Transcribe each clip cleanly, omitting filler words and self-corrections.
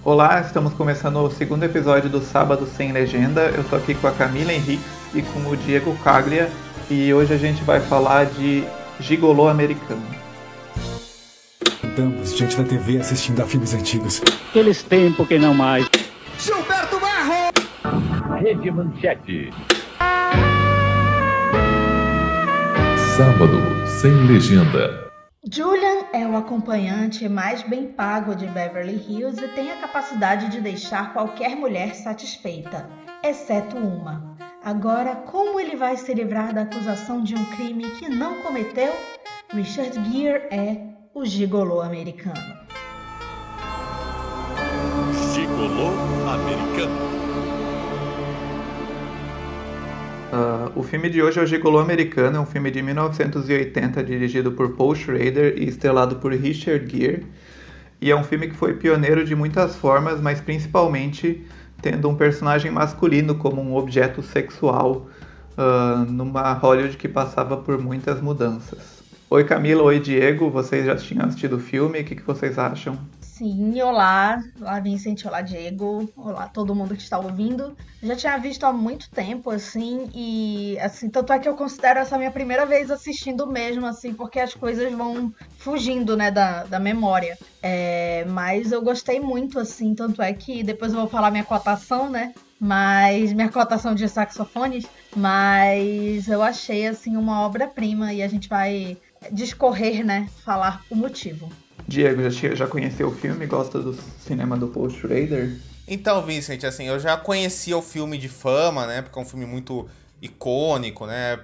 Olá, estamos começando o segundo episódio do Sábado Sem Legenda. Eu tô aqui com a Camila Henrique e com o Diego Caglia e hoje a gente vai falar de Gigolô Americano. Estamos diante da TV assistindo a filmes antigos. Aqueles tempos que não mais. Gilberto Barro! Rede Manchete. Sábado Sem Legenda. Julian é o acompanhante mais bem pago de Beverly Hills e tem a capacidade de deixar qualquer mulher satisfeita, exceto uma. Agora, como ele vai se livrar da acusação de um crime que não cometeu? Richard Gere é o gigolô americano. Gigolô americano. O filme de hoje é o Gigolô Americano, é um filme de 1980 dirigido por Paul Schrader e estrelado por Richard Gere. E é um filme que foi pioneiro de muitas formas, mas principalmente tendo um personagem masculino como um objeto sexual numa Hollywood que passava por muitas mudanças. Oi Camila, oi Diego, vocês já tinham assistido o filme, o que vocês acham? Sim, olá Vincent, olá Diego, olá todo mundo que está ouvindo. Já tinha visto há muito tempo, assim, e assim, tanto é que eu considero essa minha primeira vez assistindo mesmo, assim, porque as coisas vão fugindo, né, da memória. Mas eu gostei muito, assim, tanto é que depois eu vou falar minha cotação, né, mas minha cotação de saxofones, mas eu achei, assim, uma obra-prima e a gente vai discorrer, né, falar o motivo. Diego, já conheceu o filme? Gosta do cinema do Paul Schrader? Então, Vincent, assim, eu já conhecia o filme de fama, né? Porque é um filme muito icônico, né?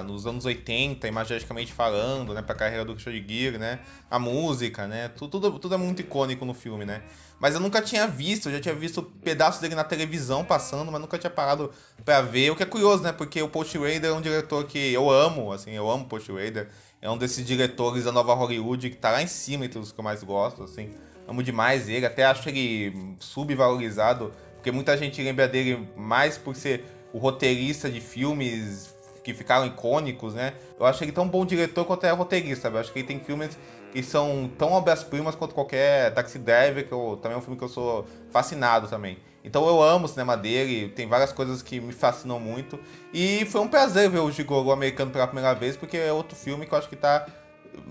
Nos anos 80, imaginicamente falando, né? Pra carreira do Richard Gere, né? A música, né? Tudo é muito icônico no filme, né? Mas eu nunca tinha visto, eu já tinha visto pedaços dele na televisão passando, mas nunca tinha parado pra ver. O que é curioso, né? Porque o Paul Schrader é um diretor que eu amo, assim, eu amo o Paul Schrader. É um desses diretores da nova Hollywood que tá lá em cima entre os que eu mais gosto, assim. Amo demais ele, até acho ele subvalorizado, porque muita gente lembra dele mais por ser o roteirista de filmes que ficaram icônicos, né? Eu acho ele tão bom diretor quanto é roteirista, sabe? Eu acho que ele tem filmes que são tão obras-primas quanto qualquer Taxi Driver, também é um filme que eu sou fascinado também. Então eu amo o cinema dele, tem várias coisas que me fascinam muito. E foi um prazer ver o Gigolô Americano pela primeira vez, porque é outro filme que eu acho que tá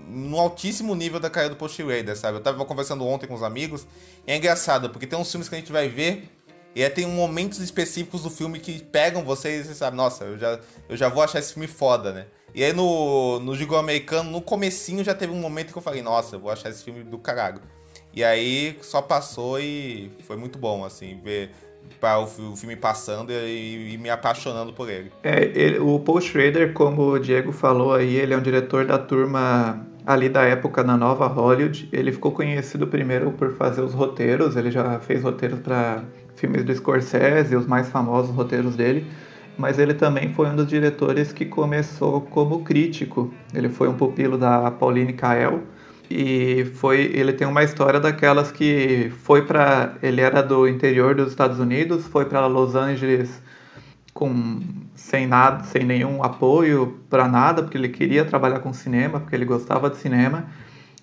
no altíssimo nível da carreira do Paul Schrader, sabe? Eu tava conversando ontem com os amigos, e é engraçado, porque tem uns filmes que a gente vai ver, e aí tem momentos específicos do filme que pegam vocês e você sabe, nossa, eu já vou achar esse filme foda, né? E aí no Gigolô Americano, no comecinho já teve um momento que eu falei, nossa, eu vou achar esse filme do caralho. E aí só passou e foi muito bom, assim, ver o filme passando e me apaixonando por ele. O Paul Schrader, como o Diego falou aí, ele é um diretor da turma ali da época na nova Hollywood. Ele ficou conhecido primeiro por fazer os roteiros, ele já fez roteiros para filmes do Scorsese, os mais famosos roteiros dele. Mas ele também foi um dos diretores que começou como crítico. Ele foi um pupilo da Pauline Kael. E ele tem uma história daquelas que ele era do interior dos Estados Unidos, foi para Los Angeles sem nenhum apoio para nada, porque ele queria trabalhar com cinema, porque ele gostava de cinema,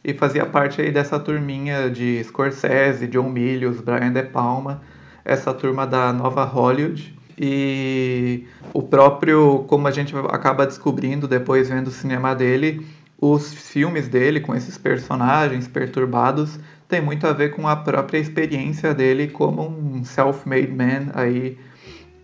e fazia parte aí dessa turminha de Scorsese, John Milius, Brian De Palma, essa turma da nova Hollywood. E o próprio, como a gente acaba descobrindo depois vendo o cinema dele, os filmes dele com esses personagens perturbados tem muito a ver com a própria experiência dele como um self-made man aí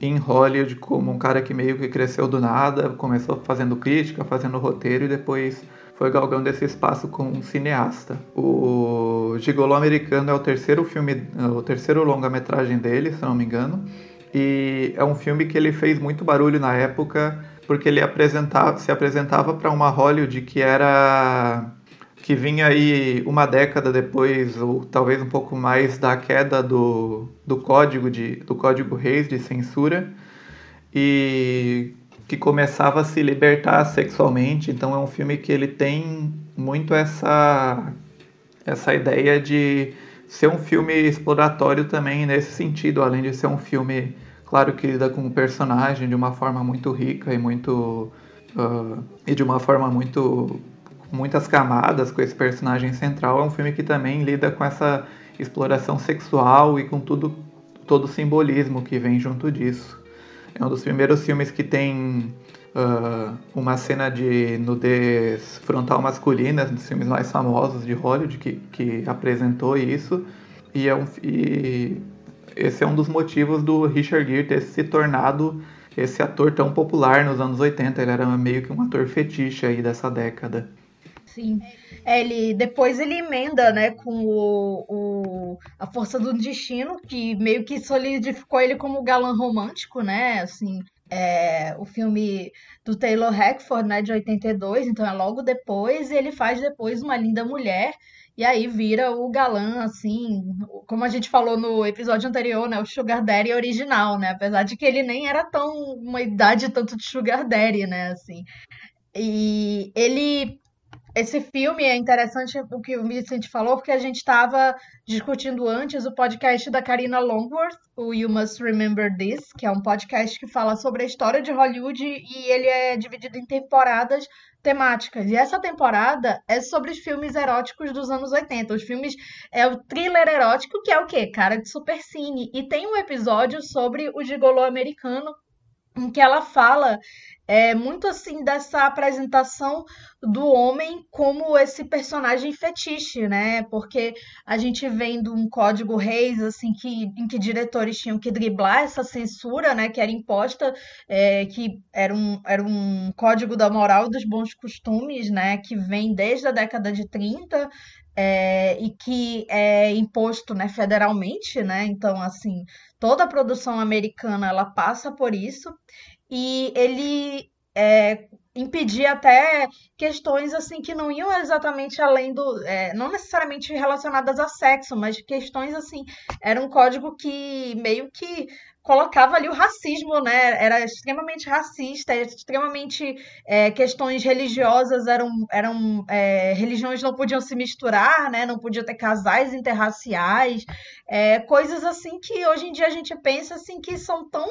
em Hollywood, como um cara que meio que cresceu do nada, começou fazendo crítica, fazendo roteiro e depois foi galgando esse espaço como um cineasta. O Gigolô Americano é o terceiro longa-metragem dele, se não me engano, e é um filme que ele fez muito barulho na época, porque ele se apresentava para uma Hollywood que vinha aí uma década depois, ou talvez um pouco mais, da queda do Código Reis de censura, e que começava a se libertar sexualmente. Então é um filme que ele tem muito essa ideia de ser um filme exploratório também nesse sentido, além de ser um filme, claro, que lida com o personagem de uma forma muito rica e de uma forma muitas camadas com esse personagem central. É um filme que também lida com essa exploração sexual e com todo o simbolismo que vem junto disso. É um dos primeiros filmes que tem uma cena de nudez frontal masculina, dos filmes mais famosos de Hollywood que apresentou isso. E esse é um dos motivos do Richard Gere ter se tornado esse ator tão popular nos anos 80. Ele era meio que um ator fetiche aí dessa década. Sim. Depois ele emenda, né, com A Força do Destino, que meio que solidificou ele como galã romântico, né, assim, o filme do Taylor Hackford, né, de 82, então é logo depois, e ele faz depois Uma Linda Mulher, e aí vira o galã, assim, como a gente falou no episódio anterior, né, o Sugar Daddy original, né, apesar de que ele nem era uma idade tanto de Sugar Daddy, né, assim, e esse filme é interessante o que o Vicente falou, porque a gente estava discutindo antes o podcast da Karina Longworth, o You Must Remember This, que é um podcast que fala sobre a história de Hollywood e ele é dividido em temporadas temáticas. E essa temporada é sobre os filmes eróticos dos anos 80. Os filmes é o thriller erótico, que é o quê? Cara de Supercine. E tem um episódio sobre o gigolô americano, em que ela fala muito assim dessa apresentação do homem como esse personagem fetiche, né? Porque a gente vem de um código Reis, assim, em que diretores tinham que driblar essa censura, né? Que era imposta, que era um código da moral dos bons costumes, né? Que vem desde a década de 30, e que é imposto, né, federalmente, né? Então, assim, toda a produção americana ela passa por isso. E ele impedia até questões assim que não iam exatamente além não necessariamente relacionadas a sexo, mas questões assim, era um código que meio que colocava ali o racismo, né? Era extremamente racista, extremamente questões religiosas religiões não podiam se misturar, né? Não podia ter casais interraciais, coisas assim que hoje em dia a gente pensa assim que são tão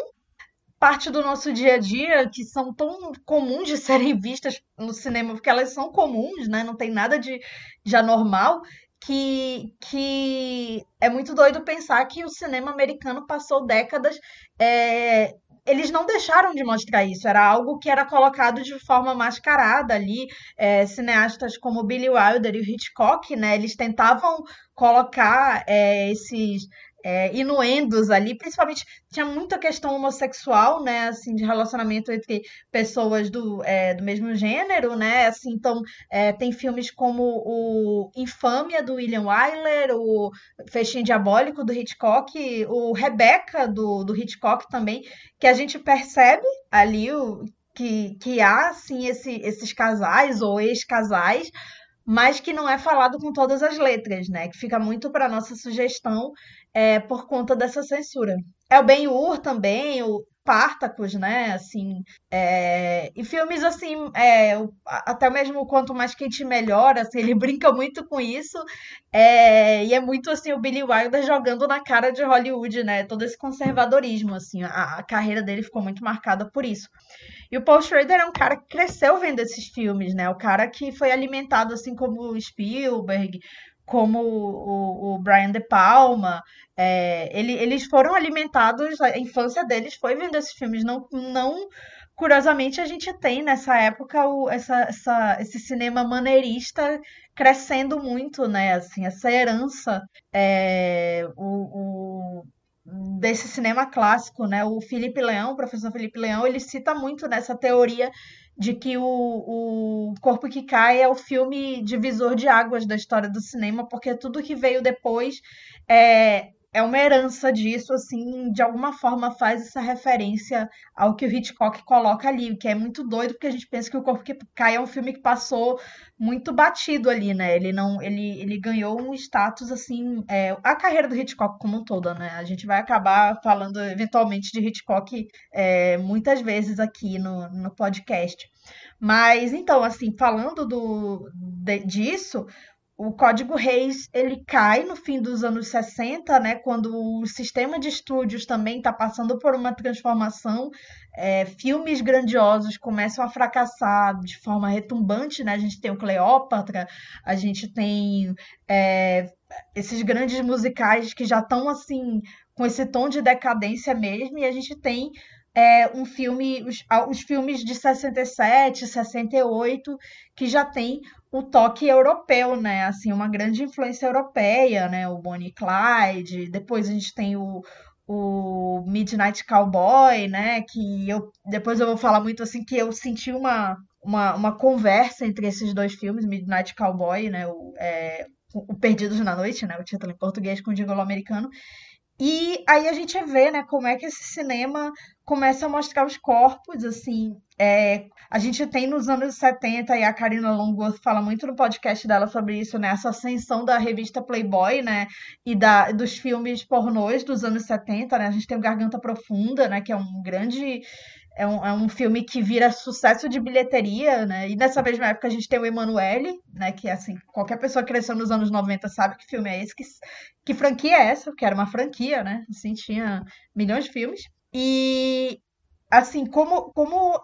parte do nosso dia a dia, que são tão comuns de serem vistas no cinema, porque elas são comuns, né? Não tem nada de anormal, que é muito doido pensar que o cinema americano passou décadas. Eles não deixaram de mostrar isso, era algo que era colocado de forma mascarada ali. Cineastas como Billy Wilder e o Hitchcock, né? Eles tentavam colocar esses inuendos ali, principalmente tinha muita questão homossexual, né, assim, de relacionamento entre pessoas do mesmo gênero, né, assim, então tem filmes como o Infâmia, do William Wyler, o Festim Diabólico, do Hitchcock, o Rebecca, do Hitchcock também, que a gente percebe ali que há, assim, esses casais ou ex-casais, mas que não é falado com todas as letras, né? Que fica muito para nossa sugestão por conta dessa censura. É o Ben-Hur também, o Spartacus, né? Assim, e filmes assim, até mesmo Quanto Mais Quente Melhor, assim, ele brinca muito com isso, e é muito assim o Billy Wilder jogando na cara de Hollywood, né? Todo esse conservadorismo, assim, a carreira dele ficou muito marcada por isso. E o Paul Schrader é um cara que cresceu vendo esses filmes, né? O cara que foi alimentado, assim como o Spielberg, como o Brian De Palma. Eles foram alimentados, a infância deles foi vendo esses filmes. Não, curiosamente, a gente tem nessa época esse cinema maneirista crescendo muito, né? Assim, essa herança desse cinema clássico, né? O Felipe Leão, o professor Felipe Leão, ele cita muito nessa teoria de que o Corpo que Cai é o filme divisor de águas da história do cinema, porque tudo que veio depois é uma herança disso, assim, de alguma forma faz essa referência ao que o Hitchcock coloca ali, que é muito doido, porque a gente pensa que O Corpo que Cai é um filme que passou muito batido ali, né? Ele ganhou um status, assim, a carreira do Hitchcock como um todo, né? A gente vai acabar falando eventualmente de Hitchcock muitas vezes aqui no podcast. Mas, então, assim, falando disso, o Código Reis, ele cai no fim dos anos 60, né, quando o sistema de estúdios também está passando por uma transformação. Filmes grandiosos começam a fracassar de forma retumbante, né? A gente tem o Cleópatra, a gente tem esses grandes musicais que já estão assim com esse tom de decadência mesmo, e a gente tem um filme, os filmes de 67, 68, que já tem o toque europeu, né? Assim, uma grande influência europeia, né? O Bonnie e Clyde, depois a gente tem o Midnight Cowboy, né? Que depois eu vou falar muito assim que eu senti uma conversa entre esses dois filmes, Midnight Cowboy, né? O Perdidos na Noite, né? O título em português com o gigolô americano. E aí a gente vê, né, como é que esse cinema começa a mostrar os corpos, assim. A gente tem nos anos 70, e a Karina Longworth fala muito no podcast dela sobre isso, né, essa ascensão da revista Playboy, né, e dos filmes pornôs dos anos 70, né, a gente tem o Garganta Profunda, né, que é um grande... É um filme que vira sucesso de bilheteria, né? E nessa mesma época a gente tem o Emanuele, né? Que, assim, qualquer pessoa que cresceu nos anos 90 sabe que filme é esse, que franquia é essa, que era uma franquia, né? Assim, tinha milhões de filmes. E, assim, como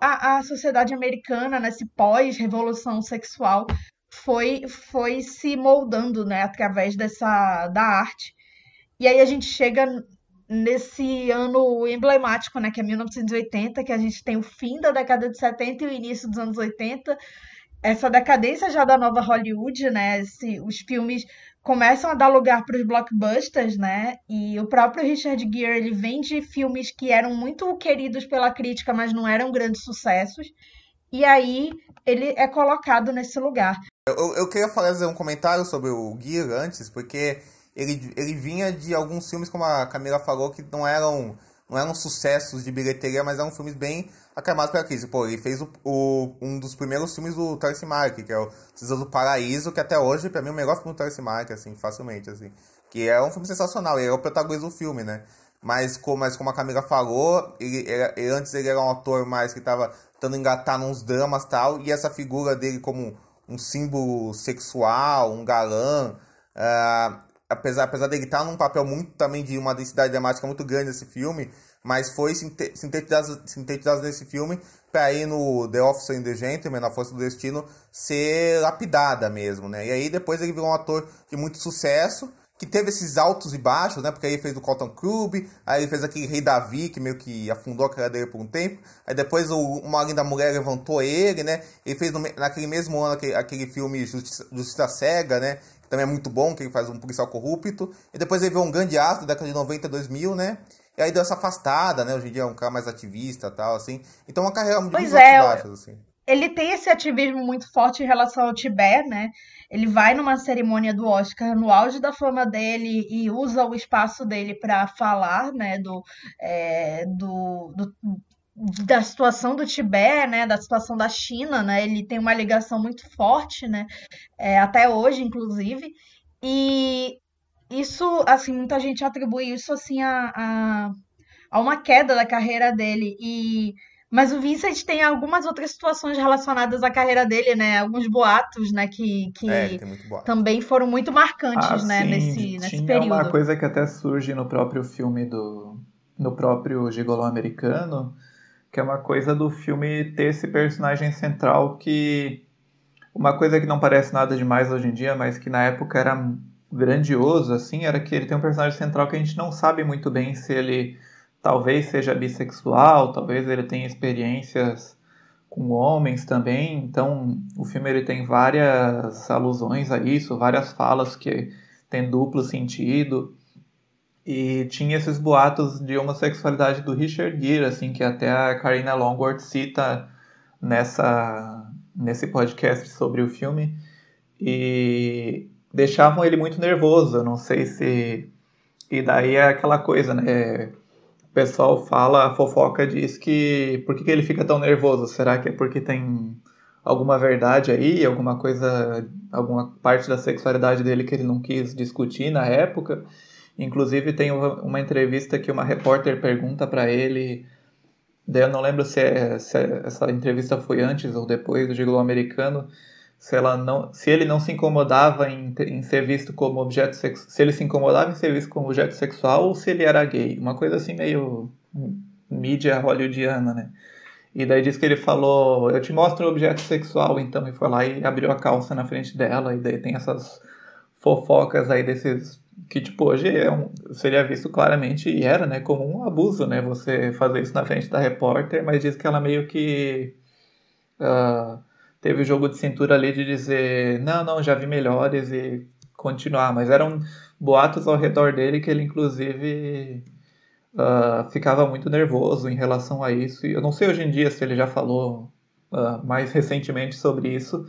a sociedade americana, nesse pós-revolução sexual, foi se moldando, né? Através da arte. E aí a gente chega nesse ano emblemático, né, que é 1980, que a gente tem o fim da década de 70 e o início dos anos 80, essa decadência já da nova Hollywood, né, os filmes começam a dar lugar para os blockbusters, né, e o próprio Richard Gere, ele vem de filmes que eram muito queridos pela crítica, mas não eram grandes sucessos, e aí ele é colocado nesse lugar. Eu queria fazer um comentário sobre o Gere antes, porque ele vinha de alguns filmes, como a Camila falou, que não eram sucessos de bilheteria, mas eram filmes bem aclamados pela crítica. Pô, ele fez um dos primeiros filmes do Terence Mark, que é o Cidadão do Paraíso, que até hoje, pra mim, é o melhor filme do Terence Mark, assim, facilmente, assim. Que é um filme sensacional, ele é o protagonista do filme, né? Mas como a Camila falou, antes ele era um ator mais que tava tentando engatar nos dramas e tal, e essa figura dele como um símbolo sexual, um galã, apesar dele estar num papel muito também de uma densidade dramática muito grande nesse filme, mas foi sintetizado nesse filme para ir no The Officer and the Gentleman, na Força do Destino, ser lapidada mesmo, né? E aí depois ele virou um ator de muito sucesso, que teve esses altos e baixos, né? Porque aí ele fez o Cotton Club, aí ele fez aquele Rei Davi, que meio que afundou a carreira dele por um tempo. Aí depois Uma Linda Mulher levantou ele, né? Ele fez naquele mesmo ano aquele filme Justiça Cega, né? Que também é muito bom, que ele faz um policial corrupto. E depois ele veio um grande astro da década de 90, 2000, né? E aí deu essa afastada, né? Hoje em dia é um cara mais ativista e tal, assim. Então uma carreira de muitos altos e baixos, assim. Ele tem esse ativismo muito forte em relação ao Tibete, né? Ele vai numa cerimônia do Oscar no auge da fama dele e usa o espaço dele para falar, né, da situação do Tibete, né, da situação da China, né? Ele tem uma ligação muito forte, né? Até hoje, inclusive. E isso, assim, muita gente atribui isso assim a uma queda da carreira dele. Mas o Vincent tem algumas outras situações relacionadas à carreira dele, né? Alguns boatos, né? Que tem muito boato. também foram muito marcantes, né? Sim, nesse tinha período. uma coisa que até surge no próprio filme no próprio Gigolô Americano, que é uma coisa do filme ter esse personagem central que... Uma coisa que não parece nada demais hoje em dia, mas que na época era grandioso, assim, era que ele tem um personagem central que a gente não sabe muito bem se ele... Talvez seja bissexual, talvez ele tenha experiências com homens também. Então, o filme ele tem várias alusões a isso, várias falas que tem duplo sentido. E tinha esses boatos de homossexualidade do Richard Gere, assim, que até a Karina Longworth cita nesse podcast sobre o filme. E deixavam ele muito nervoso, eu não sei se... E daí é aquela coisa, né? O pessoal fala, a fofoca diz que... Por que ele fica tão nervoso? Será que é porque tem alguma verdade aí? Alguma coisa... Alguma parte da sexualidade dele que ele não quis discutir na época? Inclusive tem uma entrevista que uma repórter pergunta para ele... Daí eu não lembro se essa entrevista foi antes ou depois do Gigolô Americano... Se ele não se incomodava em ser visto como objeto sexual, se ele se incomodava em ser visto como objeto sexual ou se ele era gay, uma coisa assim meio mídia hollywoodiana, né? E daí diz que ele falou, eu te mostro o objeto sexual, então, e foi lá e abriu a calça na frente dela, e daí tem essas fofocas aí desses que tipo hoje seria visto claramente e era, né, como um abuso, né, você fazer isso na frente da repórter, mas diz que ela meio que ah, teve o jogo de cintura ali de dizer não, não, já vi melhores e continuar, mas eram boatos ao redor dele que ele inclusive ficava muito nervoso em relação a isso. E eu não sei hoje em dia se ele já falou mais recentemente sobre isso,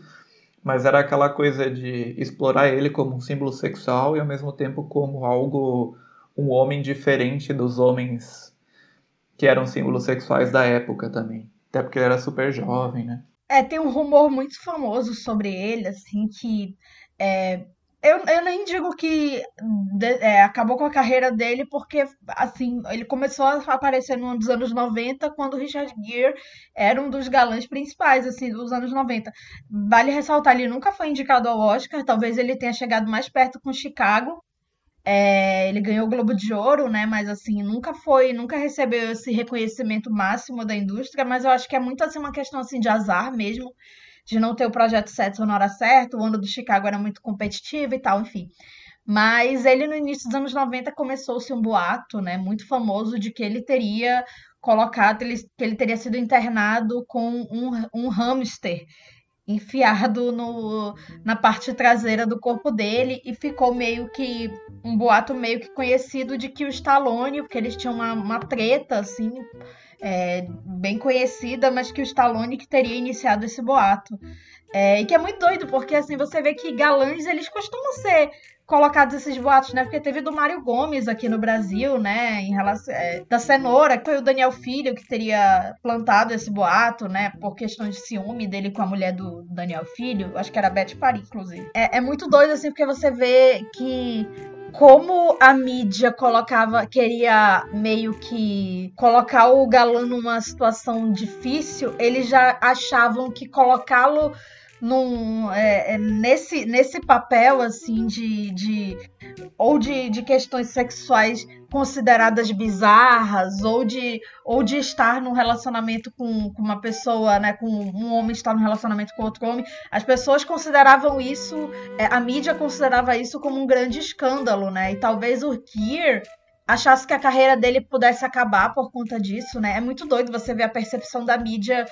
mas era aquela coisa de explorar ele como um símbolo sexual e ao mesmo tempo como algo, um homem diferente dos homens que eram símbolos sexuais da época também. Até porque ele era super jovem, né? Tem um rumor muito famoso sobre ele, assim, que é, eu nem digo que acabou com a carreira dele, porque, assim, ele começou a aparecer nos anos 90, quando o Richard Gere era um dos galãs principais, assim, dos anos 90. Vale ressaltar, ele nunca foi indicado ao Oscar, talvez ele tenha chegado mais perto com Chicago. Ele ganhou o Globo de Ouro, né? Mas assim, nunca recebeu esse reconhecimento máximo da indústria, mas eu acho que é muito assim uma questão assim de azar mesmo, de não ter o projeto certo na hora certa, o ano do Chicago era muito competitivo e tal, enfim. Mas ele no início dos anos 90 começou-se um boato, né, muito famoso de que ele teria que ele teria sido internado com um hamster enfiado na parte traseira do corpo dele e ficou meio que um boato meio que conhecido de que o Stallone, porque eles tinham uma treta assim, bem conhecida, mas que o Stallone que teria iniciado esse boato. E que é muito doido, porque assim, você vê que galãs, eles costumam ser colocados esses boatos, né? Porque teve do Mário Gomes aqui no Brasil, né? Em relação da Cenoura, que foi o Daniel Filho que teria plantado esse boato, né? Por questão de ciúme dele com a mulher do Daniel Filho. Acho que era a Beth Paris, inclusive. É muito doido, assim, porque você vê que como a mídia queria meio que colocar o galã numa situação difícil, eles já achavam que colocá-lo nesse papel assim de questões sexuais consideradas bizarras ou de estar num relacionamento com uma pessoa, né, com um homem estar num relacionamento com outro homem, as pessoas consideravam isso, a mídia considerava isso como um grande escândalo, né, e talvez o Gere achasse que a carreira dele pudesse acabar por conta disso, né, é muito doido você ver a percepção da mídia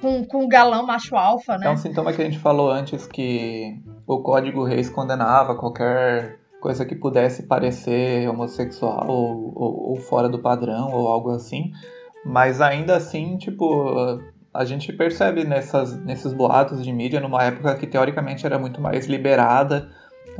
com o galão macho alfa, né? É um sintoma que a gente falou antes, que o Código Reis condenava qualquer coisa que pudesse parecer homossexual ou fora do padrão ou algo assim, mas ainda assim, tipo, a gente percebe nesses boatos de mídia numa época que teoricamente era muito mais liberada,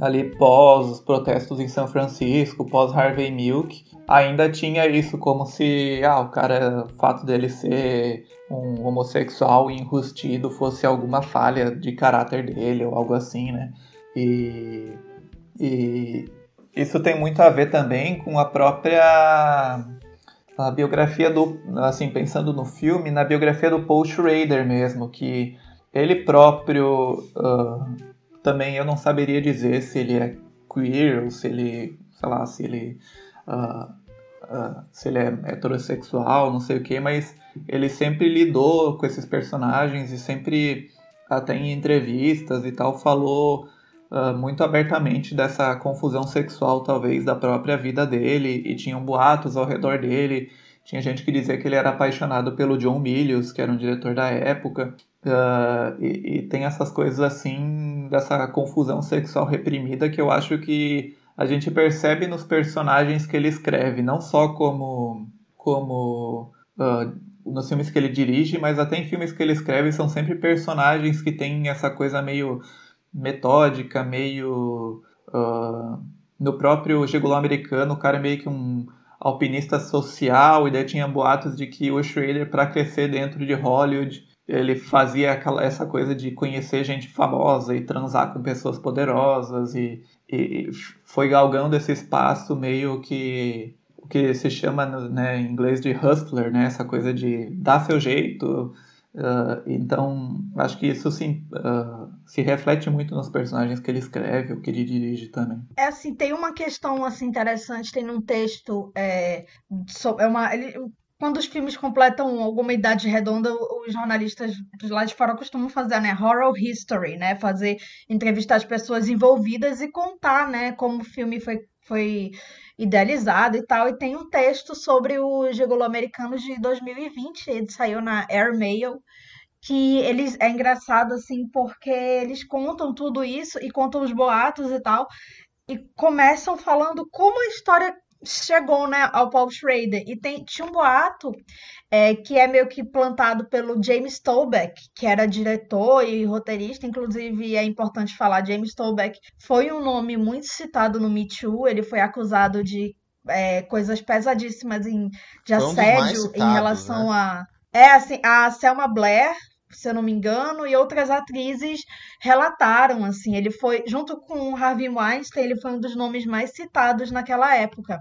ali pós os protestos em São Francisco, pós Harvey Milk, ainda tinha isso como se o fato dele ser um homossexual enrustido fosse alguma falha de caráter dele ou algo assim, né? E isso tem muito a ver também com a própria biografia assim, pensando no filme, na biografia do Paul Schrader mesmo, que ele próprio também eu não saberia dizer se ele é queer ou se ele, sei lá, se ele é heterossexual, não sei o que, mas ele sempre lidou com esses personagens e sempre, até em entrevistas e tal, falou muito abertamente dessa confusão sexual, talvez, da própria vida dele, e tinham boatos ao redor dele. Tinha gente que dizia que ele era apaixonado pelo John Milius, que era um diretor da época, e tem essas coisas assim, dessa confusão sexual reprimida que eu acho que a gente percebe nos personagens que ele escreve, não só como nos filmes que ele dirige, mas até em filmes que ele escreve são sempre personagens que têm essa coisa meio metódica, meio... no próprio Gigolô Americano, o cara é meio que um alpinista social, e daí tinha boatos de que o Schrader, para crescer dentro de Hollywood, ele fazia essa coisa de conhecer gente famosa e transar com pessoas poderosas, e foi galgando esse espaço meio que o que se chama, né, em inglês de hustler, né, essa coisa de dar seu jeito. Então acho que isso se reflete muito nos personagens que ele escreve, o que ele dirige também. Assim, tem uma questão assim interessante, tem num texto quando os filmes completam alguma idade redonda, os jornalistas de lá de fora costumam fazer, né, oral history, né, entrevistar as pessoas envolvidas e contar, né, como o filme foi idealizado e tal. E tem um texto sobre o Gigolô Americano de 2020, ele saiu na Airmail, que eles é engraçado assim porque eles contam tudo isso e contam os boatos e tal e começam falando como a história chegou, né, ao Paul Schrader. E tinha um boato que é meio que plantado pelo James Toback, que era diretor e roteirista. Inclusive, é importante falar, James Toback foi um nome muito citado no Me Too. Ele foi acusado de coisas pesadíssimas de Foi um dos mais assédio citados, em relação né? assim, a Selma Blair, se eu não me engano, e outras atrizes relataram, assim, ele foi, junto com o Harvey Weinstein, ele foi um dos nomes mais citados naquela época.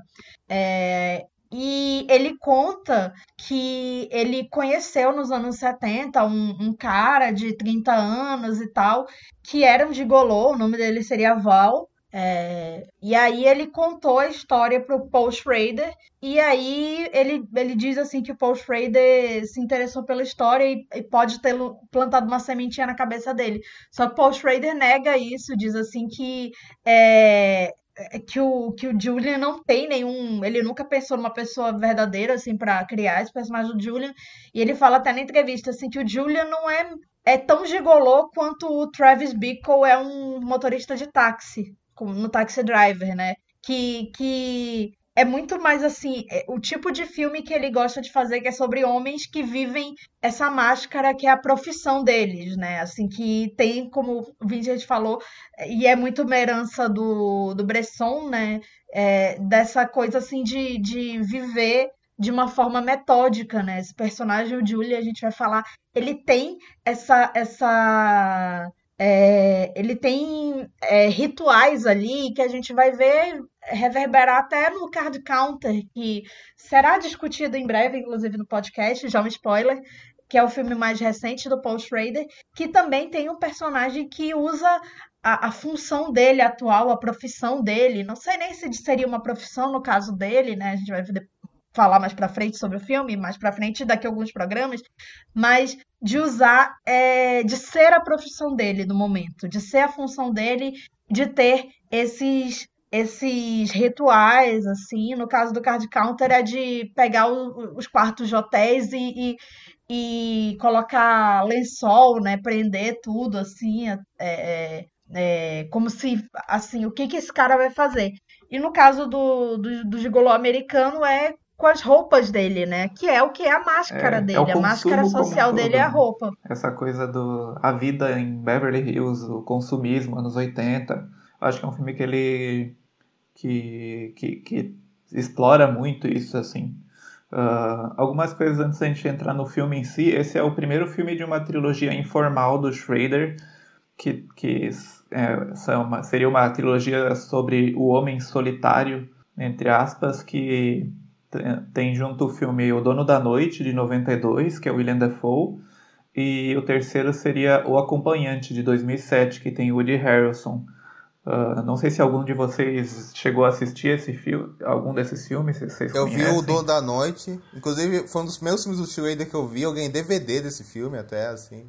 E ele conta que ele conheceu nos anos 70 um cara de 30 anos e tal, que era um gigolô, o nome dele seria Val. E aí ele contou a história para o Paul Schrader, e aí ele diz assim que o Paul Schrader se interessou pela história e pode ter plantado uma sementinha na cabeça dele. Só que o Paul Schrader nega isso, diz assim que o Julian não tem nenhum. Ele nunca pensou numa pessoa verdadeira, assim, pra criar esse personagem do Julian. E ele fala até na entrevista, assim, que o Julian não é tão gigolô quanto o Travis Bickle é um motorista de táxi, no Taxi Driver, né? Que é muito mais assim, o tipo de filme que ele gosta de fazer, que é sobre homens que vivem essa máscara que é a profissão deles, né? Assim, que tem, como o Vincent falou, e é muito uma herança do Bresson, né? Dessa coisa assim de viver de uma forma metódica, né? Esse personagem, o Julie, a gente vai falar, ele tem ele tem rituais ali que a gente vai ver reverberar até no Card Counter, que será discutido em breve, inclusive no podcast, já um spoiler, que é o filme mais recente do Paul Schrader, que também tem um personagem que usa a função dele atual, a profissão dele. Não sei nem se seria uma profissão no caso dele, né? A gente vai falar mais pra frente sobre o filme, mais pra frente daqui a alguns programas, mas de usar, de ser a profissão dele no momento, de ser a função dele, de ter esses rituais, assim. No caso do Card Counter é de pegar os quartos de hotéis e colocar lençol, né, prender tudo, assim, como se, assim, o que esse cara vai fazer? E no caso do gigolô americano é com as roupas dele, né? Que é o que é a máscara É o dele. A máscara consumo como um social dele é a todo, né? roupa. Essa coisa a vida em Beverly Hills, o consumismo, anos 80. Acho que é um filme que ele que explora muito isso, assim. Algumas coisas antes da gente entrar no filme em si. Esse é o primeiro filme de uma trilogia informal do Schrader, que seria uma trilogia sobre o homem solitário, entre aspas, que tem junto o filme O Dono da Noite, de 92, que é William Dafoe, e o terceiro seria O Acompanhante, de 2007, que tem Woody Harrelson. Não sei se algum de vocês chegou a assistir esse filme, algum desses filmes, se vocês Eu conhecem. vi o Dono da Noite, inclusive foi um dos meus filmes do Schrader que eu vi, eu ganhei DVD desse filme até, assim,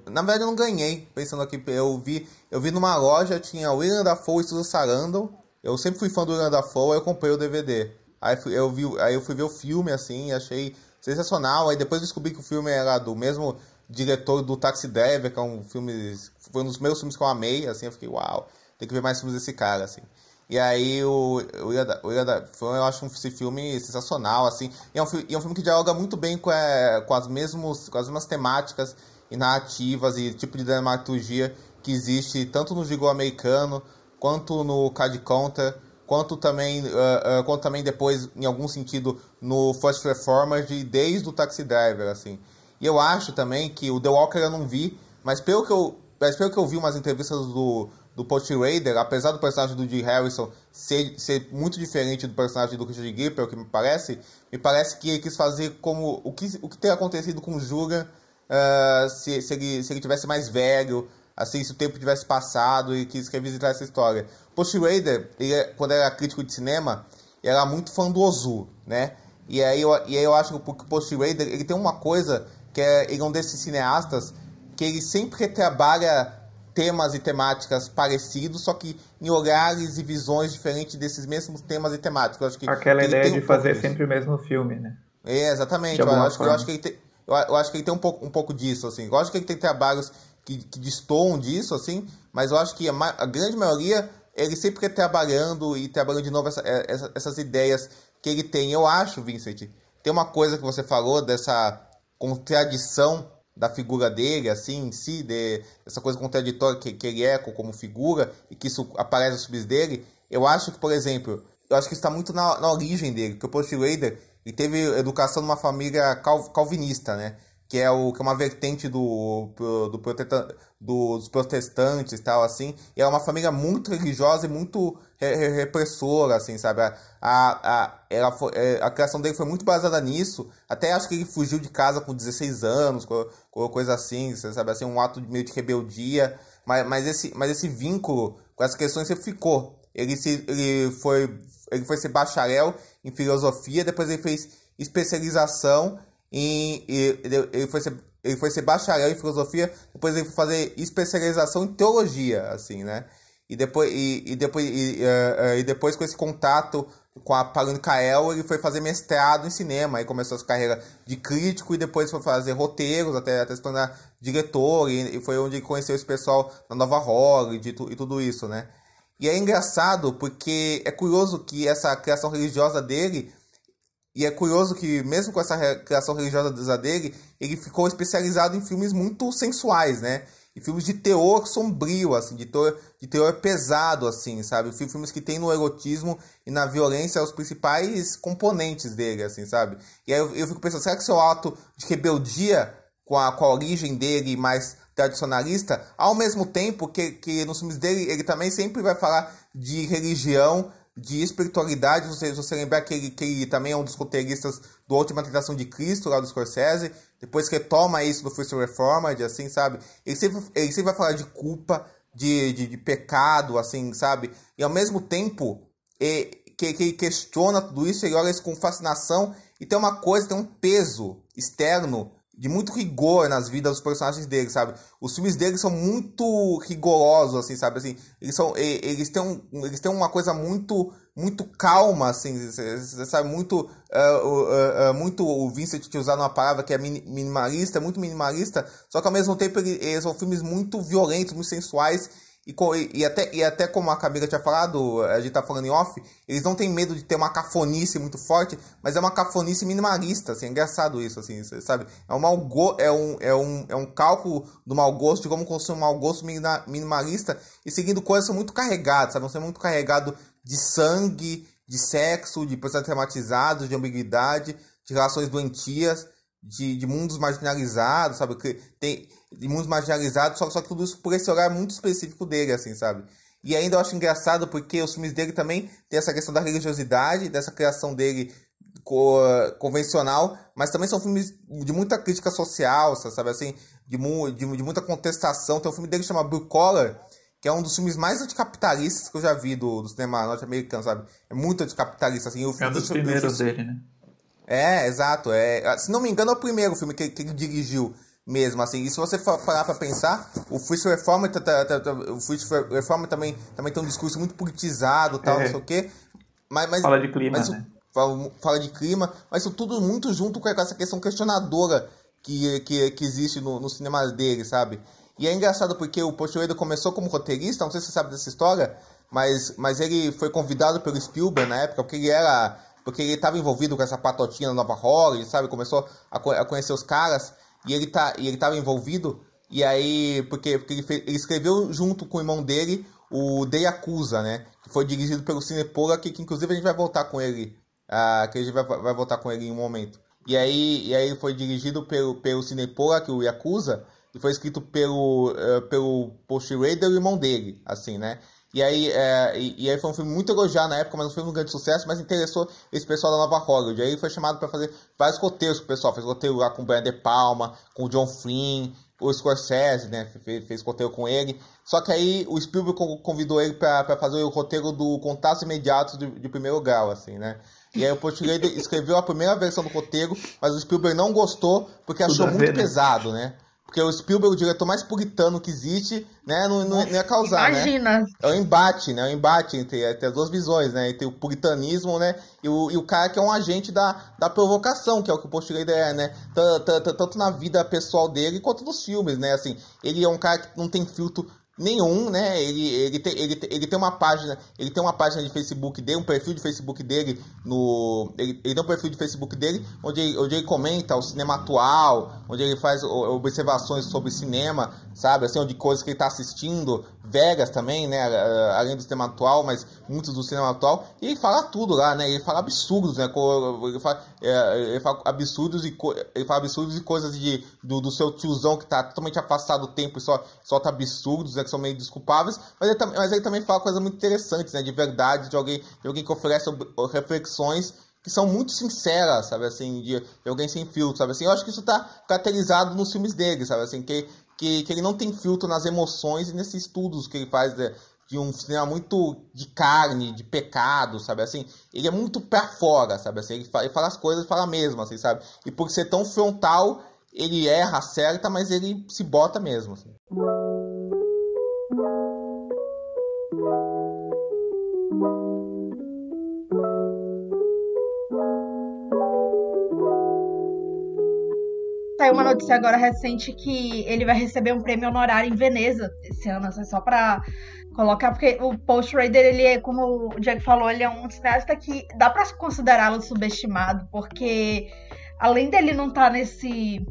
na verdade eu não ganhei, pensando aqui, eu vi numa loja, tinha William Dafoe e Susan Sarandon, eu sempre fui fã do William Dafoe, aí eu comprei o DVD, aí eu fui ver o filme, assim, achei sensacional, aí depois descobri que o filme era do mesmo diretor do Taxi Driver, que é um filme, foi um dos meus filmes que eu amei, assim, eu fiquei, uau, tem que ver mais filmes desse cara, assim. E aí eu acho esse filme sensacional, assim, e é um filme que dialoga muito bem com as mesmas temáticas e narrativas e tipo de dramaturgia que existe tanto no Gigolô Americano, quanto no Card Counter, quanto também depois, em algum sentido, no First Reformers, desde o Taxi Driver, assim. E eu acho também que o The Walker eu não vi, mas pelo que eu vi umas entrevistas do Paul Schrader, apesar do personagem do Woody Harrelson ser muito diferente do personagem do Richard Gere, pelo que me parece que ele quis fazer como o que teria acontecido com o Julian se ele tivesse mais velho, assim, se o tempo tivesse passado e quis revisitar essa história. Paul Schrader, quando era crítico de cinema, era muito fã do Ozu, né? E aí eu acho que o Paul Schrader, ele tem uma coisa que ele é um desses cineastas que ele sempre retrabalha temas e temáticas parecidos, só que em olhares e visões diferentes desses mesmos temas e temáticas. Eu acho que Aquela ele ideia tem de um pouco fazer disso. sempre o mesmo filme, né? Exatamente. De Eu alguma acho, forma. que ele tem um pouco disso, assim. Eu acho que ele tem trabalhos que destoam disso, assim, mas eu acho que a grande maioria, ele sempre quer trabalhando e trabalhando de novo essas ideias que ele tem. Eu acho, Vincent, tem uma coisa que você falou dessa contradição da figura dele, assim, em si, dessa coisa contraditória que ele é como figura, e que isso aparece nos filmes dele. Eu acho que, por exemplo, eu acho que isso está muito na origem dele, porque o Paul Schrader, ele teve educação numa família calvinista, né? Que é uma vertente dos protestantes e tal, assim. E é uma família muito religiosa e muito repressora, assim, sabe? A criação dele foi muito baseada nisso. Até acho que ele fugiu de casa com 16 anos, coisa assim, sabe? Assim, um ato meio de rebeldia. Mas esse vínculo com essas questões sempre ficou. Ele foi ser bacharel em filosofia, depois ele fez especialização ele foi ser bacharel em filosofia, depois ele foi fazer especialização em teologia, assim, né? E depois com esse contato com a Pauline Kael, ele foi fazer mestrado em cinema, aí começou essa carreira de crítico e depois foi fazer roteiros, até se tornar diretor, e foi onde ele conheceu esse pessoal na Nova Hollywood e tudo isso, né? E é engraçado porque é curioso que essa criação religiosa dele, e é curioso que mesmo com essa criação religiosa dele, ele ficou especializado em filmes muito sensuais, né? E filmes de teor sombrio, assim, de teor pesado, assim, sabe? Filmes que tem no erotismo e na violência os principais componentes dele, assim, sabe? E aí eu fico pensando, será que seu ato de rebeldia com a origem dele mais tradicionalista, ao mesmo tempo que nos filmes dele ele também sempre vai falar de religião, de espiritualidade, se você lembrar que ele também é um dos roteiristas do Última Tentação de Cristo, lá do Scorsese, depois retoma isso do First Reformed, assim, sabe? Ele sempre vai falar de culpa, de pecado, assim, sabe? E ao mesmo tempo que ele questiona tudo isso, ele olha isso com fascinação e tem um peso externo de muito rigor nas vidas dos personagens dele, sabe? Os filmes dele são muito rigorosos, assim, sabe? Assim, eles têm uma coisa muito calma, assim, sabe? Muito o Vincent tinha usado uma palavra que é minimalista, muito minimalista, só que ao mesmo tempo eles são filmes muito violentos, muito sensuais, e até como a Camila tinha falado, a gente tá falando em off, eles não têm medo de ter uma cafonice muito forte, mas é uma cafonice minimalista, assim, é engraçado isso, assim, sabe? É um cálculo do mau gosto, de como construir um mau gosto minimalista, e seguindo coisas muito carregadas, sabe? Não ser muito carregado de sangue, de sexo, de personagens traumatizados, de ambiguidade, de relações doentias, de mundos marginalizados, sabe? De mundos marginalizados, só que tudo isso por esse olhar muito específico dele, assim, sabe? E ainda eu acho engraçado porque os filmes dele também tem essa questão da religiosidade, dessa criação dele convencional, mas também são filmes de muita crítica social, sabe? Assim, de muita contestação. Tem um filme dele que chama Blue Collar, que é um dos filmes mais anticapitalistas que eu já vi do cinema norte-americano, sabe? É muito anticapitalista, assim. É um dos primeiros dele, né? Exato. Se não me engano, é o primeiro filme que ele dirigiu mesmo, assim. E se você parar pra pensar, o First Reformed também tem um discurso muito politizado, tal, não sei o quê. Mas fala de clima, né? Fala de clima, mas isso tudo muito junto com essa questão questionadora que existe no cinema dele, sabe? E é engraçado porque o Paul Schrader começou como roteirista, não sei se você sabe dessa história, mas ele foi convidado pelo Spielberg na época, porque ele estava envolvido com essa patotinha na Nova Hollywood, sabe? Começou a conhecer os caras, e ele estava envolvido, e aí, porque ele escreveu junto com o irmão dele o The Yakuza, né? Que foi dirigido pelo Cinepola, que inclusive a gente vai voltar com ele, que a gente vai voltar com ele em um momento. E aí foi dirigido pelo Cinepola, que é o Yakuza, e foi escrito pelo Paul Schrader e o irmão dele, assim, né? E aí foi um filme muito elogiado na época, mas um filme de grande sucesso, mas interessou esse pessoal da Nova Hollywood. Aí ele foi chamado para fazer vários roteiros com o pessoal. Fez roteiro lá com o Brian De Palma, com o John Flynn, o Scorsese, né? Fez roteiro com ele. Só que aí o Spielberg convidou ele pra fazer o roteiro do Contatos Imediatos de Primeiro Grau, assim, né? E aí o Paul Schrader escreveu a primeira versão do roteiro, mas o Spielberg não gostou porque achou muito pesado, né? Porque o Spielberg, o diretor mais puritano que existe, né, não ia causar, imagina. né? É o embate, né? O embate entre as duas visões, né? Entre o puritanismo, né? E o cara que é um agente da provocação, que é o que o Paul Schrader é, né? Tanto na vida pessoal dele quanto nos filmes, né? Assim, ele é um cara que não tem filtro nenhum, né? Ele tem uma página, de Facebook dele, um perfil de Facebook dele ele tem um perfil de Facebook dele onde ele comenta o cinema atual, onde ele faz observações sobre cinema, sabe? Assim, onde coisas que ele tá assistindo, Vegas também, né? Além do cinema atual, mas muitos do cinema atual, e ele fala tudo lá, né? Ele fala absurdos, né? Ele fala absurdos e coisas do seu tiozão que tá totalmente afastado do tempo e solta absurdos, né? Que são meio desculpáveis, mas ele também fala coisas muito interessantes, né? De verdade, de alguém que oferece reflexões que são muito sinceras, sabe? Assim, de alguém sem filtro, sabe? Assim, eu acho que isso tá caracterizado nos filmes dele, sabe? Assim, que ele não tem filtro nas emoções e nesses estudos que ele faz de um cinema muito de carne, de pecado, sabe? Assim, ele é muito pra fora, sabe? Assim, ele fala as coisas, fala mesmo, assim, sabe? E por ser tão frontal, ele erra, acerta, mas ele se bota mesmo, assim. Saiu uma notícia agora recente que ele vai receber um prêmio honorário em Veneza esse ano, assim, só pra colocar, porque o Paul Schrader, ele é, como o Jack falou, ele é um cineasta que dá pra considerá-lo subestimado, porque além dele não estar nesse...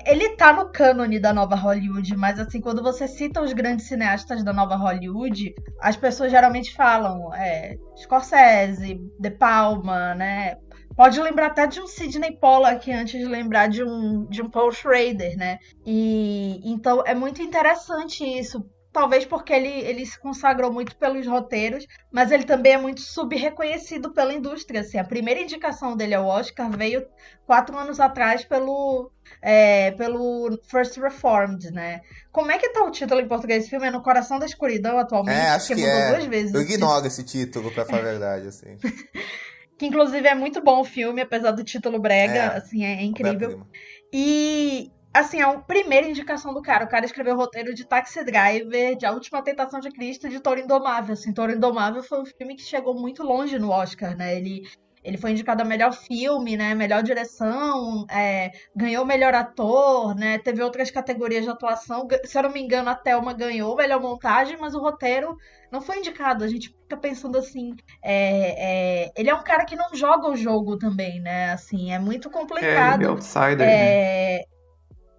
Ele tá no cânone da nova Hollywood, mas assim, quando você cita os grandes cineastas da nova Hollywood, as pessoas geralmente falam Scorsese, De Palma, né? Pode lembrar até de um Sidney Pollack antes de lembrar de um Paul Schrader, né? E então é muito interessante isso. Talvez porque ele se consagrou muito pelos roteiros, mas ele também é muito sub-reconhecido pela indústria. Assim, a primeira indicação dele ao Oscar veio 4 anos atrás pelo First Reformed, né? Como é que tá o título em português desse filme? É No Coração da Escuridão atualmente? Acho que mudou 2 vezes. Eu ignoro esse título, pra falar a verdade, assim. Que inclusive é muito bom o filme, apesar do título brega, assim, é incrível. E, assim, é a primeira indicação do cara. O cara escreveu o roteiro de Taxi Driver, de A Última Tentação de Cristo e de Toro Indomável. Assim, Toro Indomável foi um filme que chegou muito longe no Oscar, né? Ele foi indicado a melhor filme, né? Melhor direção, ganhou melhor ator, né? Teve outras categorias de atuação. Se eu não me engano, a Thelma ganhou melhor montagem, mas o roteiro não foi indicado. A gente fica pensando assim, ele é um cara que não joga o jogo também, né? Assim, é muito complicado. Ele é outsider, né?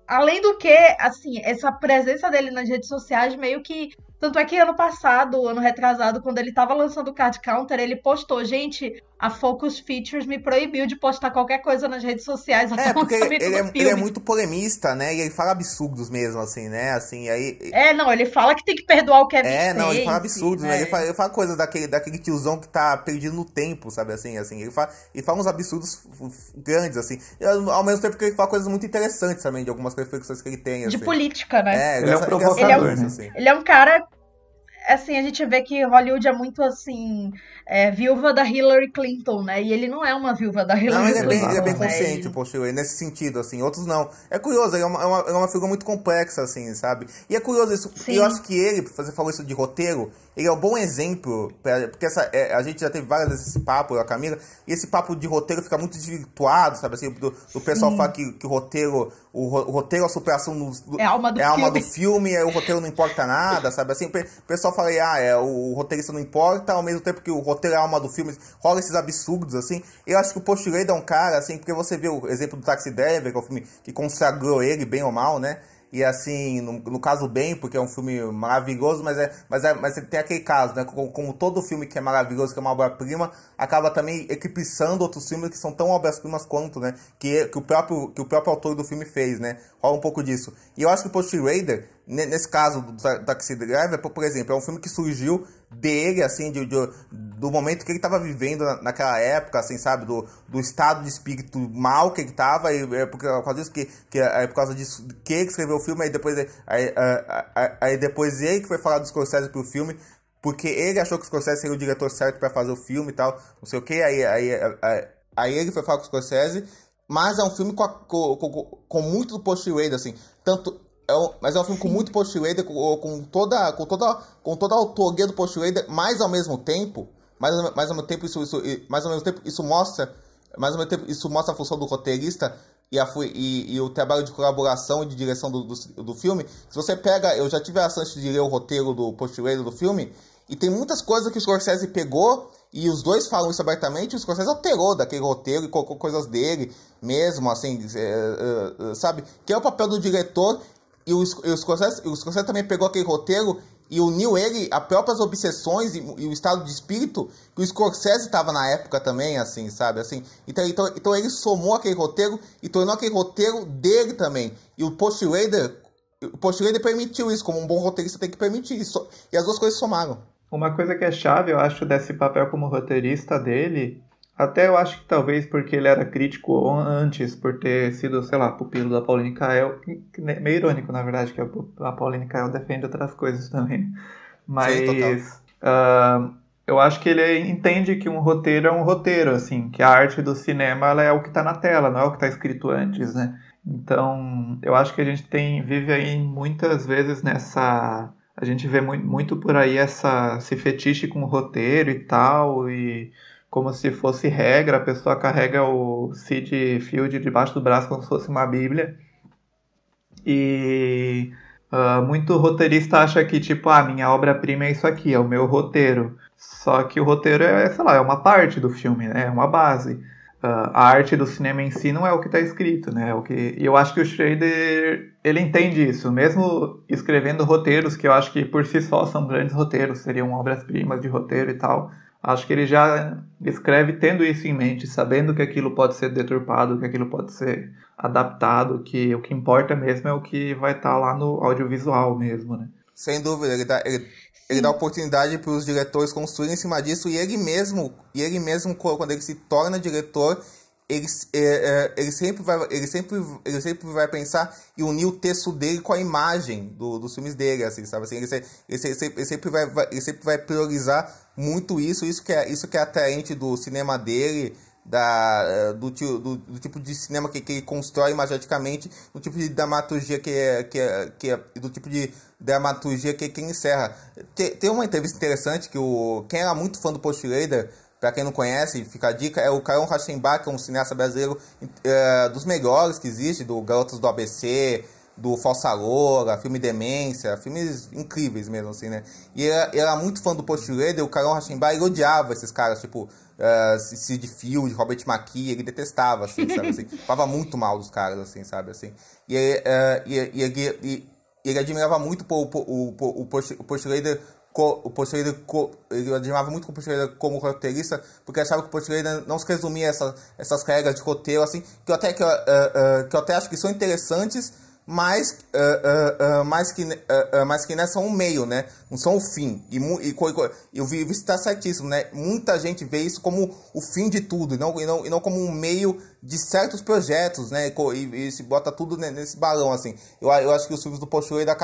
Além do que, assim, essa presença dele nas redes sociais meio que... Tanto é que ano passado, ano retrasado, quando ele tava lançando o Card Counter, ele postou, gente, a Focus Features me proibiu de postar qualquer coisa nas redes sociais até o lançamento do filme. Ele é muito polemista, né? E ele fala absurdos mesmo, assim, né? Assim, aí... não, ele fala que tem que perdoar o Kevin Spacey. Não, ele fala absurdos, né? Ele fala coisas daquele tiozão que tá perdido no tempo, sabe? Assim, ele fala uns absurdos grandes, assim. E, ao mesmo tempo que ele fala coisas muito interessantes também, de algumas reflexões que ele tem, assim. De política, né? Ele é um provocador, né? Assim. Ele é um cara... Assim, a gente vê que Hollywood é muito, assim, viúva da Hillary Clinton, né? E ele não é uma viúva da Hillary Clinton. Ele é bem consciente, o Paul Schrader, nesse sentido, assim. Outros não. É curioso, ele é uma figura muito complexa, assim, sabe? E é curioso isso. Sim. Eu acho que ele, você falou isso de roteiro, ele é um bom exemplo, porque a gente já teve várias vezes esse papo, eu e a Camila, e esse papo de roteiro fica muito desvirtuado, sabe? Assim, do pessoal falar que o roteiro é a superação é a alma do filme, o roteiro não importa nada, sabe? Assim, o pessoal fala, o roteirista não importa, ao mesmo tempo que o roteiro é a alma do filme, rola esses absurdos, assim. Eu acho que o Paul Schrader é um cara, assim, porque você vê o exemplo do Taxi Driver, que é um filme que consagrou ele, bem ou mal, né? E assim, no caso bem, porque é um filme maravilhoso, mas tem aquele caso, né? Como todo filme que é maravilhoso, que é uma obra-prima, acaba também eclipsando outros filmes que são tão obras-primas quanto, né? Que o próprio autor do filme fez, né? Rola um pouco disso. E eu acho que o Paul Schrader, nesse caso do Taxi Driver, por exemplo, é um filme que surgiu dele, assim, do momento que ele estava vivendo naquela época, assim, sabe, do estado de espírito mal que ele estava, e por causa disso por causa disso que ele escreveu o filme, aí depois ele que foi falar do Scorsese pro filme, porque ele achou que o Scorsese seria o diretor certo para fazer o filme e tal, não sei o que, aí ele foi falar com o Scorsese, mas é um filme com muito do Paul Schrader, assim, mas é um filme com muito Paul Schrader, com toda a autoria do Paul Schrader, mas ao mesmo tempo isso mostra a função do roteirista e o trabalho de colaboração e de direção do filme. Se você pega, eu já tive a chance de ler o roteiro do Paul Schrader do filme, e tem muitas coisas que o Scorsese pegou, e os dois falam isso abertamente, o Scorsese alterou daquele roteiro e colocou coisas dele mesmo, assim, sabe? Que é o papel do diretor, e o Scorsese também pegou aquele roteiro e uniu ele a próprias obsessões e o estado de espírito que o Scorsese estava na época também, assim, sabe? Assim, então ele somou aquele roteiro e tornou aquele roteiro dele também. E o Paul Schrader permitiu isso, como um bom roteirista tem que permitir isso. E as duas coisas somaram. Uma coisa que é chave, eu acho, desse papel como roteirista dele, até eu acho que talvez porque ele era crítico antes, por ter sido, sei lá, pupilo da Pauline Kael, meio irônico, na verdade, que a Pauline Kael defende outras coisas também. Mas eu acho que ele entende que um roteiro é um roteiro, assim, que a arte do cinema ela é o que está na tela, não é o que está escrito antes, né? Então, eu acho que a gente vive aí muitas vezes nessa... A gente vê muito por aí esse fetiche com o roteiro e tal, e como se fosse regra, a pessoa carrega o Sid Field debaixo do braço como se fosse uma bíblia. E muito roteirista acha que, tipo, minha obra-prima é isso aqui, é o meu roteiro. Só que o roteiro é, sei lá, é uma parte do filme, né? É uma base. A arte do cinema em si não é o que está escrito, né? E eu acho que o Schrader, ele entende isso, mesmo escrevendo roteiros que eu acho que por si só são grandes roteiros, seriam obras-primas de roteiro e tal. Acho que ele já escreve tendo isso em mente, sabendo que aquilo pode ser deturpado, que aquilo pode ser adaptado, que o que importa mesmo é o que vai estar lá no audiovisual mesmo, né? Sem dúvida, ele dá oportunidade para os diretores construírem em cima disso, e ele mesmo, quando ele se torna diretor, ele sempre vai pensar e unir o texto dele com a imagem dos filmes dele, assim, sabe? Assim, ele sempre vai priorizar muito isso que é atraente do cinema dele, do tipo de cinema que ele constrói imageticamente, do tipo de dramaturgia do tipo de dramaturgia que ele encerra. Tem uma entrevista interessante que quem era muito fã do Paul Schrader, pra quem não conhece, fica a dica, é o Caron Rauschenbach, que é um cineasta brasileiro dos melhores que existe, do Garotos do ABC, do Falsa Loura, filme Demência, filmes incríveis mesmo, assim, né? E ele era muito fã do Paul Schrader, o Caron Rauschenbach, ele odiava esses caras, tipo, Sid Field, Robert McKee, ele detestava, assim, sabe, assim, falava muito mal dos caras, assim, sabe, assim, e ele admirava muito o Paul Schrader, ele admirava muito o Paul Schrader como roteirista, porque achava que o Paul Schrader não se resumia essas regras de roteiro, assim, que eu até acho que são interessantes, mas que né, são um meio, né? Não são o fim. E eu vi isso está certíssimo, né? Muita gente vê isso como o fim de tudo, e não como um meio de certos projetos, né? E se bota tudo nesse balão, assim. Eu acho que os filmes do Paul Schrader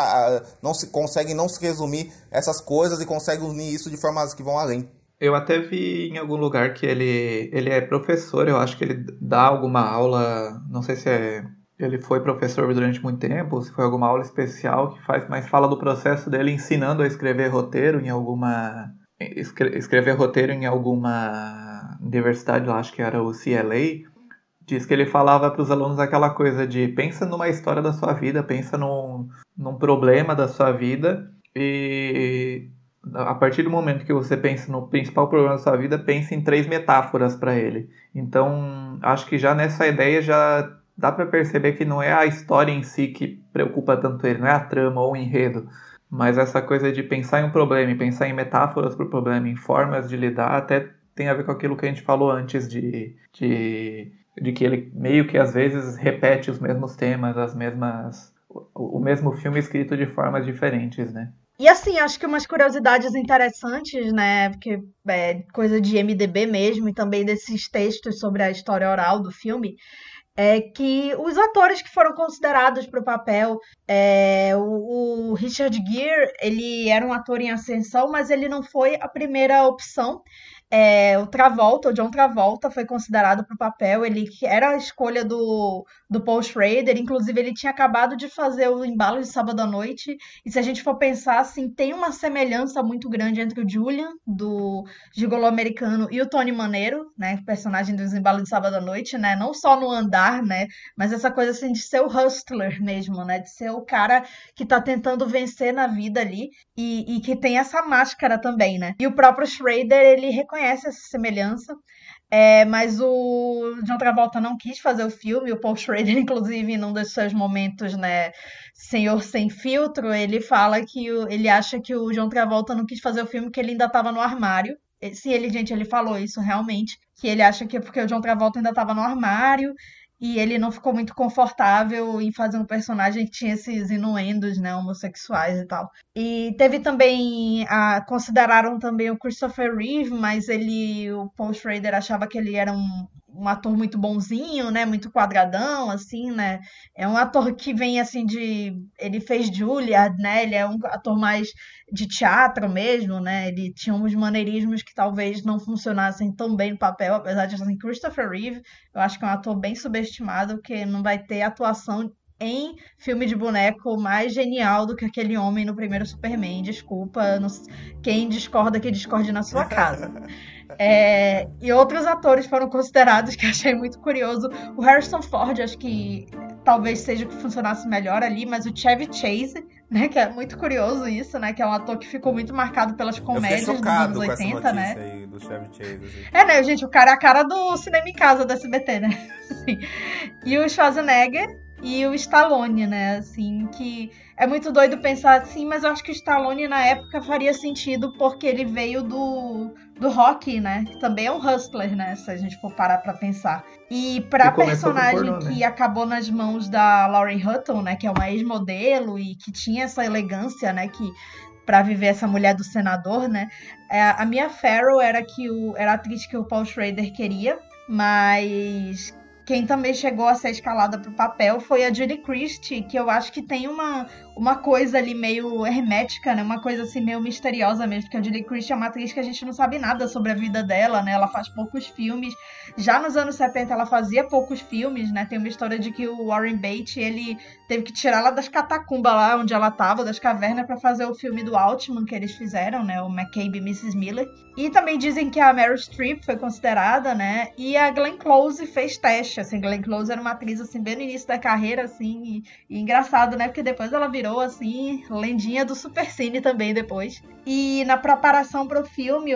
conseguem não se resumir essas coisas e conseguem unir isso de formas que vão além. Eu até vi em algum lugar que ele é professor, eu acho que ele dá alguma aula, não sei se ele foi professor durante muito tempo, se foi alguma aula especial mas fala do processo dele ensinando a escrever roteiro em escrever roteiro em alguma universidade, lá acho que era o CLA. Diz que ele falava para os alunos aquela coisa de pensa numa história da sua vida, pensa num problema da sua vida, e a partir do momento que você pensa no principal problema da sua vida, pense em 3 metáforas para ele. Então, acho que já nessa ideia já dá para perceber que não é a história em si que preocupa tanto ele, não é a trama ou o enredo, mas essa coisa de pensar em um problema e pensar em metáforas para o problema, em formas de lidar, até tem a ver com aquilo que a gente falou antes de que ele meio que às vezes repete os mesmos temas, o mesmo filme escrito de formas diferentes, né? E assim, acho que umas curiosidades interessantes, né? Porque é coisa de MDB mesmo, e também desses textos sobre a história oral do filme, é que os atores que foram considerados para o papel, o Richard Gere, ele era um ator em ascensão, mas ele não foi a primeira opção. O John Travolta, foi considerado para o papel. Ele era a escolha do Paul Schrader. Inclusive, ele tinha acabado de fazer o Embalo de Sábado à Noite. E se a gente for pensar, assim, tem uma semelhança muito grande entre o Julian, do Gigolô Americano, e o Tony Manero, né, personagem do Embalo de Sábado à Noite, né, não só no andar, né, mas essa coisa assim de ser o hustler mesmo, né, de ser o cara que tá tentando vencer na vida ali e que tem essa máscara também, né. E o próprio Schrader, ele reconhece essa semelhança, mas o John Travolta não quis fazer o filme. O Paul Schrader, inclusive, num dos seus momentos, né, Senhor Sem Filtro, ele fala que ele acha que o John Travolta não quis fazer o filme porque ele ainda estava no armário. Sim, ele falou isso realmente, que ele acha que é porque o John Travolta ainda estava no armário e ele não ficou muito confortável em fazer um personagem que tinha esses inuendos, né, homossexuais e tal. E teve também, consideraram também o Christopher Reeve, mas o Paul Schrader achava que ele era um ator muito bonzinho, né, muito quadradão, assim, né, é um ator que vem, assim, ele fez Juilliard, né, ele é um ator mais de teatro mesmo, né, ele tinha uns maneirismos que talvez não funcionassem tão bem no papel, apesar de, assim, Christopher Reeve, eu acho que é um ator bem subestimado, que não vai ter atuação em filme de boneco mais genial do que aquele homem no primeiro Superman. Desculpa, quem discorda, que discorde na sua casa. E outros atores foram considerados, que eu achei muito curioso. O Harrison Ford, acho que talvez seja o que funcionasse melhor ali, mas o Chevy Chase, né, que é muito curioso isso, né, que é um ator que ficou muito marcado pelas comédias dos anos 80, né? Aí do Chevy Chase, assim. Né, gente, o cara é a cara do Cinema em Casa, do SBT, né? Assim. E o Schwarzenegger e o Stallone, né, assim, que é muito doido pensar assim, mas eu acho que o Stallone na época faria sentido porque ele veio do Rocky, né, que também é um hustler, né, se a gente for parar pra pensar. E pra personagem pornô, que acabou nas mãos da Lauren Hutton, né, que é uma ex-modelo e que tinha essa elegância, né, que pra viver essa mulher do senador, né, a Mia Farrow era a atriz que o Paul Schrader queria, mas quem também chegou a ser escalada pro papel foi a Julie Christie, que eu acho que tem uma coisa ali meio hermética, né? Uma coisa assim meio misteriosa mesmo, porque a Julie Christie é uma atriz que a gente não sabe nada sobre a vida dela, né? Ela faz poucos filmes. Já nos anos 70 ela fazia poucos filmes, né? Tem uma história de que o Warren Beatty, ele teve que tirá-la das catacumbas lá onde ela tava, das cavernas, para fazer o filme do Altman que eles fizeram, né? O McCabe e Mrs. Miller. E também dizem que a Meryl Streep foi considerada, né? E a Glenn Close fez teste, assim. Glenn Close era uma atriz, assim, bem no início da carreira, assim, e engraçado, né? Porque depois ela virou, assim, lendinha do Supercine também depois. E na preparação pro filme,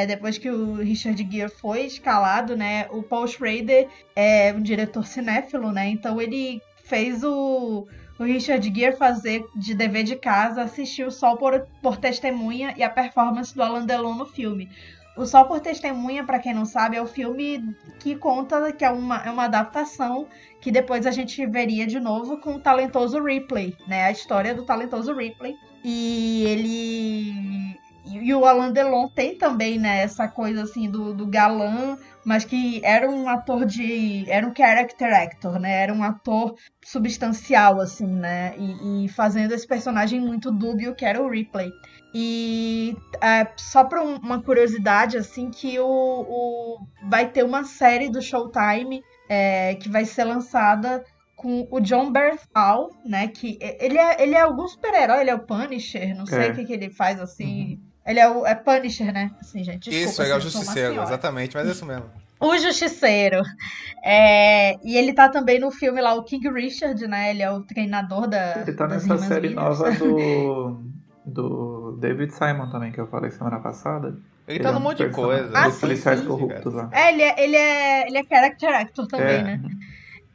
depois que o Richard Gere foi escalado, né? O Paul Schrader é um diretor cinéfilo, né? Então ele fez o Richard Gere fazer de dever de casa, assistir o Sol por Testemunha e a performance do Alain Delon no filme. O Sol por Testemunha, para quem não sabe, é o filme que conta que é uma adaptação que depois a gente veria de novo com o talentoso Ripley, né? A história do talentoso Ripley. E o Alain Delon tem também, né, essa coisa assim do galã, mas que era um ator era um character actor, né? Era um ator substancial, assim, né? E fazendo esse personagem muito dúbio que era o Ripley. E só para uma curiosidade, assim, que vai ter uma série do Showtime que vai ser lançada com o Jon Bernthal, né? Que ele é algum super-herói, ele é o Punisher, não sei o que ele faz, assim. Uhum. Ele é Punisher, né? Assim, gente, desculpa, isso, ele é o Justiceiro, exatamente, mas é isso mesmo. O Justiceiro. E ele tá também no filme lá, o King Richard, né? Ele é o treinador Ele tá nessa série nova do David Simon também, que eu falei semana passada. Ele tá num monte de coisa. Os policiais corruptos lá. Ele é character actor também, né?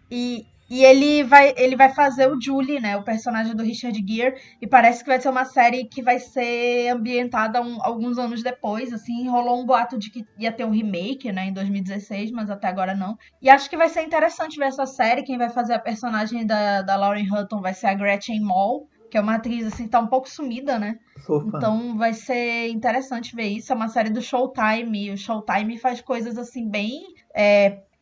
E E ele vai fazer o Julie, né? O personagem do Richard Gere. E parece que vai ser uma série que vai ser ambientada alguns anos depois, assim. Rolou um boato de que ia ter um remake, né? Em 2016, mas até agora não. E acho que vai ser interessante ver essa série. Quem vai fazer a personagem da Lauren Hutton vai ser a Gretchen Mol, que é uma atriz, assim, tá um pouco sumida, né? Sou fã. Então vai ser interessante ver isso. É uma série do Showtime. E o Showtime faz coisas, assim, bem...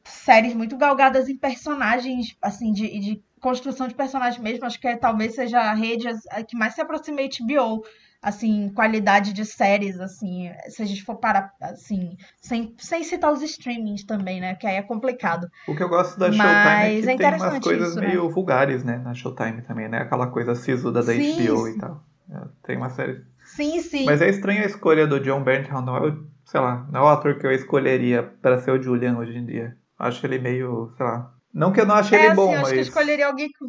séries muito galgadas em personagens, assim, de construção de personagens mesmo. Acho que talvez seja a rede que mais se aproxima da HBO, assim, qualidade de séries, assim, se a gente for parar, assim, sem citar os streamings também, né, que aí é complicado. O que eu gosto da Showtime Mas é é que tem umas interessante coisas isso, né? meio vulgares, né, na Showtime também, né? Aquela coisa sisuda da Sim, HBO e tal. Tem uma série. sim. Mas é estranha a escolha do John Bernthal, não é, sei lá, não é o ator que eu escolheria para ser o Julian hoje em dia. Acho ele meio, sei lá. Não que eu não ache ele Assim, bom, eu acho que eu mas. escolheria alguém com...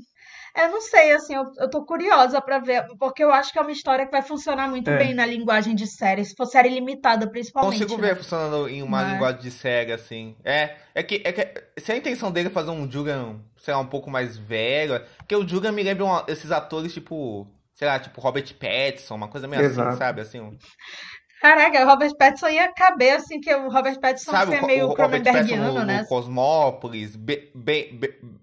Eu não sei, assim, eu tô curiosa pra ver, porque eu acho que é uma história que vai funcionar muito bem É, na linguagem de série, se for série limitada, principalmente, Consigo né? ver funcionando em uma Mas, linguagem de série, assim. É que se a intenção dele é fazer um Julian, sei lá, um pouco mais velho, porque o Julian me lembra esses atores tipo, sei lá, tipo Robert Pattinson, uma coisa meio assim, exato. sabe? Assim, caraca, o Robert Pattinson ia caber, assim, que o Robert Pattinson sabe assim, é o meio Robert Pattinson Cronenbergiano, no né? Cosmópolis,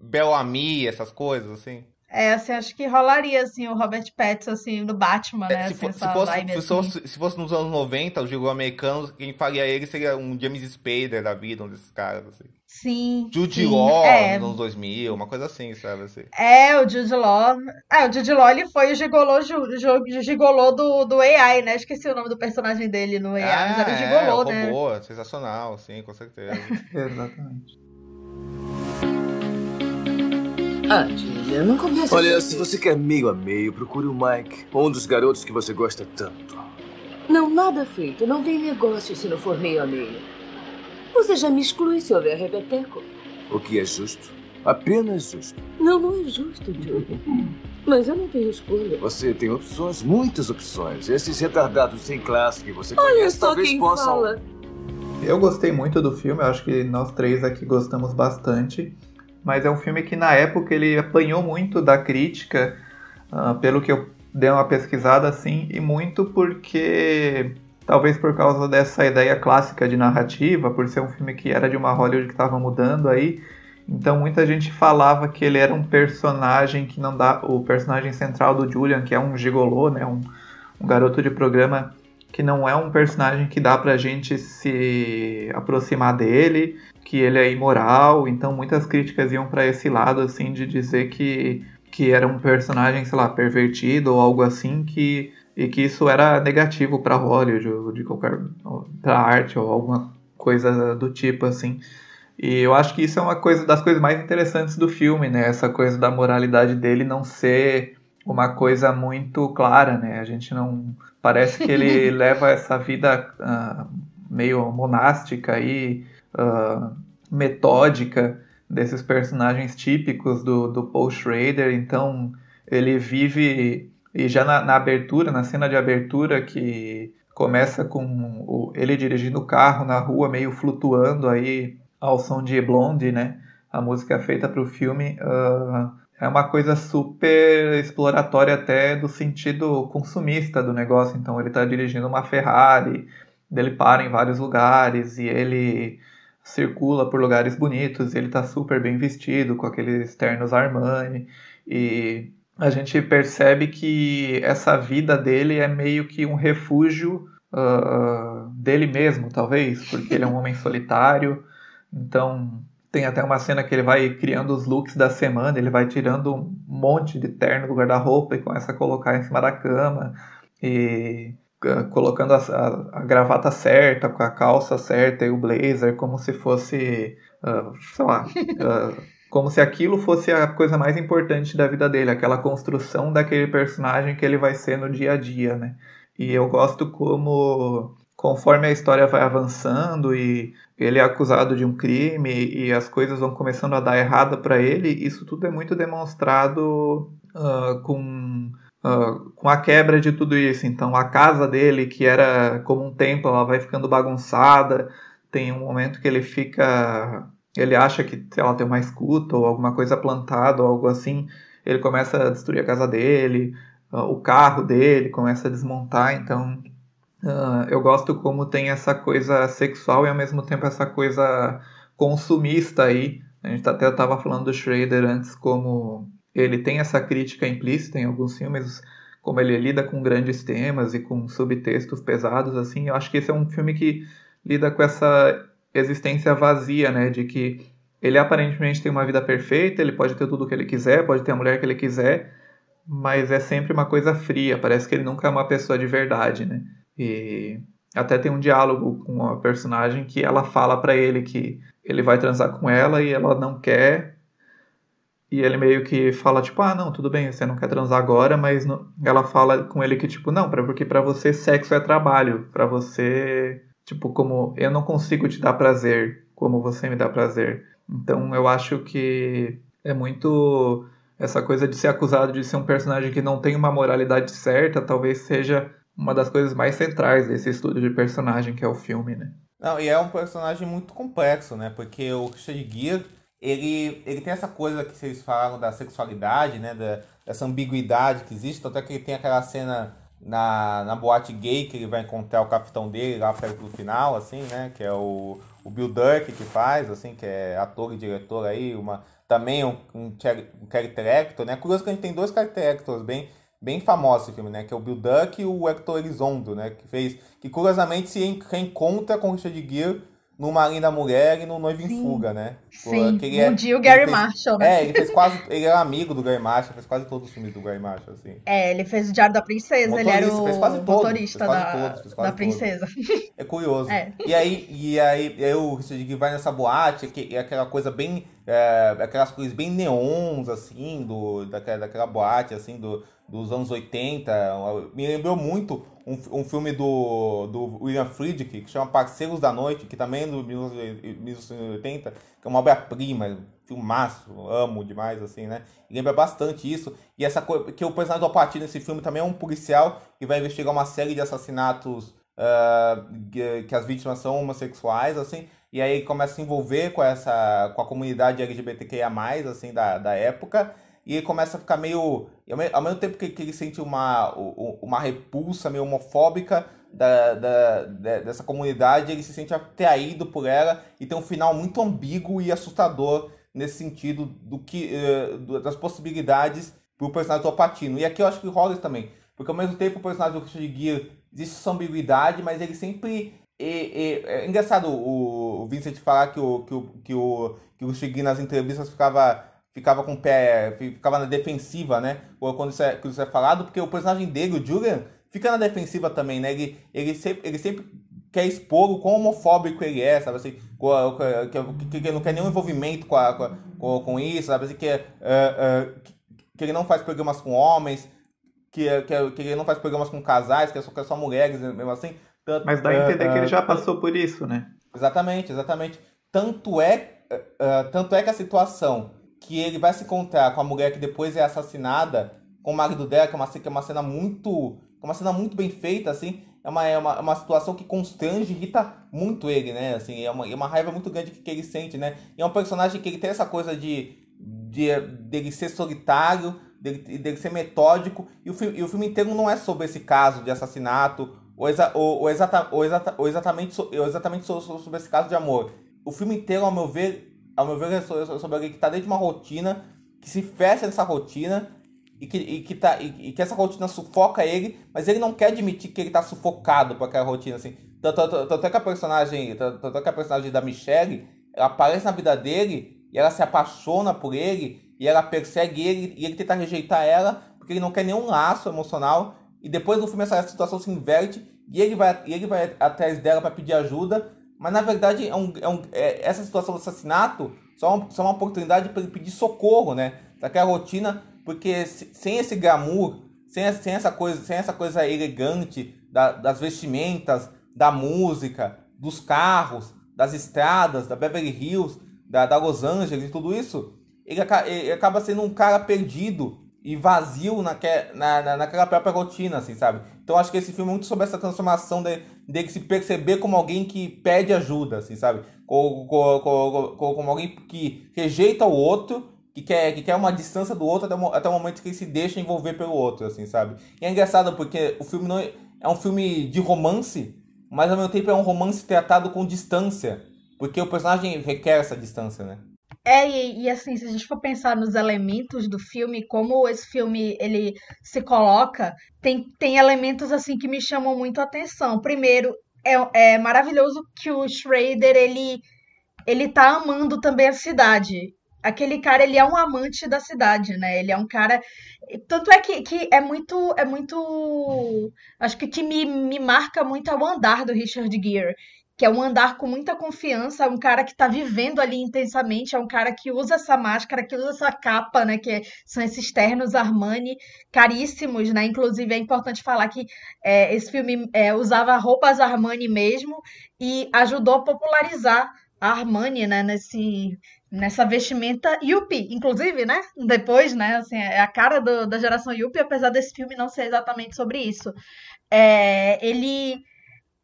Bellamy, essas coisas, assim. Assim, acho que rolaria, assim, o Robert Pattinson, assim, no Batman, né? Se, Assim, se essa fosse, vibe, se, assim. fosse, se fosse nos anos 90, o jogo americano, quem faria ele seria um James Spader da vida, um desses caras, assim. Sim, Jude sim. Law, nos anos 2000, uma coisa assim, sabe? Assim. O Jude Law. O Jude Law, ele foi o gigolô do AI, né? Esqueci o nome do personagem dele no AI, mas era o O gigolô, né? robô, sensacional, sim, com certeza. Exatamente. Julia, não começa. Olha, se você quer meio a meio, procure o Mike, um dos garotos que você gosta tanto. Não, nada feito. Não tem negócio se não for meio a meio. Você já me exclui se houver repeteco. O que é justo? Apenas justo. Não é justo, Julia. Mas eu não tenho escolha. Você tem opções, muitas opções. Esses retardados sem classe que você Olha conhece só talvez quem possam... fala. Eu gostei muito do filme, eu acho que nós três aqui gostamos bastante. Mas é um filme que na época ele apanhou muito da crítica, pelo que eu dei uma pesquisada assim, e muito porque, talvez por causa dessa ideia clássica de narrativa, por ser um filme que era de uma Hollywood que estava mudando aí, então muita gente falava que ele era um personagem que não dá, o personagem central do Julian, que é um gigolô, né, um garoto de programa, que não é um personagem que dá pra gente se aproximar dele, que ele é imoral, então muitas críticas iam pra esse lado, assim, de dizer que era um personagem, sei lá, pervertido ou algo assim, e que isso era negativo pra Hollywood, ou de qualquer, pra arte, ou alguma coisa do tipo, assim. E eu acho que isso é uma coisa das coisas mais interessantes do filme, né, essa coisa da moralidade dele não ser uma coisa muito clara, né, a gente não... Parece que ele leva essa vida meio monástica e metódica desses personagens típicos do Paul Schrader. Então ele vive, e já na abertura, na cena de abertura, que começa com ele dirigindo o carro na rua, meio flutuando aí ao som de Blondie, né? A música feita para o filme. É uma coisa super exploratória até do sentido consumista do negócio. Então ele está dirigindo uma Ferrari, ele para em vários lugares e ele circula por lugares bonitos, e ele está super bem vestido com aqueles ternos Armani, e a gente percebe que essa vida dele é meio que um refúgio dele mesmo, talvez, porque ele é um homem solitário. Então tem até uma cena que ele vai criando os looks da semana, ele vai tirando um monte de terno do guarda-roupa e começa a colocar em cima da cama, e colocando a gravata certa, com a calça certa e o blazer, como se fosse, sei lá, como se aquilo fosse a coisa mais importante da vida dele, aquela construção daquele personagem que ele vai ser no dia a dia, né? E eu gosto como, conforme a história vai avançando e ele é acusado de um crime e as coisas vão começando a dar errado para ele, isso tudo é muito demonstrado com a quebra de tudo isso. Então a casa dele, que era como um templo, ela vai ficando bagunçada. Tem um momento que ele fica ele acha que, sei lá, tem uma escuta ou alguma coisa plantada ou algo assim, ele começa a destruir a casa dele, o carro dele começa a desmontar. Então eu gosto como tem essa coisa sexual e ao mesmo tempo essa coisa consumista aí. A gente até estava falando do Schrader antes, como ele tem essa crítica implícita em alguns filmes, como ele lida com grandes temas e com subtextos pesados, assim. Eu acho que esse é um filme que lida com essa existência vazia, né, de que ele aparentemente tem uma vida perfeita, ele pode ter tudo o que ele quiser, pode ter a mulher que ele quiser, mas é sempre uma coisa fria, parece que ele nunca é uma pessoa de verdade, né? E até tem um diálogo com a personagem que ela fala pra ele que ele vai transar com ela e ela não quer, e ele meio que fala, tipo, não, tudo bem, você não quer transar agora, mas ela fala com ele que, tipo, não, porque pra você sexo é trabalho, pra você, tipo, como eu não consigo te dar prazer como você me dá prazer. Então eu acho que é muito essa coisa de ser acusado de ser um personagem que não tem uma moralidade certa, talvez seja uma das coisas mais centrais desse estudo de personagem que é o filme, né? Não, e é um personagem muito complexo, né? Porque o Richard Gere, ele tem essa coisa que vocês falaram da sexualidade, né? Dessa ambiguidade que existe, tanto é que ele tem aquela cena na boate gay que ele vai encontrar o capitão dele lá perto do final, assim, né? Que é o Bill Durke que faz, assim, que é ator e diretor aí, também um character actor, né? Curioso que a gente tem dois character actors bem famosos nesse filme, né? Que é o Bill Durke e o Hector Elizondo, né? Que curiosamente se reencontra com o Richard Gere no Uma Linda Mulher e no Noivo em Fuga, né? Sim, um dia o Gary Marshall, né? Ele era amigo do Gary Marshall, fez quase todos os filmes do Gary Marshall, assim. Ele fez o Diário da Princesa, ele era o motorista da princesa. É curioso. E aí o Richard Gere vai nessa boate, que é aquela coisa bem... aquelas coisas bem neons, assim, daquela boate, assim, dos anos 80. Me lembrou muito um filme do William Friedkin, que chama Parceiros da Noite, que também é do 1980, que é uma obra-prima, filmaço, amo demais, assim, né? E lembra bastante isso. E essa coisa, que o personagem do Al Pacino nesse filme também é um policial que vai investigar uma série de assassinatos que as vítimas são homossexuais, assim, e aí começa a se envolver com a comunidade LGBTQIA+, assim, da época, e ele começa a ficar meio... Ao mesmo tempo que ele sente uma repulsa meio homofóbica dessa comunidade, ele se sente atraído por ela e tem um final muito ambíguo e assustador nesse sentido das possibilidades pro personagem do Al Pacino. E aqui eu acho que rola isso também, porque ao mesmo tempo o personagem do Richard Gere existe essa ambiguidade, mas ele sempre... É engraçado o Vincent falar que o Richard Gere nas entrevistas ficava com o pé, ficava na defensiva, né? Quando isso é falado, porque o personagem dele, o Julian, fica na defensiva também, né? Ele sempre quer expor o quão homofóbico ele é, sabe assim? Que ele não quer nenhum envolvimento com isso, sabe assim? Que ele não faz programas com homens, que ele não faz programas com casais, que é só mulheres, mesmo assim. Mas dá a entender que ele já passou por isso, né? Exatamente. Tanto é que a situação que ele vai se encontrar com a mulher que depois é assassinada, com o marido dela, que é uma cena muito bem feita, assim, é uma situação que constrange e irrita muito ele, né? Assim, é uma raiva muito grande que ele sente, né? E é um personagem que ele tem essa coisa dele ser solitário, dele ser metódico, e o filme inteiro não é sobre esse caso de assassinato, ou exatamente sobre esse caso de amor. O filme inteiro, ao meu ver, é sobre alguém que está dentro de uma rotina, que se fecha nessa rotina, e que essa rotina sufoca ele, mas ele não quer admitir que ele está sufocado por aquela rotina, assim. Tanto é que a personagem da Michelle, ela aparece na vida dele, e ela se apaixona por ele, e ela persegue ele, e ele tenta rejeitar ela, porque ele não quer nenhum laço emocional, e depois no filme essa situação se inverte, e ele vai atrás dela para pedir ajuda, mas na verdade essa situação do assassinato só é uma oportunidade para ele pedir socorro, né? Daquela rotina, porque sem esse glamour, sem essa coisa elegante das vestimentas, da música, dos carros, das estradas, da Beverly Hills, da Los Angeles e tudo isso, ele acaba sendo um cara perdido e vazio naquela própria rotina, assim, sabe? Então acho que esse filme é muito sobre essa transformação dele se perceber como alguém que pede ajuda, assim, sabe? Como alguém que rejeita o outro, que quer uma distância do outro até o momento que ele se deixa envolver pelo outro, assim, sabe? E é engraçado porque o filme não é um filme de romance, mas ao mesmo tempo é um romance tratado com distância, porque o personagem requer essa distância, né? E assim, se a gente for pensar nos elementos do filme, como esse filme ele se coloca, tem elementos assim que me chamam muito a atenção. Primeiro, é maravilhoso que o Schrader, ele tá amando também a cidade. Aquele cara, ele é um amante da cidade, né? Ele é um cara... Tanto é que é muito... Acho que o que me marca muito é o andar do Richard Gere, que é um andar com muita confiança, é um cara que tá vivendo ali intensamente, é um cara que usa essa máscara, que usa essa capa, né, que são esses ternos Armani caríssimos, né, inclusive é importante falar que esse filme usava roupas Armani mesmo e ajudou a popularizar a Armani, né, nessa vestimenta Yuppie, inclusive, né, depois, né, assim, é a cara da geração Yuppie, apesar desse filme não ser exatamente sobre isso.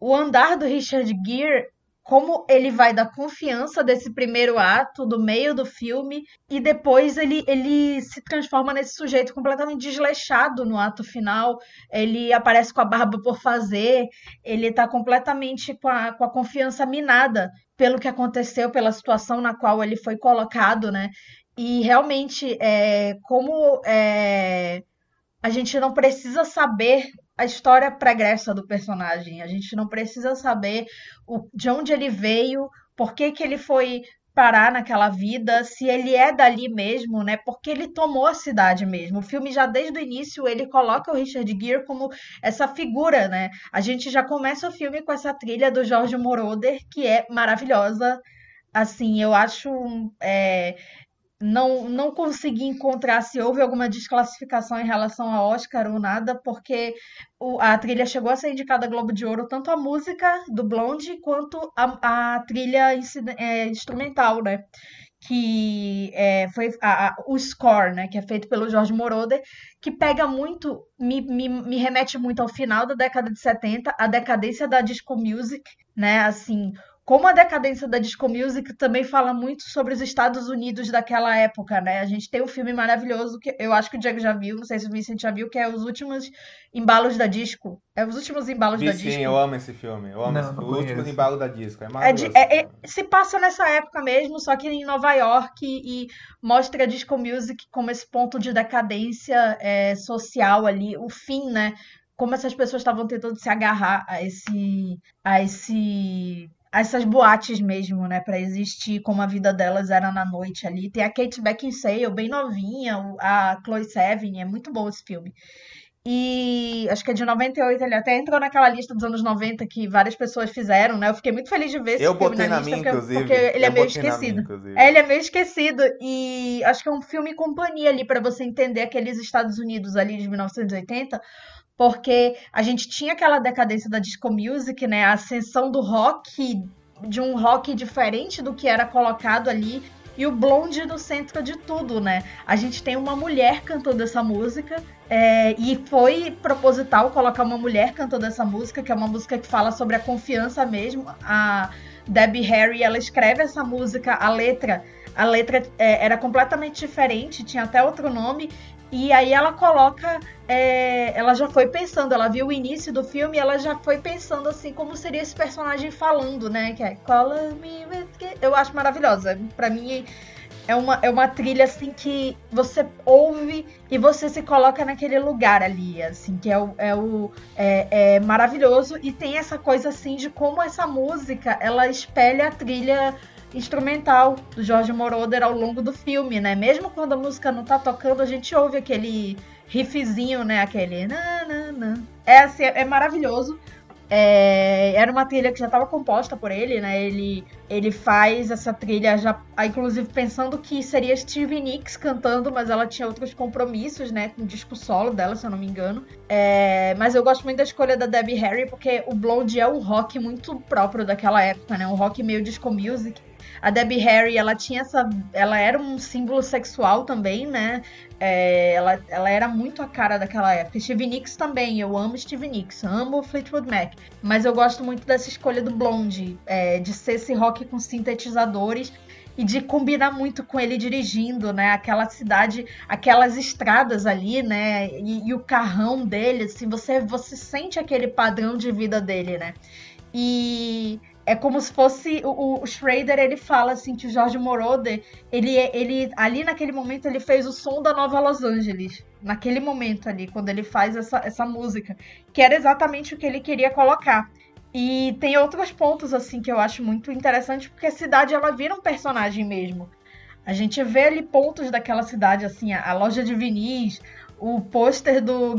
O andar do Richard Gere, como ele vai da confiança desse primeiro ato, do meio do filme, e depois ele se transforma nesse sujeito completamente desleixado no ato final, ele aparece com a barba por fazer, ele tá completamente com a confiança minada pelo que aconteceu, pela situação na qual ele foi colocado, né? E realmente, a gente não precisa saber a história pregressa do personagem. A gente não precisa saber de onde ele veio, por que ele foi parar naquela vida, se ele é dali mesmo, né? Porque ele tomou a cidade mesmo. O filme já desde o início ele coloca o Richard Gere como essa figura, né? A gente já começa o filme com essa trilha do Jorge Moroder, que é maravilhosa. Assim, eu acho... Não consegui encontrar se houve alguma desclassificação em relação a Oscar ou nada, porque a trilha chegou a ser indicada a Globo de Ouro, tanto a música do Blonde quanto a trilha instrumental, né? Que foi o score, né? Que é feito pelo Jorge Moroder, que pega muito, me remete muito ao final da década de 70, a decadência da disco music, né? Assim, como a decadência da disco music também fala muito sobre os Estados Unidos daquela época, né? A gente tem um filme maravilhoso que eu acho que o Diego já viu, não sei se o Vicente já viu, que é Os Últimos Embalos da Disco. Os Últimos Embalos da Disco. Sim, eu amo esse filme. Eu amo Os Últimos Embalos da Disco. É maravilhoso. Se passa nessa época mesmo, só que em Nova York, e mostra a disco music como esse ponto de decadência social ali, o fim, né? Como essas pessoas estavam tentando se agarrar a essas boates mesmo, né, pra existir, como a vida delas era na noite ali. Tem a Kate Beckinsale, bem novinha, a Chloe Sevigny, é muito bom esse filme. E acho que é de 98, ele até entrou naquela lista dos anos 90 que várias pessoas fizeram, né? Eu fiquei muito feliz de ver esse filme na lista, porque ele é meio esquecido. Ele é meio esquecido, e acho que é um filme companhia ali pra você entender aqueles Estados Unidos ali de 1980, porque a gente tinha aquela decadência da disco music, né? A ascensão do rock, de um rock diferente do que era colocado ali, e o Blonde no centro de tudo, né? A gente tem uma mulher cantando essa música, e foi proposital colocar uma mulher cantando essa música, que é uma música que fala sobre a confiança mesmo. A Debbie Harry, ela escreve essa música, a letra era completamente diferente, tinha até outro nome. E aí ela coloca, ela já foi pensando, ela viu o início do filme e ela já foi pensando assim, como seria esse personagem falando, né? Que é Call Me With... Eu acho maravilhosa. Pra mim é uma trilha assim que você ouve e você se coloca naquele lugar ali, assim, que é maravilhoso. E tem essa coisa assim de como essa música, ela espelha a trilha instrumental do Jorge Moroder ao longo do filme, né? Mesmo quando a música não tá tocando, a gente ouve aquele riffzinho, né? Aquele... assim, é maravilhoso. Era uma trilha que já estava composta por ele, né? Ele faz essa trilha já, inclusive pensando que seria Stevie Nicks cantando, mas ela tinha outros compromissos, né? Com o disco solo dela, se eu não me engano. Mas eu gosto muito da escolha da Debbie Harry, porque o Blonde é um rock muito próprio daquela época, né? Um rock meio disco music. A Debbie Harry, ela era um símbolo sexual também, né? Ela era muito a cara daquela época. Stevie Nicks também, eu amo Stevie Nicks, amo o Fleetwood Mac, mas eu gosto muito dessa escolha do Blonde, de ser esse rock com sintetizadores e de combinar muito com ele dirigindo, né? Aquela cidade, aquelas estradas ali, né? E o carrão dele, assim, você sente aquele padrão de vida dele, né? E é como se fosse o Schrader, ele fala assim que o Giorgio Moroder, ele ali naquele momento ele fez o som da Nova Los Angeles, naquele momento ali, quando ele faz essa música, que era exatamente o que ele queria colocar. E tem outros pontos assim que eu acho muito interessante, porque a cidade ela vira um personagem mesmo. A gente vê ali pontos daquela cidade, assim, a loja de vinis, o pôster do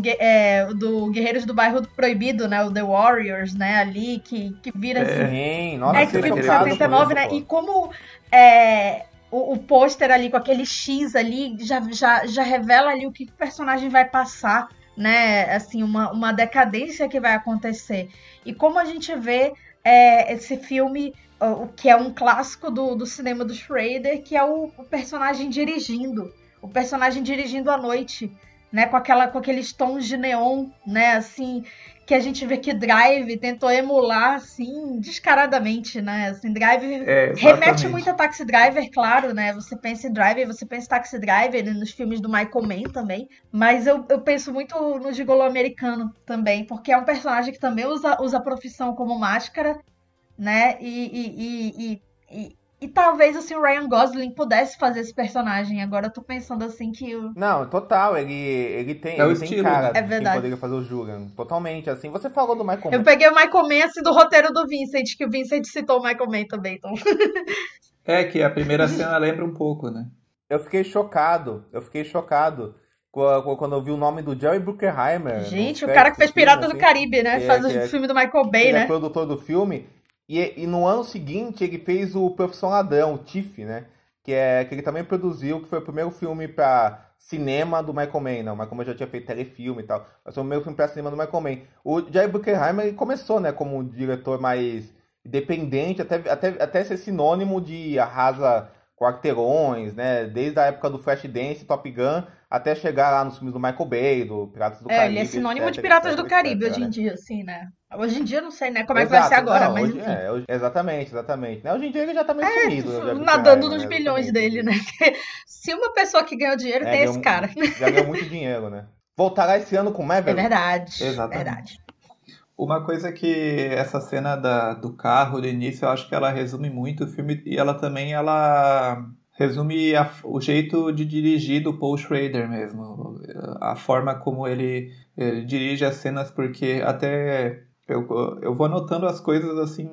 Guerreiros do Bairro Proibido, né? O The Warriors, né? Ali, que vira assim. Sim, nossa, que fica em 79, né? E como o pôster ali com aquele X ali já revela ali o que o personagem vai passar, né? Assim, uma decadência que vai acontecer. E como a gente vê esse filme, o que é um clássico do cinema do Schrader, que é o personagem dirigindo. O personagem dirigindo à noite, né? Com aqueles tons de neon, né? Assim, que a gente vê que Drive tentou emular, assim, descaradamente, né? Assim, Drive remete muito a Taxi Driver, claro, né? Você pensa em Driver, você pensa em Taxi Driver, né? Nos filmes do Michael Mann também. Mas eu penso muito no Gigolô Americano também, porque é um personagem que também usa a profissão como máscara, né? E talvez, assim, o Ryan Gosling pudesse fazer esse personagem. Agora eu tô pensando, assim, que... Não, total, ele tem cara de quem poderia fazer o Julian. Totalmente, assim. Você falou do Michael Mann. Eu peguei o Michael Mann, assim, do roteiro do Vincent, que o Vincent citou o Michael Mann também, então... Que a primeira cena lembra um pouco, né? Eu fiquei chocado quando eu vi o nome do Jerry Bruckheimer. Gente, o cara que fez Piratas do Caribe, né? Faz o filme do Michael Bay, né? Ele é produtor do filme. E no ano seguinte ele fez o Profissão Ladrão, o Tiff, né? Que ele também produziu, que foi o primeiro filme pra cinema do Michael Mann. Não, o Michael Mann já tinha feito telefilme e tal, mas foi o primeiro filme pra cinema do Michael Mann. O Jerry Bruckheimer ele começou, né, como um diretor mais independente, até ser sinônimo de arrasa quarteirões, né? Desde a época do Flashdance, Top Gun, até chegar lá nos filmes do Michael Bay, do Piratas do Caribe. Ele é sinônimo de Piratas do Caribe hoje em dia, assim, né? Hoje em dia eu não sei, né, como é que vai ser agora, mas hoje, exatamente. Né? Hoje em dia ele já tá meio sumido. Nadando nos bilhões dele, né? Se uma pessoa que ganhou dinheiro, tem esse cara. Já ganhou muito dinheiro, né? Voltará esse ano com Maverick. É verdade. Exatamente. Verdade. Uma coisa que essa cena do carro, do início, eu acho que ela resume muito o filme, e ela também resume o jeito de dirigir do Paul Schrader mesmo. A forma como ele dirige as cenas, porque até... Eu vou anotando as coisas assim,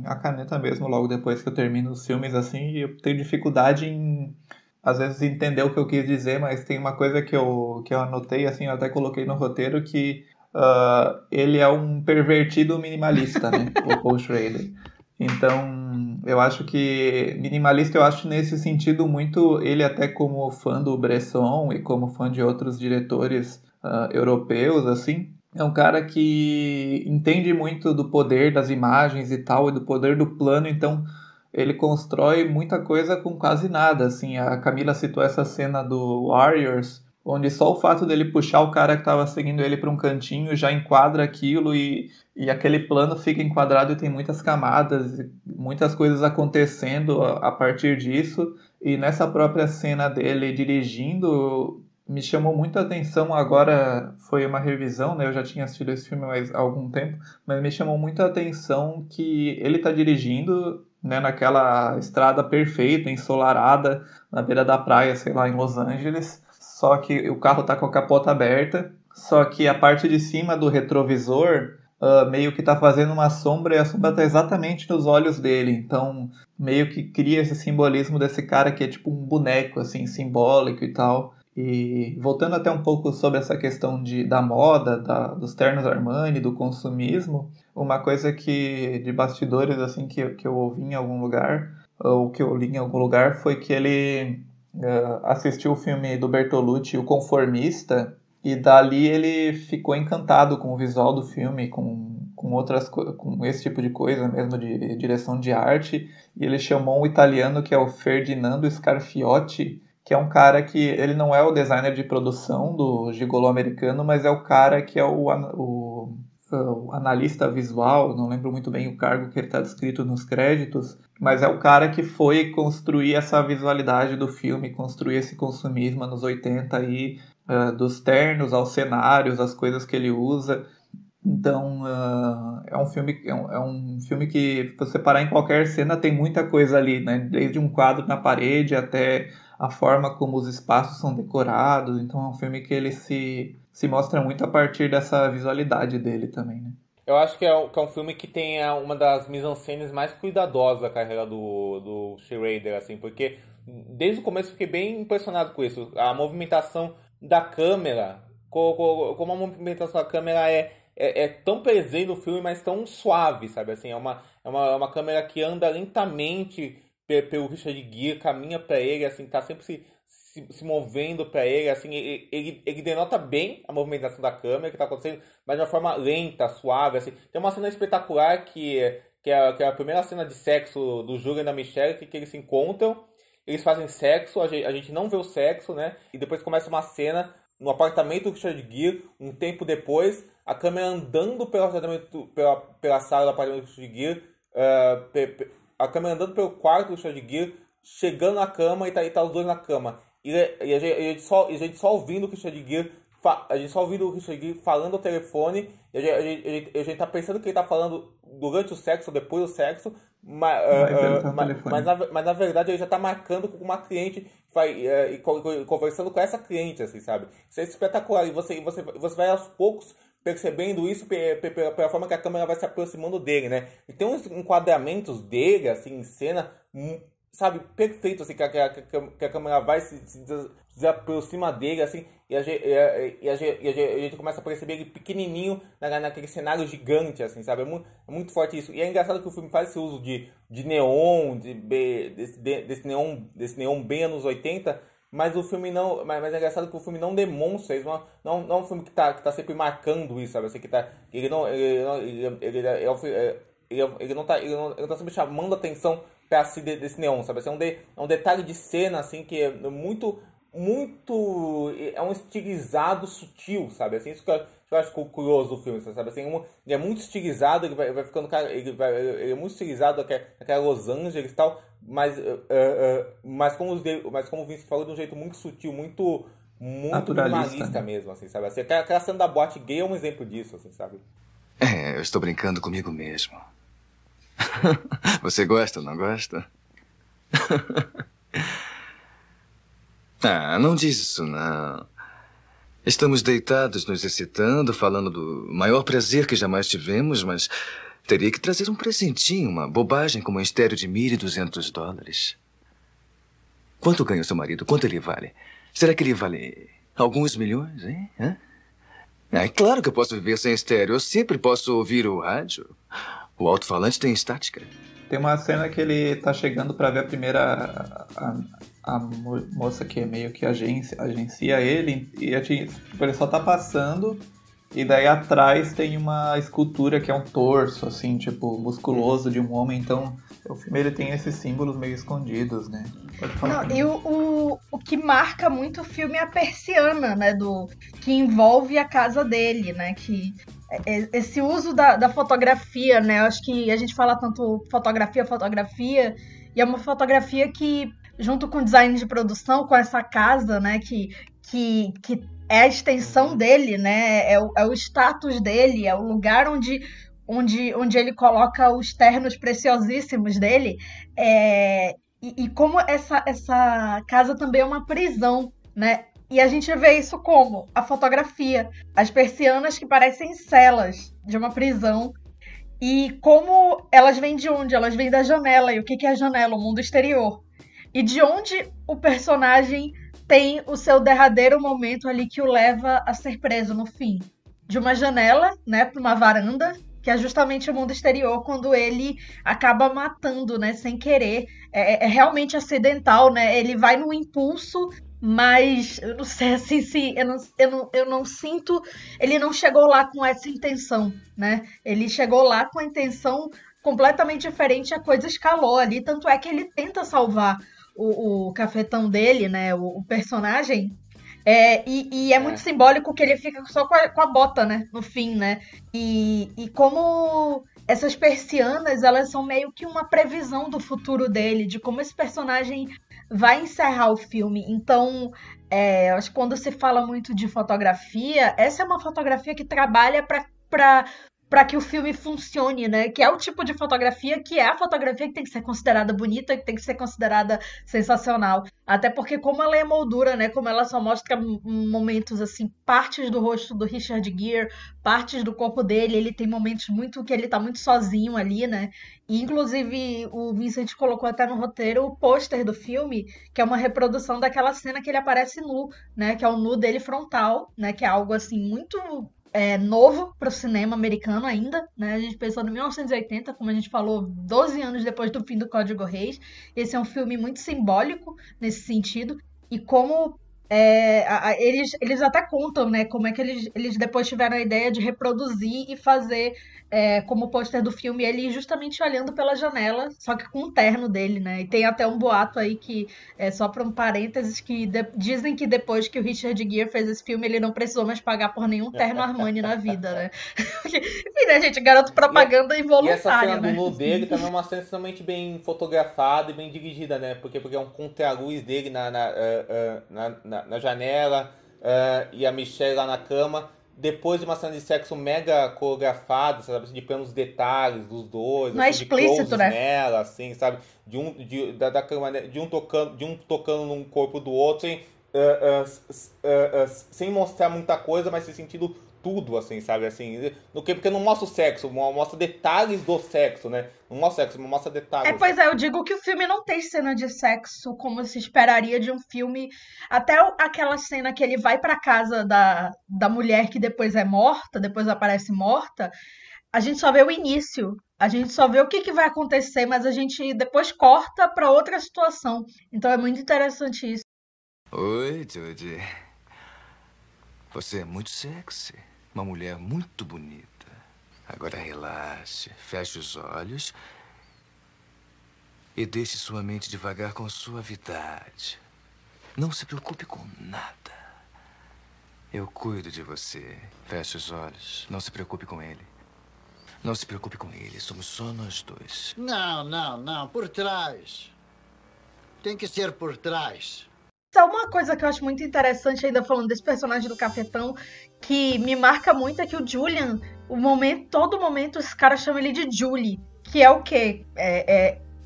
a caneta mesmo, logo depois que eu termino os filmes, assim, e eu tenho dificuldade em, às vezes, entender o que eu quis dizer, mas tem uma coisa que eu anotei, assim, eu até coloquei no roteiro, que ele é um pervertido minimalista, né, o Paul Schrader. Então, eu acho que minimalista, eu acho nesse sentido muito, ele até como fã do Bresson e como fã de outros diretores europeus, assim, é um cara que entende muito do poder das imagens e tal, e do poder do plano, então ele constrói muita coisa com quase nada, assim. A Camila citou essa cena do Warriors, onde só o fato dele puxar o cara que estava seguindo ele para um cantinho já enquadra aquilo, e aquele plano fica enquadrado e tem muitas camadas, muitas coisas acontecendo a partir disso, e nessa própria cena dele dirigindo... Me chamou muita atenção, agora foi uma revisão, né? Eu já tinha assistido esse filme há algum tempo, mas me chamou muita atenção que ele tá dirigindo, né, naquela estrada perfeita, ensolarada, na beira da praia, sei lá, em Los Angeles, só que o carro tá com a capota aberta, só que a parte de cima do retrovisor meio que tá fazendo uma sombra, e a sombra tá exatamente nos olhos dele, então meio que cria esse simbolismo desse cara que é tipo um boneco, assim, simbólico e tal. E voltando até um pouco sobre essa questão da moda, dos ternos Armani, do consumismo, uma coisa que de bastidores assim que eu ouvi em algum lugar, ou que eu li em algum lugar, foi que ele assistiu o filme do Bertolucci, O Conformista, e dali ele ficou encantado com o visual do filme, com com esse tipo de coisa mesmo, de direção de arte, e ele chamou um italiano que é o Ferdinando Scarfiotti, que é um cara que ele não é o designer de produção do Gigolô americano, mas é o cara que é o analista visual, não lembro muito bem o cargo que ele está descrito nos créditos, mas é o cara que foi construir essa visualidade do filme, construir esse consumismo nos 80 aí, dos ternos aos cenários, as coisas que ele usa. Então é um filme que você parar em qualquer cena tem muita coisa ali, né? Desde um quadro na parede até a forma como os espaços são decorados. Então é um filme que ele se mostra muito a partir dessa visualidade dele também, né? Eu acho que é um filme que tem uma das mise-en-scènes mais cuidadosas da carreira do Schrader, assim, porque desde o começo eu fiquei bem impressionado com isso. A movimentação da câmera, como a movimentação da câmera é tão presente no filme, mas tão suave, sabe? Assim, é uma câmera que anda lentamente pelo Richard Gere, caminha para ele, assim, tá sempre se movendo para ele, assim, ele denota bem a movimentação da câmera que tá acontecendo, mas de uma forma lenta, suave, assim. Tem uma cena espetacular que é a primeira cena de sexo do Julian e da Michelle, que eles se encontram, eles fazem sexo, a gente não vê o sexo, né? E depois começa uma cena no apartamento do Richard Gere, um tempo depois, a câmera andando pela sala do apartamento do Richard Gere, a câmera andando pelo quarto do Richard Gere, chegando na cama e tá os dois na cama. E a gente só ouvindo o Richard Gere, falando ao telefone, e a gente tá pensando que ele tá falando durante o sexo, depois do sexo, mas na verdade ele já tá marcando com uma cliente e conversando com essa cliente, assim, sabe? Isso é espetacular, e você vai aos poucos percebendo isso pela forma que a câmera vai se aproximando dele, né? E tem uns enquadramentos dele, assim, em cena, sabe, perfeito, assim, que a câmera vai se aproxima dele, assim, e a gente começa a perceber ele pequenininho naquele cenário gigante, assim, sabe? É muito forte isso. E é engraçado que o filme faz esse uso de neon, desse neon bem anos 80, mas o filme não, mas é engraçado que o filme não demonstra isso, não é um filme que tá sempre marcando isso, sabe? Assim, ele não tá sempre chamando a atenção para si desse neon, sabe? Assim, é um detalhe de cena, assim, que é muito é um estilizado sutil, sabe? Assim, isso que eu acho curioso do filme, sabe? Assim, ele é muito estilizado, ele vai ficando, ele é muito estilizado aquela Los Angeles e tal, mas como o Vince falou, de um jeito muito sutil, muito minimalista, né? Mesmo, assim, sabe? Assim, aquela cena da boate gay é um exemplo disso, assim, sabe? Eu estou brincando comigo mesmo. Você gosta ou não gosta? Não diz isso, não. Estamos deitados, nos excitando, falando do maior prazer que jamais tivemos, mas teria que trazer um presentinho, uma bobagem como um estéreo de $1.200. Quanto ganha o seu marido? Quanto ele vale? Será que ele vale alguns milhões, hein? É claro que eu posso viver sem estéreo. Eu sempre posso ouvir o rádio. O alto-falante tem estática. Tem uma cena que ele tá chegando para ver a primeira... A moça que é meio que agencia ele, e ele só tá passando, e daí atrás tem uma escultura que é um torso, assim, tipo, musculoso de um homem. Então o filme ele tem esses símbolos meio escondidos, né? Pode falar. Não, e o que marca muito o filme é a persiana, né, que envolve a casa dele, né, que esse uso da fotografia, né, eu acho que a gente fala tanto fotografia, e é uma fotografia que, junto com o design de produção, com essa casa, né, que é a extensão dele, né, é o status dele, é o lugar onde ele coloca os ternos preciosíssimos dele, e como essa casa também é uma prisão, né, e a gente vê isso como a fotografia, as persianas que parecem celas de uma prisão, e como elas vêm de onde? Elas vêm da janela, e o que é a janela? O mundo exterior. E de onde o personagem tem o seu derradeiro momento ali que o leva a ser preso no fim? De uma janela, né, para uma varanda, que é justamente o mundo exterior, quando ele acaba matando, né, sem querer. É realmente acidental, né? Ele vai no impulso Mas eu não sei assim se eu não sinto. Ele não chegou lá com essa intenção, né? Ele chegou lá com a intenção completamente diferente, a coisa escalou ali. Tanto é que ele tenta salvar o cafetão dele, né? O personagem. E é muito simbólico que ele fica só com a bota, né? No fim, né? E como essas persianas, elas são meio que uma previsão do futuro dele, de como esse personagem vai encerrar o filme. Então, acho que quando se fala muito de fotografia, essa é uma fotografia que trabalha para que o filme funcione, né? Que é o tipo de fotografia que é a fotografia que tem que ser considerada bonita, que tem que ser considerada sensacional. Até porque como ela é moldura, né? Como ela só mostra momentos, assim, partes do rosto do Richard Gere, partes do corpo dele, ele tem momentos muito que ele tá muito sozinho ali, né? E, inclusive, o Vincent colocou até no roteiro o pôster do filme, que é uma reprodução daquela cena que ele aparece nu, né? Que é o nu dele frontal, né? Que é algo, assim, muito novo para o cinema americano ainda, né? A gente pensando em 1980, como a gente falou, 12 anos depois do fim do Código Reis. Esse é um filme muito simbólico nesse sentido. E como eles até contam, né? Como é que eles depois tiveram a ideia de reproduzir e fazer como pôster do filme ele justamente olhando pela janela, só que com o terno dele, né? E tem até um boato aí que só para um parênteses que dizem que depois que o Richard Gere fez esse filme ele não precisou mais pagar por nenhum terno Armani na vida, né? Enfim, né, gente? Garoto propaganda involuntária. E essa cena do né? nu dele também é uma cena extremamente bem fotografada e bem dirigida, né? Porque é um contraluz dele na janela e a Michelle lá na cama. Depois de uma cena de sexo mega coreografada, sabe? De planos detalhes dos dois. Não é assim, explícito, de né? nela, assim, sabe? De um tocando num corpo do outro, sem mostrar muita coisa, mas sem sentido tudo, assim, sabe? Assim, porque não mostra o sexo, mostra detalhes do sexo, né? Não mostra sexo, mas mostra detalhes. Pois eu digo que o filme não tem cena de sexo como se esperaria de um filme. Até aquela cena que ele vai pra casa da mulher que depois é morta, depois aparece morta, a gente só vê o início. A gente só vê o que vai acontecer, mas a gente depois corta pra outra situação. Então é muito interessante isso. Oi, Judy. Você é muito sexy. Uma mulher muito bonita. Agora relaxe, feche os olhos e deixe sua mente devagar com suavidade. Não se preocupe com nada. Eu cuido de você. Feche os olhos. Não se preocupe com ele. Não se preocupe com ele. Somos só nós dois. Não. Por trás. Tem que ser por trás. Só uma coisa que eu acho muito interessante, ainda falando desse personagem do cafetão, que me marca muito é que o Julian, todo momento, esse cara chama ele de Julie, que é o quê?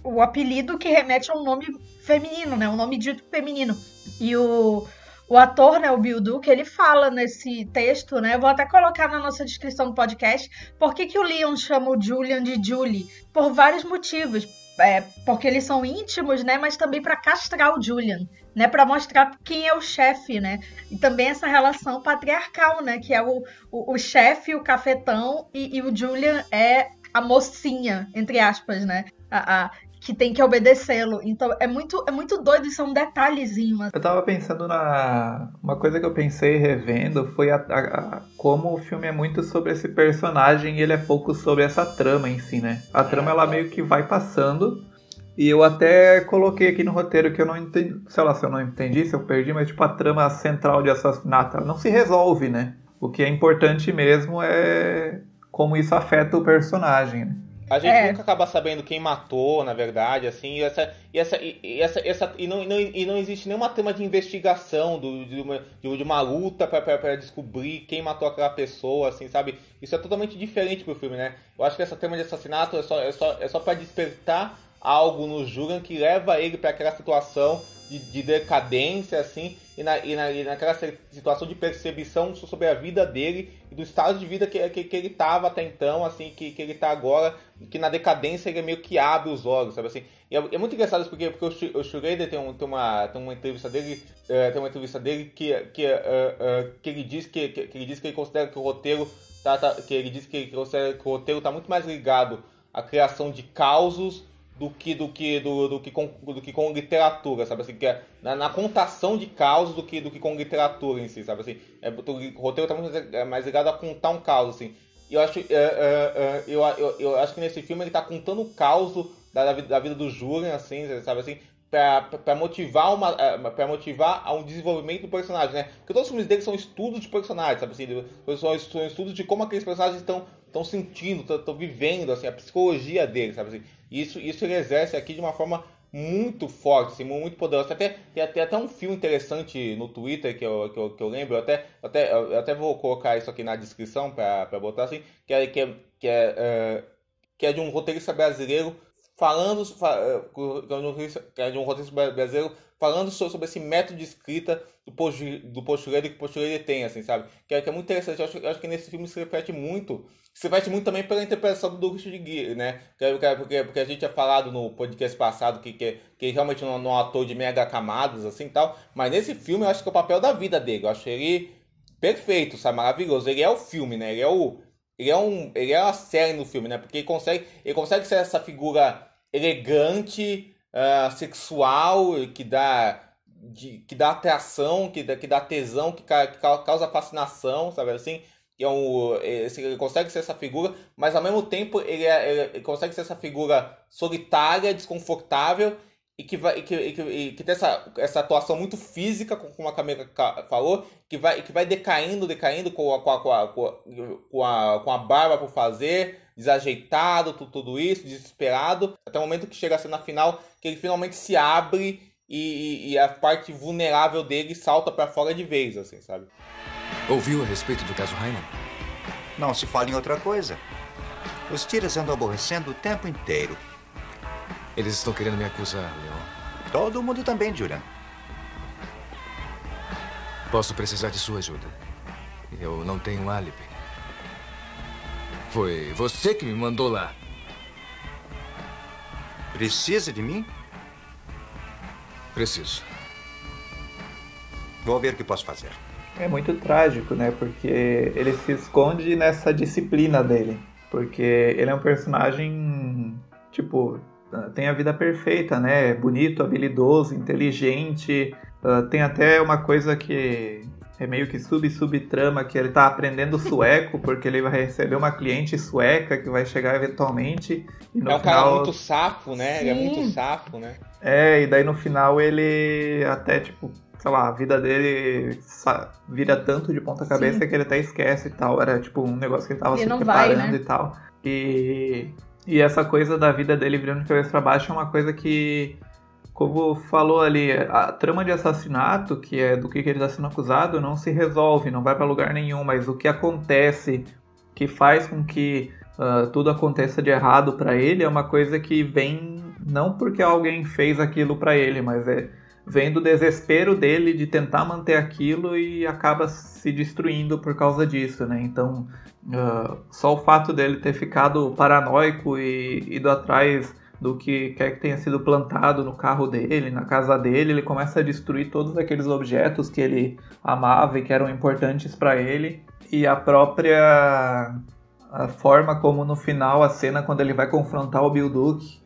O apelido que remete a um nome feminino, né? Um nome dito feminino. E o ator, né, o Bill Duke, ele fala nesse texto, né? Eu vou até colocar na nossa descrição do podcast, por que o Leon chama o Julian de Julie? Por vários motivos. Porque eles são íntimos, né? Mas também para castrar o Julian, né? Para mostrar quem é o chefe, né? E também essa relação patriarcal, né? Que é o chefe, o cafetão, e o Julian é a mocinha, entre aspas, né? Que tem que obedecê-lo. Então é muito doido, isso é um detalhezinho. Eu tava pensando uma coisa que eu pensei revendo foi como o filme é muito sobre esse personagem e ele é pouco sobre essa trama em si, né? A trama ela meio que vai passando e eu até coloquei aqui no roteiro que eu não entendi, sei lá se eu não entendi, se eu perdi, mas tipo a trama central de assassinato ela não se resolve, né? O que é importante mesmo é como isso afeta o personagem, né? A gente nunca acaba sabendo quem matou, na verdade, assim, e não existe nenhuma trama de investigação de uma luta para descobrir quem matou aquela pessoa, assim, sabe? Isso é totalmente diferente pro filme, né? Eu acho que essa trama de assassinato é só para despertar algo no Julian que leva ele para aquela situação de decadência, assim, e naquela situação de percepção sobre a vida dele e do estado de vida que ele estava até então, assim, que ele está agora, que na decadência ele meio que abre os olhos, sabe assim? E é muito engraçado porque o Schrader tem uma entrevista dele, que ele diz que ele considera que o roteiro que ele diz que ele considera que o roteiro está muito mais ligado à criação de causos do que com literatura, sabe assim, que é na contação de causas do que com literatura em si, sabe assim. O roteiro tá muito mais ligado a contar um caos, assim. E eu acho que nesse filme ele tá contando o caos da vida do Julian, assim, sabe assim, pra motivar a um desenvolvimento do personagem, né? Porque todos os filmes dele são estudos de personagens, sabe assim, são estudos de como aqueles personagens estão sentindo, estão vivendo, assim, a psicologia deles, sabe assim. Isso ele exerce aqui de uma forma muito forte, assim, muito poderosa. Tem até um filme interessante no Twitter que eu lembro, eu até vou colocar isso aqui na descrição pra botar assim, que é de um roteirista brasileiro falando sobre esse método de escrita do Pochureiro que o Pochureiro tem, assim, sabe? Que é muito interessante. Eu acho que nesse filme se reflete muito também pela interpretação do Richard Gere, né? Porque a gente tinha falado no podcast passado que realmente não é um ator de mega camadas, assim, tal. Mas nesse filme eu acho que é o papel da vida dele. Eu acho ele perfeito, sabe? Maravilhoso. Ele é o filme, né? Ele é uma série no filme, né? Porque ele consegue ser essa figura elegante, sexual, que dá atração, que dá tesão, que causa fascinação, sabe assim? Ele consegue ser essa figura, mas ao mesmo tempo ele consegue ser essa figura solitária, desconfortável e que tem essa atuação muito física, como a Camila falou, que vai decaindo com a barba por fazer, desajeitado, tudo isso, desesperado, até o momento que chega a cena final, que ele finalmente se abre e a parte vulnerável dele salta pra fora de vez, assim, sabe? Ouviu a respeito do caso Heinemann? Não se fala em outra coisa. Os tiras andam aborrecendo o tempo inteiro. Eles estão querendo me acusar, Leon. Todo mundo também, Julian. Posso precisar de sua ajuda. Eu não tenho álibi. Foi você que me mandou lá. Precisa de mim? Preciso. Vou ver o que posso fazer. É muito trágico, né? Porque ele se esconde nessa disciplina dele. Porque ele é um personagem, tipo, tem a vida perfeita, né? Bonito, habilidoso, inteligente. Tem até uma coisa que é meio que subtrama, que ele tá aprendendo sueco, porque ele vai receber uma cliente sueca que vai chegar eventualmente. E no um final... cara muito safo, né? Sim. Ele é muito safo, né? E daí no final ele até, tipo, sei lá, a vida dele vira tanto de ponta cabeça que ele até esquece e tal. Era tipo um negócio que ele tava se preparando, né? E tal. E essa coisa da vida dele virando de cabeça pra baixo é uma coisa que, como falou ali, a trama de assassinato, que é do que ele está sendo acusado, não se resolve, não vai pra lugar nenhum, mas o que acontece, que faz com que tudo aconteça de errado pra ele, é uma coisa que vem não porque alguém fez aquilo pra ele, mas vem do desespero dele de tentar manter aquilo e acaba se destruindo por causa disso, né? Então, só o fato dele ter ficado paranoico e ido atrás do que quer que tenha sido plantado no carro dele, na casa dele, ele começa a destruir todos aqueles objetos que ele amava e que eram importantes para ele. E a própria forma como no final, a cena quando ele vai confrontar o Bill Duke,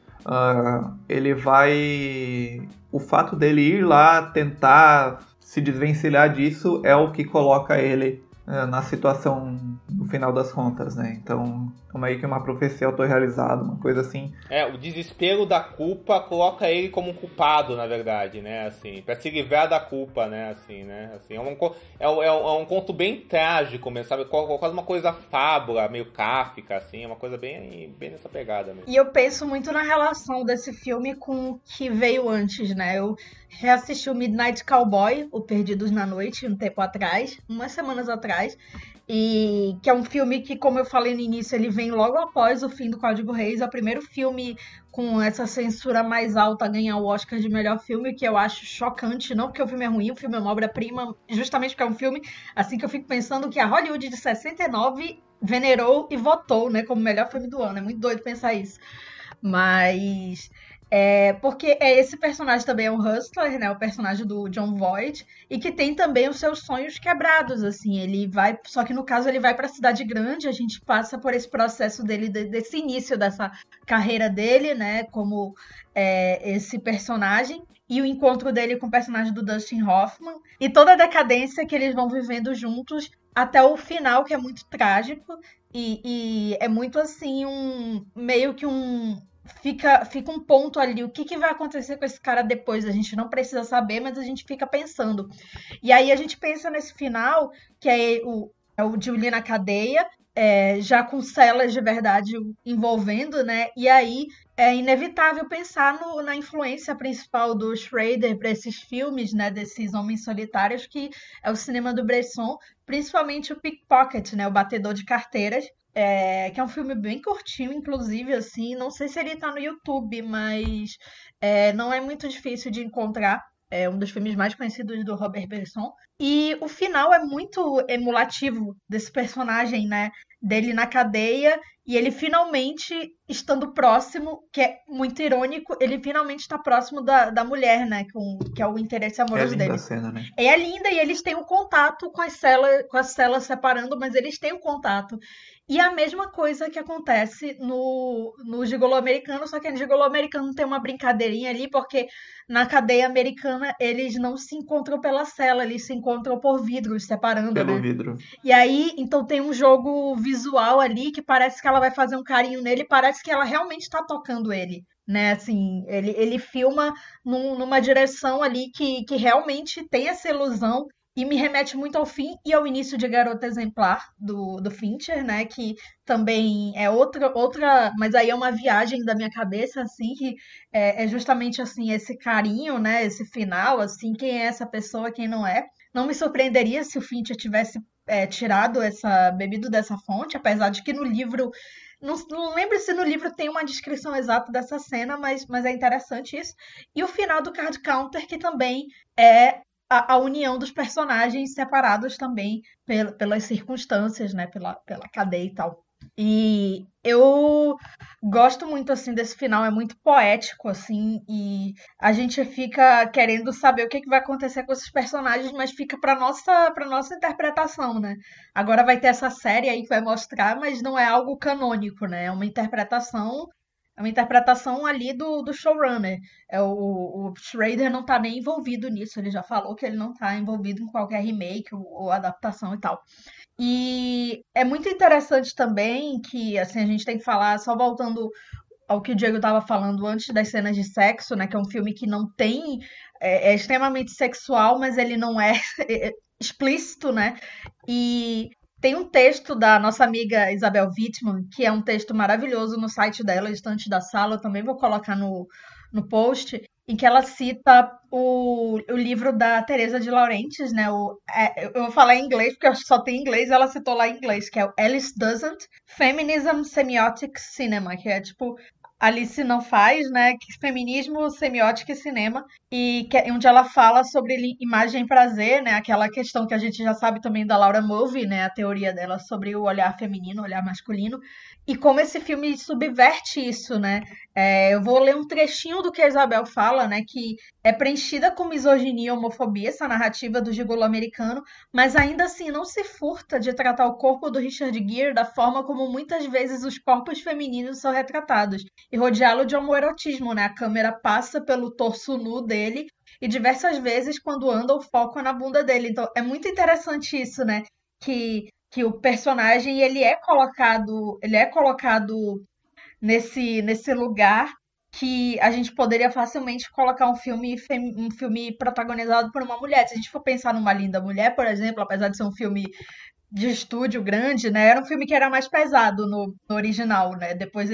o fato dele ir lá tentar se desvencilhar disso é o que coloca ele na situação no final das contas, né? Então, é meio que uma profecia autorrealizada, uma coisa assim. O desespero da culpa coloca ele como um culpado, na verdade, né? Assim, pra se livrar da culpa, né? Assim, né? Assim, é um conto bem trágico, mesmo, sabe? Quase uma coisa fábula, meio Kafka, assim, é uma coisa bem nessa pegada mesmo. E eu penso muito na relação desse filme com o que veio antes, né? Eu reassisti o Midnight Cowboy, o Perdidos na Noite, um tempo atrás, umas semanas atrás, e que é um filme que, como eu falei no início, ele vem logo após o fim do Código Reis, é o primeiro filme com essa censura mais alta a ganhar o Oscar de melhor filme, que eu acho chocante, não porque o filme é ruim, o filme é uma obra-prima, justamente porque é um filme, assim, que eu fico pensando que a Hollywood de 69 venerou e votou, né, como melhor filme do ano, é muito doido pensar isso. Mas Porque esse personagem também é um hustler, né? O personagem do John Voight, e que tem também os seus sonhos quebrados, assim. Ele vai, só que no caso ele vai para a cidade grande. A gente passa por esse processo dele, desse início dessa carreira dele, né? Como esse personagem. E o encontro dele com o personagem do Dustin Hoffman. E toda a decadência que eles vão vivendo juntos até o final, que é muito trágico. E é muito assim, meio que fica um ponto ali, o que vai acontecer com esse cara depois? A gente não precisa saber, mas a gente fica pensando. E aí a gente pensa nesse final, que é o Julie na cadeia, já com celas de verdade envolvendo, né? E aí é inevitável pensar na influência principal do Schrader para esses filmes, né? Desses homens solitários, que é o cinema do Bresson, principalmente o Pickpocket, né? O batedor de carteiras, que é um filme bem curtinho, inclusive, assim. Não sei se ele tá no YouTube, mas não é muito difícil de encontrar. É um dos filmes mais conhecidos do Robert Bresson. E o final é muito emulativo desse personagem, né? Dele na cadeia, e ele finalmente estando próximo, que é muito irônico, ele finalmente está próximo da mulher, né? Que é o interesse amoroso dele. A cena, né? É linda, e eles têm um contato com as celas separando, mas eles têm um contato. E a mesma coisa que acontece no Gigolô Americano, só que no Gigolô Americano tem uma brincadeirinha ali, porque na cadeia americana eles não se encontram pela cela, eles se encontram por vidros, separando, Pelo né? vidro. E aí, então tem um jogo visual ali que parece que ela vai fazer um carinho nele, parece que ela realmente está tocando ele, né? Assim, ele filma numa direção ali que realmente tem essa ilusão. E me remete muito ao fim e ao início de Garota Exemplar, do Fincher, né? Que também é outra... Mas aí é uma viagem da minha cabeça, assim, que é justamente, assim, esse carinho, né? Esse final, assim, quem é essa pessoa, quem não é. Não me surpreenderia se o Fincher tivesse bebido dessa fonte, apesar de que no livro... Não lembro se no livro tem uma descrição exata dessa cena, mas é interessante isso. E o final do Card Counter, que também é a união dos personagens separados também pelas circunstâncias, né? Pela cadeia e tal. E eu gosto muito, assim, desse final, é muito poético, assim, e a gente fica querendo saber o que vai acontecer com esses personagens, mas fica pra nossa interpretação, né? Agora vai ter essa série aí que vai mostrar, mas não é algo canônico, né? É uma interpretação ali do showrunner. O Schrader não tá nem envolvido nisso, ele já falou que ele não tá envolvido em qualquer remake ou adaptação e tal. E é muito interessante também que, assim, a gente tem que falar, só voltando ao que o Diego estava falando antes das cenas de sexo, né, que é um filme que não tem, é extremamente sexual, mas ele não é explícito, né, e tem um texto da nossa amiga Isabel Wittmann, que é um texto maravilhoso no site dela, Estante da Sala, eu também vou colocar no post, em que ela cita o livro da Teresa de Laurentiis, né? Eu vou falar em inglês, porque eu só tem inglês, ela citou lá em inglês, que é o Alice Doesn't, Feminism, Semiotic Cinema, que é tipo Alice não faz, né? Feminismo, semiótica e cinema, e onde ela fala sobre imagem e prazer, né? Aquela questão que a gente já sabe também da Laura Mulvey, né? A teoria dela sobre o olhar feminino, o olhar masculino, e como esse filme subverte isso, né? Eu vou ler um trechinho do que a Isabel fala, né? Que é preenchida com misoginia e homofobia, essa narrativa do gigolo americano, mas ainda assim não se furta de tratar o corpo do Richard Gere da forma como muitas vezes os corpos femininos são retratados, e rodeá-lo de homoerotismo, né? A câmera passa pelo torso nu dele, e diversas vezes, quando anda, o foco é na bunda dele. Então, é muito interessante isso, né? Que o personagem, ele é colocado nesse lugar que a gente poderia facilmente colocar um filme protagonizado por uma mulher. Se a gente for pensar numa Linda Mulher, por exemplo, apesar de ser um filme de estúdio grande, né? Era um filme que era mais pesado no original, né? Depois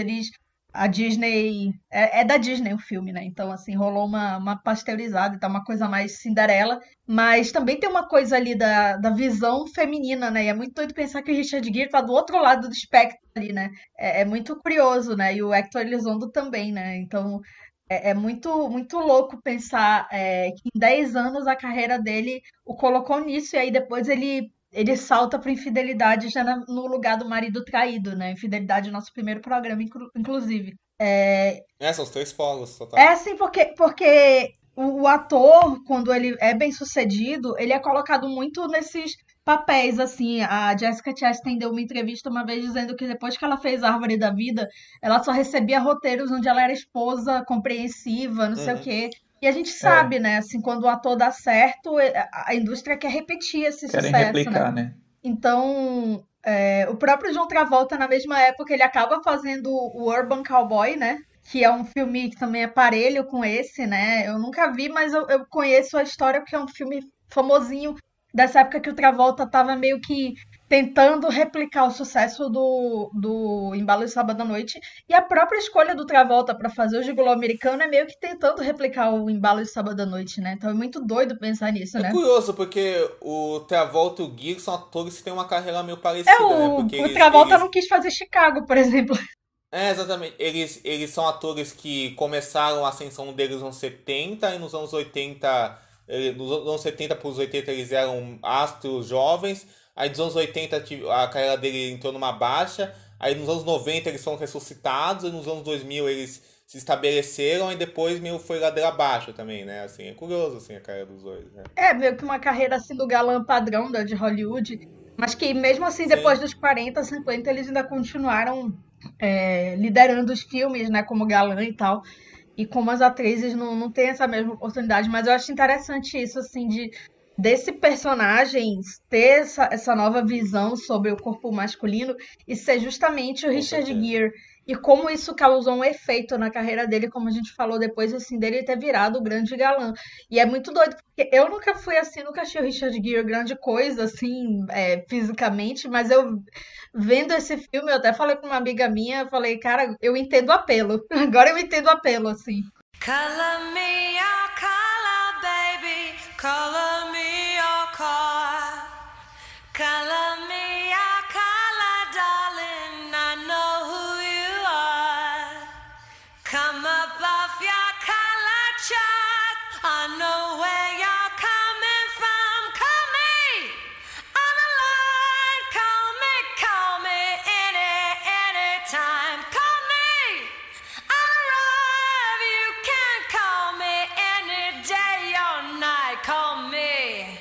a Disney... É da Disney o filme, né? Então, assim, rolou uma pasteurizada e tal, uma coisa mais Cinderela. Mas também tem uma coisa ali da visão feminina, né? E é muito doido pensar que o Richard Gere tá do outro lado do espectro ali, né? É muito curioso, né? E o Hector Elizondo também, né? Então, é muito, muito louco pensar que em 10 anos a carreira dele o colocou nisso, e aí depois ele salta para infidelidade já no lugar do marido traído, né? Infidelidade é nosso primeiro programa, inclusive. São os 3 polos, total. É assim, porque o ator, quando ele é bem sucedido, ele é colocado muito nesses papéis, assim. A Jessica Chastain deu uma entrevista uma vez dizendo que depois que ela fez Árvore da Vida, ela só recebia roteiros onde ela era esposa, compreensiva, não sei o quê. E a gente sabe, né, assim, quando o ator dá certo, a indústria quer repetir esse Querem sucesso, replicar, né? Então, o próprio John Travolta, na mesma época, ele acaba fazendo o Urban Cowboy, né? Que é um filme que também é parelho com esse, né? Eu nunca vi, mas eu conheço a história porque é um filme famosinho dessa época que o Travolta tava meio que tentando replicar o sucesso do Embalo de Sábado à Noite. E a própria escolha do Travolta para fazer o Gigolô Americano é meio que tentando replicar o Embalo de Sábado à Noite, né? Então é muito doido pensar nisso, né? É curioso, porque o Travolta e o Gere são atores que têm uma carreira meio parecida, né? Porque o Travolta não quis fazer Chicago, por exemplo. Exatamente. Eles são atores que começaram a ascensão deles nos anos 70 e nos anos 80... Nos anos 70 para os 80 eles eram astros jovens. Aí dos anos 80 a carreira dele entrou numa baixa. Aí nos anos 90 eles foram ressuscitados. E nos anos 2000 eles se estabeleceram. E depois meio foi ladeira abaixo também, né? Assim, é curioso assim, a carreira dos dois, né? Meio que uma carreira assim do galã padrão de Hollywood. Mas que mesmo assim, depois dos 40, 50, eles ainda continuaram liderando os filmes, né? Como galã e tal. E como as atrizes não têm essa mesma oportunidade. Mas eu acho interessante isso, assim, desse personagem ter essa nova visão sobre o corpo masculino e ser justamente o Richard Gere. E como isso causou um efeito na carreira dele, como a gente falou depois, assim, dele ter virado o grande galã. E é muito doido, porque eu nunca fui assim, nunca achei o Richard Gere grande coisa, assim, fisicamente, mas eu, vendo esse filme, eu até falei com uma amiga minha, falei, cara, eu entendo o apelo. Agora eu entendo o apelo, assim. Color me your color, baby. Color me your car. Color me your color, darling. I know who you are. Come up off your color chart. I know where you're coming from. Call me on the line. Call me anytime. Call me. I'll arrive. You can call me any day or night. Call me.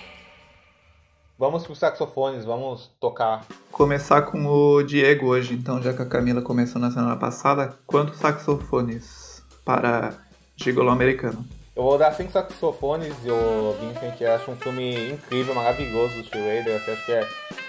Vamos pros saxofones, vamos tocar. Começar com o Diego hoje, então, já que a Camila começou na semana passada. Quantos saxofones para Gigolô Americano? Eu vou dar 5 saxofones, Vincent. Eu acho um filme incrível, maravilhoso do Schrader.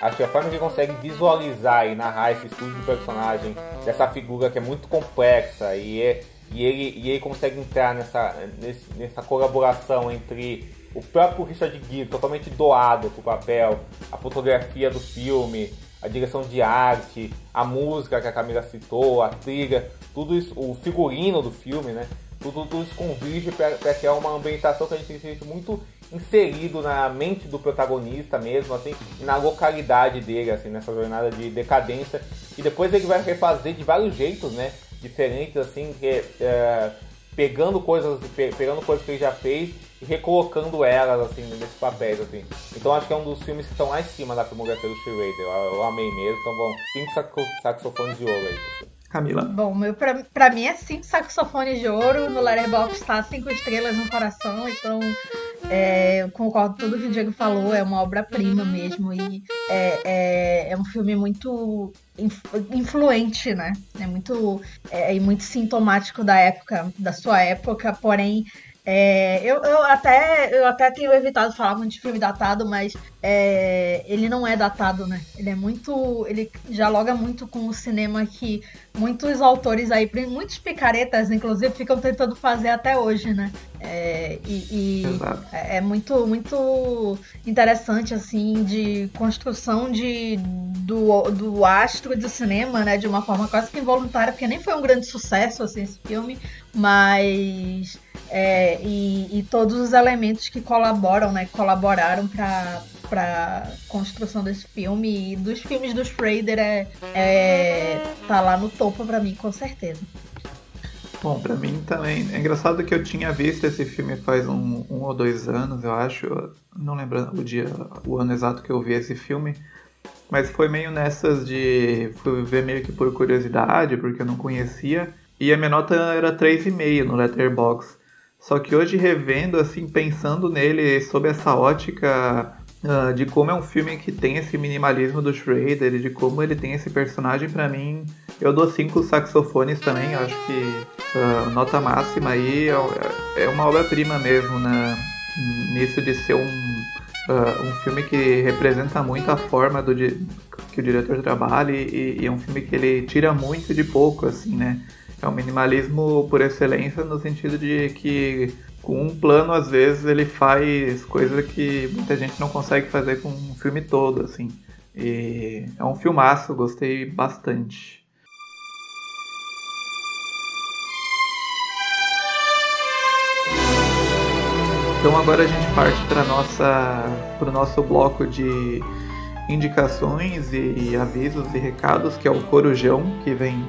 Acho que a forma que ele consegue visualizar e narrar esse estudo de personagem, dessa figura que é muito complexa, e ele consegue entrar nessa colaboração entre o próprio Richard Gere, totalmente doado pro papel, a fotografia do filme, a direção de arte, a música que a Camila citou, a trilha, tudo isso, o figurino do filme, né? Tudo isso converge para criar uma ambientação que a gente se sente muito inserido na mente do protagonista mesmo, assim, e na localidade dele, assim, nessa jornada de decadência. E depois ele vai refazer de vários jeitos, né? Diferentes, assim, pegando coisas que ele já fez e recolocando elas, assim, nesses papéis, assim. Então acho que é um dos filmes que estão lá em cima da filmografia do Schrader. Eu amei mesmo. Então vão 5 saxofones de ouro aí. Camila. Bom, pra mim é 5 saxofones de ouro. No Letterboxd tá 5 estrelas no coração. Então, eu concordo com tudo que o Diego falou. É uma obra-prima mesmo. E é um filme muito influente, né? É muito sintomático da sua época. Porém, eu até tenho evitado falar muito de filme datado, mas ele não é datado, né? Ele dialoga muito com o cinema que muitos autores aí, muitos picaretas, inclusive, ficam tentando fazer até hoje, né? É muito, muito interessante, assim, de construção do astro do cinema, né? De uma forma quase que involuntária, porque nem foi um grande sucesso, assim, esse filme, mas... E todos os elementos que colaboraram para construção desse filme e dos filmes do Schrader tá lá no topo para mim, com certeza. Bom, pra mim também. É engraçado que eu tinha visto esse filme faz um ou 2 anos, eu acho. Eu não lembro o ano exato que eu vi esse filme. Mas foi meio nessas de... Fui ver meio que por curiosidade, porque eu não conhecia. E a minha nota era 3,5 no Letterboxd. Só que hoje, revendo, assim, pensando nele sob essa ótica de como é um filme que tem esse minimalismo do Schrader e de como ele tem esse personagem, pra mim, eu dou 5 saxofones também. Eu acho que nota máxima aí é uma obra-prima mesmo, né? Nisso de ser um filme que representa muito a forma que o diretor trabalha e é um filme que ele tira muito de pouco, assim, né? É um minimalismo por excelência no sentido de que com um plano, às vezes, ele faz coisa que muita gente não consegue fazer com um filme todo, assim. E é um filmaço, gostei bastante. Então agora a gente parte para o nosso bloco de indicações e avisos e recados, que é o Corujão, que vem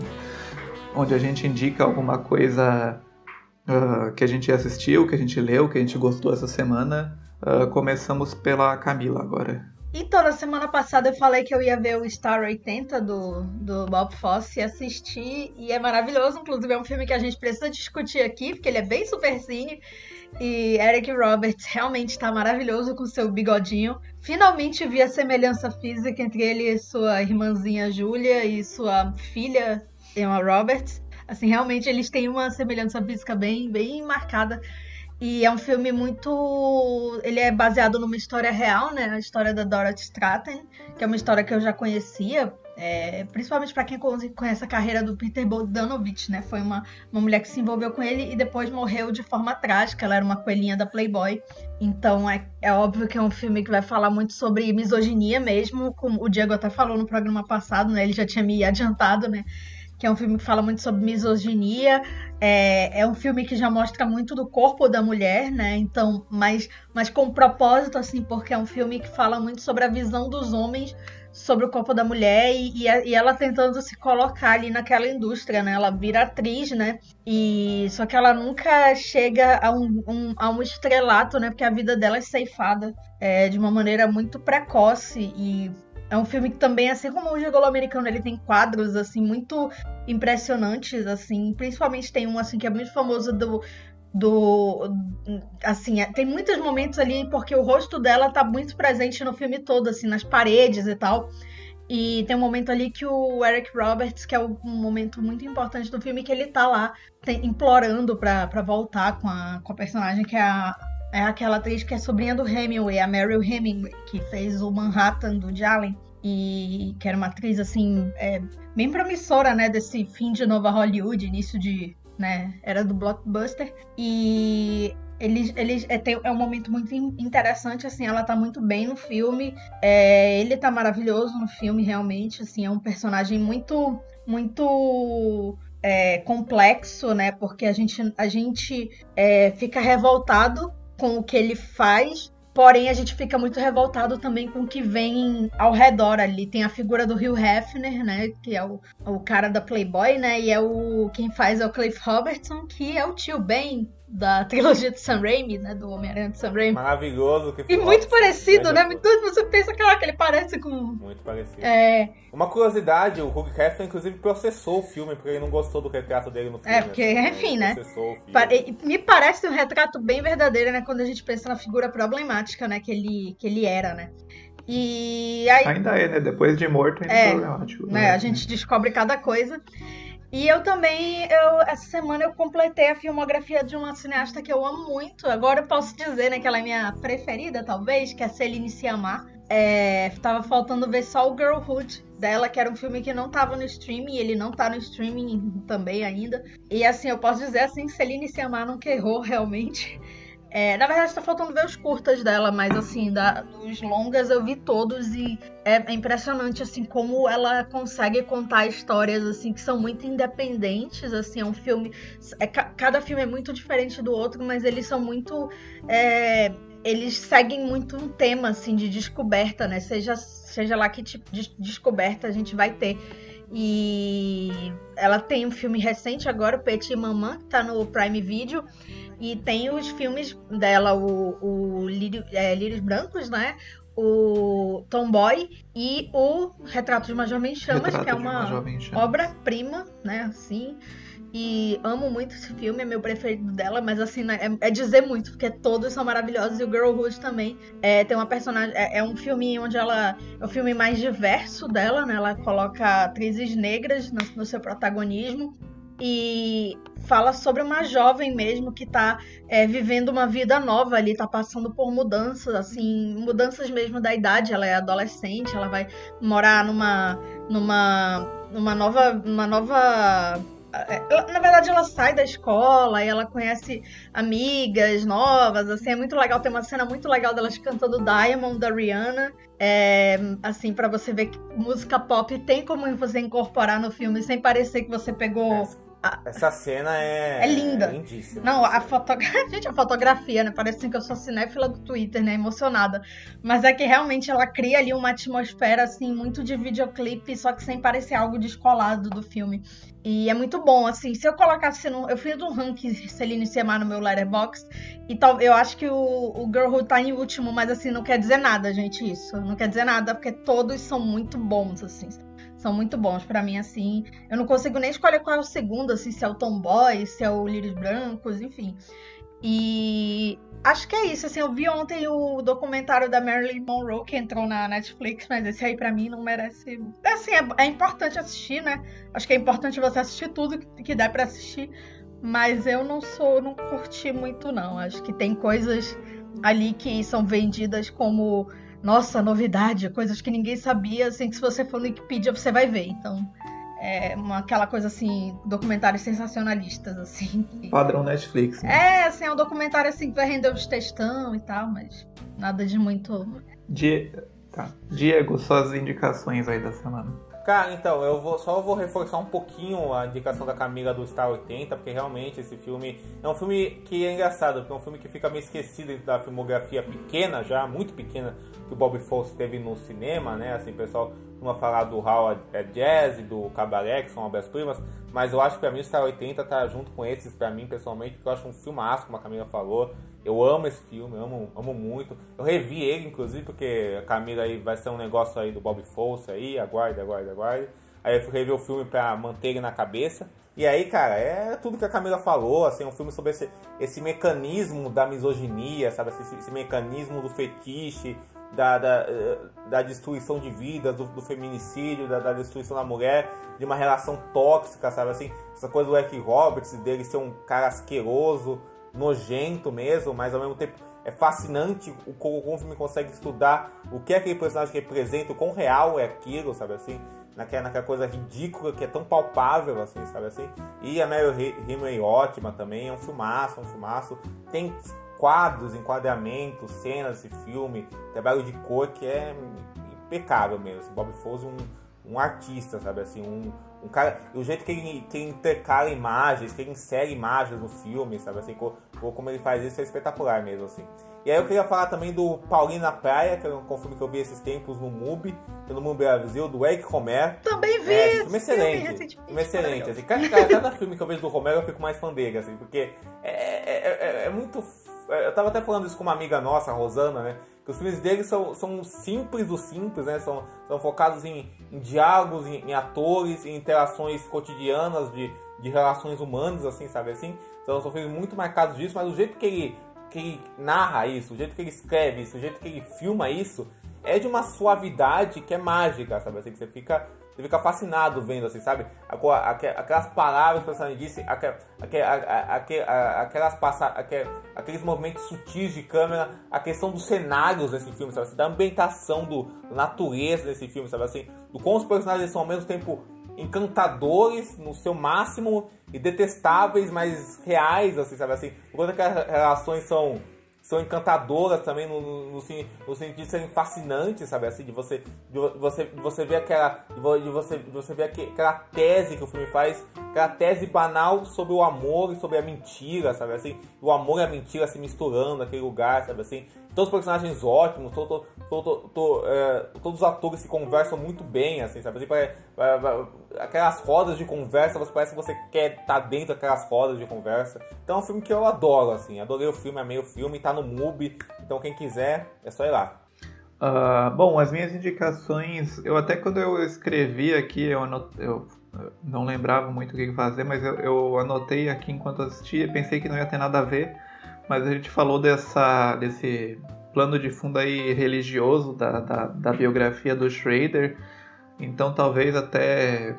onde a gente indica alguma coisa que a gente assistiu, que a gente leu, que a gente gostou essa semana. Começamos pela Camila agora. Então, na semana passada eu falei que eu ia ver o Star 80 do Bob Fosse e assisti, e é maravilhoso. Inclusive é um filme que a gente precisa discutir aqui, porque ele é bem supercine. E Eric Roberts realmente está maravilhoso com seu bigodinho. Finalmente vi a semelhança física entre ele e sua irmãzinha Julia e sua filha Emma Roberts. Assim, realmente eles têm uma semelhança física bem, bem marcada. E é um filme muito... Ele é baseado numa história real, né? A história da Dorothy Stratton, que é uma história que eu já conhecia, principalmente para quem conhece a carreira do Peter Bogdanovich, né? Foi uma mulher que se envolveu com ele e depois morreu de forma trágica. Ela era uma coelhinha da Playboy. Então é óbvio que é um filme que vai falar muito sobre misoginia mesmo, como o Diego até falou no programa passado, né? Ele já tinha me adiantado, né? Que é um filme que fala muito sobre misoginia, é um filme que já mostra muito do corpo da mulher, né? Então, mas com propósito, assim, porque é um filme que fala muito sobre a visão dos homens sobre o corpo da mulher e ela tentando se colocar ali naquela indústria, né? Ela vira atriz, né? Só que ela nunca chega a um estrelato, né? Porque a vida dela é ceifada de uma maneira muito precoce e... É um filme que também, assim como o Gigolô Americano, ele tem quadros, assim, muito impressionantes, assim. Principalmente tem um, assim, que é muito famoso assim, tem muitos momentos ali, porque o rosto dela tá muito presente no filme todo, assim, nas paredes e tal. E tem um momento ali que o Eric Roberts, que é um momento muito importante do filme, que ele tá lá implorando pra voltar com a personagem, que é aquela atriz que é sobrinha do Hemingway, a Meryl Hemingway, que fez o Manhattan do Woody Allen, e que era uma atriz, assim, bem promissora, né, desse fim de Nova Hollywood, início de, né, era do blockbuster, e é um momento muito interessante, assim, ela tá muito bem no filme, ele tá maravilhoso no filme, realmente, assim, é um personagem muito, muito... complexo, né, porque a gente fica revoltado com o que ele faz, porém a gente fica muito revoltado também com o que vem ao redor ali. Tem a figura do Hugh Hefner, né, que é o cara da Playboy, né, e quem faz é o Cliff Robertson, que é o tio Ben da trilogia de Sam Raimi, né, do Homem-Aranha de Sam Raimi. Maravilhoso. E muito parecido, né, você pensa que ele parece com... Muito parecido. Uma curiosidade, o Hugh Hefner inclusive processou o filme, porque ele não gostou do retrato dele no filme. Porque, assim, enfim, né, processou o filme. Me parece um retrato bem verdadeiro, né, quando a gente pensa na figura problemática, né, que ele era, né. E aí... Ainda né, depois de morto ainda é problemático. Né, a gente descobre cada coisa. E eu também, essa semana eu completei a filmografia de uma cineasta que eu amo muito. Agora eu posso dizer, né, que ela é minha preferida, talvez, que é Céline Sciamma. Tava faltando ver só o Girlhood dela, que era um filme que não tava no streaming, ele não tá no streaming também ainda. E assim, eu posso dizer assim, Céline Sciamma nunca errou realmente. Na verdade, tá faltando ver os curtas dela, mas assim, dos longas eu vi todos e é impressionante, assim, como ela consegue contar histórias, assim, que são muito independentes, assim, é um filme... cada filme é muito diferente do outro, mas eles são muito... eles seguem muito um tema, assim, de descoberta, né? Seja lá que tipo de descoberta a gente vai ter. E ela tem um filme recente agora, o Petit Maman, que tá no Prime Video. E tem os filmes dela, o Lírios Brancos, né? O Tomboy e o Retrato de uma Jovem Chamas, que é uma obra-prima, né? Assim, E amo muito esse filme, é meu preferido dela, mas assim, é dizer muito, porque todos são maravilhosos e o Girlhood também tem uma personagem. É um filme onde ela. É o filme mais diverso dela, né? Ela coloca atrizes negras no seu protagonismo. E fala sobre uma jovem mesmo que tá vivendo uma vida nova ali, tá passando por mudanças, assim, mudanças mesmo da idade. Ela é adolescente, ela vai morar numa nova. Na verdade, ela sai da escola e ela conhece amigas novas, assim, é muito legal. Tem uma cena muito legal delas cantando Diamond, da Rihanna. Assim, pra você ver que música pop tem como você incorporar no filme sem parecer que você pegou... Essa cena é linda. Lindíssima. Não, gente, a fotografia, né? Parece assim que eu sou cinéfila do Twitter, né? Emocionada. Mas é que realmente ela cria ali uma atmosfera, assim, muito de videoclipe, só que sem parecer algo descolado do filme. E é muito bom, assim. Se eu colocasse eu fiz um ranking Celine Sciamma no meu Letterboxd, e eu acho que o Girlhood tá em último, mas assim, não quer dizer nada, gente, isso. Não quer dizer nada, porque todos são muito bons, assim. São muito bons pra mim, assim. Eu não consigo nem escolher qual é o segundo, assim, se é o Tomboy, se é o Lírios Brancos, enfim. E acho que é isso, assim. Eu vi ontem o documentário da Marilyn Monroe, que entrou na Netflix, mas esse aí pra mim não merece... Assim, é importante assistir, né? Acho que é importante você assistir tudo que dá pra assistir, mas eu não curti muito, não. Acho que tem coisas ali que são vendidas como... Nossa, novidade, coisas que ninguém sabia, assim, que se você for no Wikipedia você vai ver. Então, aquela coisa assim, documentários sensacionalistas, assim. Padrão Netflix, né? Assim, é um documentário assim que vai render os textão e tal, mas nada de muito... Diego, suas indicações aí da semana. Cara, então, eu vou reforçar um pouquinho a indicação da Camila do Star 80, porque realmente esse filme é um filme que é engraçado, porque é um filme que fica meio esquecido da filmografia pequena, já muito pequena, que o Bob Fosse teve no cinema, né? Assim, o pessoal não vai falar do Howard Jazz e do Cabaret, que são obras-primas, mas eu acho que pra mim o Star 80 tá junto com esses, pra mim, pessoalmente, porque eu acho um filmaço, como a Camila falou. Eu amo esse filme, amo muito. Eu revi ele, inclusive, porque a Camila aí vai ser um negócio aí do Bob Fosse aí, aguarde. Aí eu revi o filme pra manter ele na cabeça. E aí, cara, é tudo que a Camila falou, assim, um filme sobre esse mecanismo da misoginia, sabe? Esse mecanismo do fetiche, da destruição de vidas, do feminicídio, da destruição da mulher, de uma relação tóxica, sabe? Assim, essa coisa do Eric Roberts, dele ser um cara asqueroso, nojento mesmo, mas ao mesmo tempo é fascinante como o filme consegue estudar o que aquele personagem representa, o quão real é aquilo, sabe assim, naquela coisa ridícula que é tão palpável, assim, sabe assim. E a Meryl Hemingway ótima também, é um filmaço, tem quadros, enquadramentos, cenas desse filme, trabalho de cor que é impecável mesmo. Bob Fosse um artista, sabe assim, um cara, o jeito que ele intercala imagens, que ele insere imagens no filme, sabe assim, como ele faz isso é espetacular mesmo, assim. E aí eu queria falar também do Paulinho na Praia, que é um filme que eu vi esses tempos no MUBI Brasil, do Eric Romer. Também vi! Filme excelente, assim. Cada filme que eu vejo do Romer eu fico mais fã dele, assim, porque é muito... Eu tava até falando isso com uma amiga nossa, a Rosana, né? Que os filmes dele são simples do simples, né? São focados em diálogos, em atores, em interações cotidianas de relações humanas, assim, sabe assim? São filmes muito marcados disso, mas o jeito que ele narra isso, o jeito que ele escreve isso, o jeito que ele filma isso, é de uma suavidade que é mágica, sabe assim? Que você fica fascinado vendo, assim, sabe? Aquelas palavras que o personagem disse, aqueles movimentos sutis de câmera, a questão dos cenários desse filme, sabe? Da ambientação, da natureza desse filme, sabe? Assim, do como os personagens são ao mesmo tempo encantadores no seu máximo e detestáveis, mas reais, assim, sabe? Assim, quando aquelas relações são encantadoras também no sentido de serem fascinantes, sabe assim, de você ver aquela tese que o filme faz, aquela tese banal sobre o amor e sobre a mentira, sabe assim, o amor e a mentira se misturando naquele lugar, sabe assim, todos os personagens ótimos, todos os atores se conversam muito bem, assim, sabe assim, aquelas rodas de conversa, parece que você quer estar dentro daquelas rodas de conversa. Então é um filme que eu adoro, assim, adorei o filme, amei o filme, tá no MUBI, então quem quiser é só ir lá. Bom, as minhas indicações, eu até quando eu escrevi aqui, eu não lembrava muito o que fazer, mas eu anotei aqui enquanto assistia, pensei que não ia ter nada a ver, mas a gente falou desse plano de fundo aí religioso da biografia do Schrader, então talvez até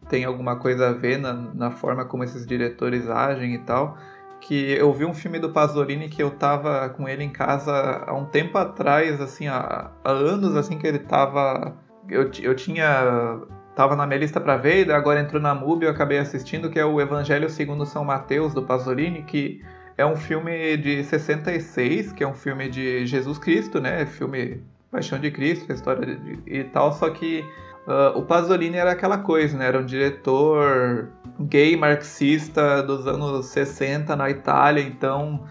tenha alguma coisa a ver na forma como esses diretores agem e tal, que eu vi um filme do Pasolini que eu tava com ele em casa há um tempo atrás, assim, há anos, assim, que ele tava... Tava na minha lista pra ver, e agora entrou na MUBI, eu acabei assistindo, que é o Evangelho segundo São Mateus, do Pasolini, que é um filme de 66, que é um filme de Jesus Cristo, né? Filme Paixão de Cristo, a história e tal, só que o Pasolini era aquela coisa, né? Era um diretor gay marxista dos anos 60 na Itália, então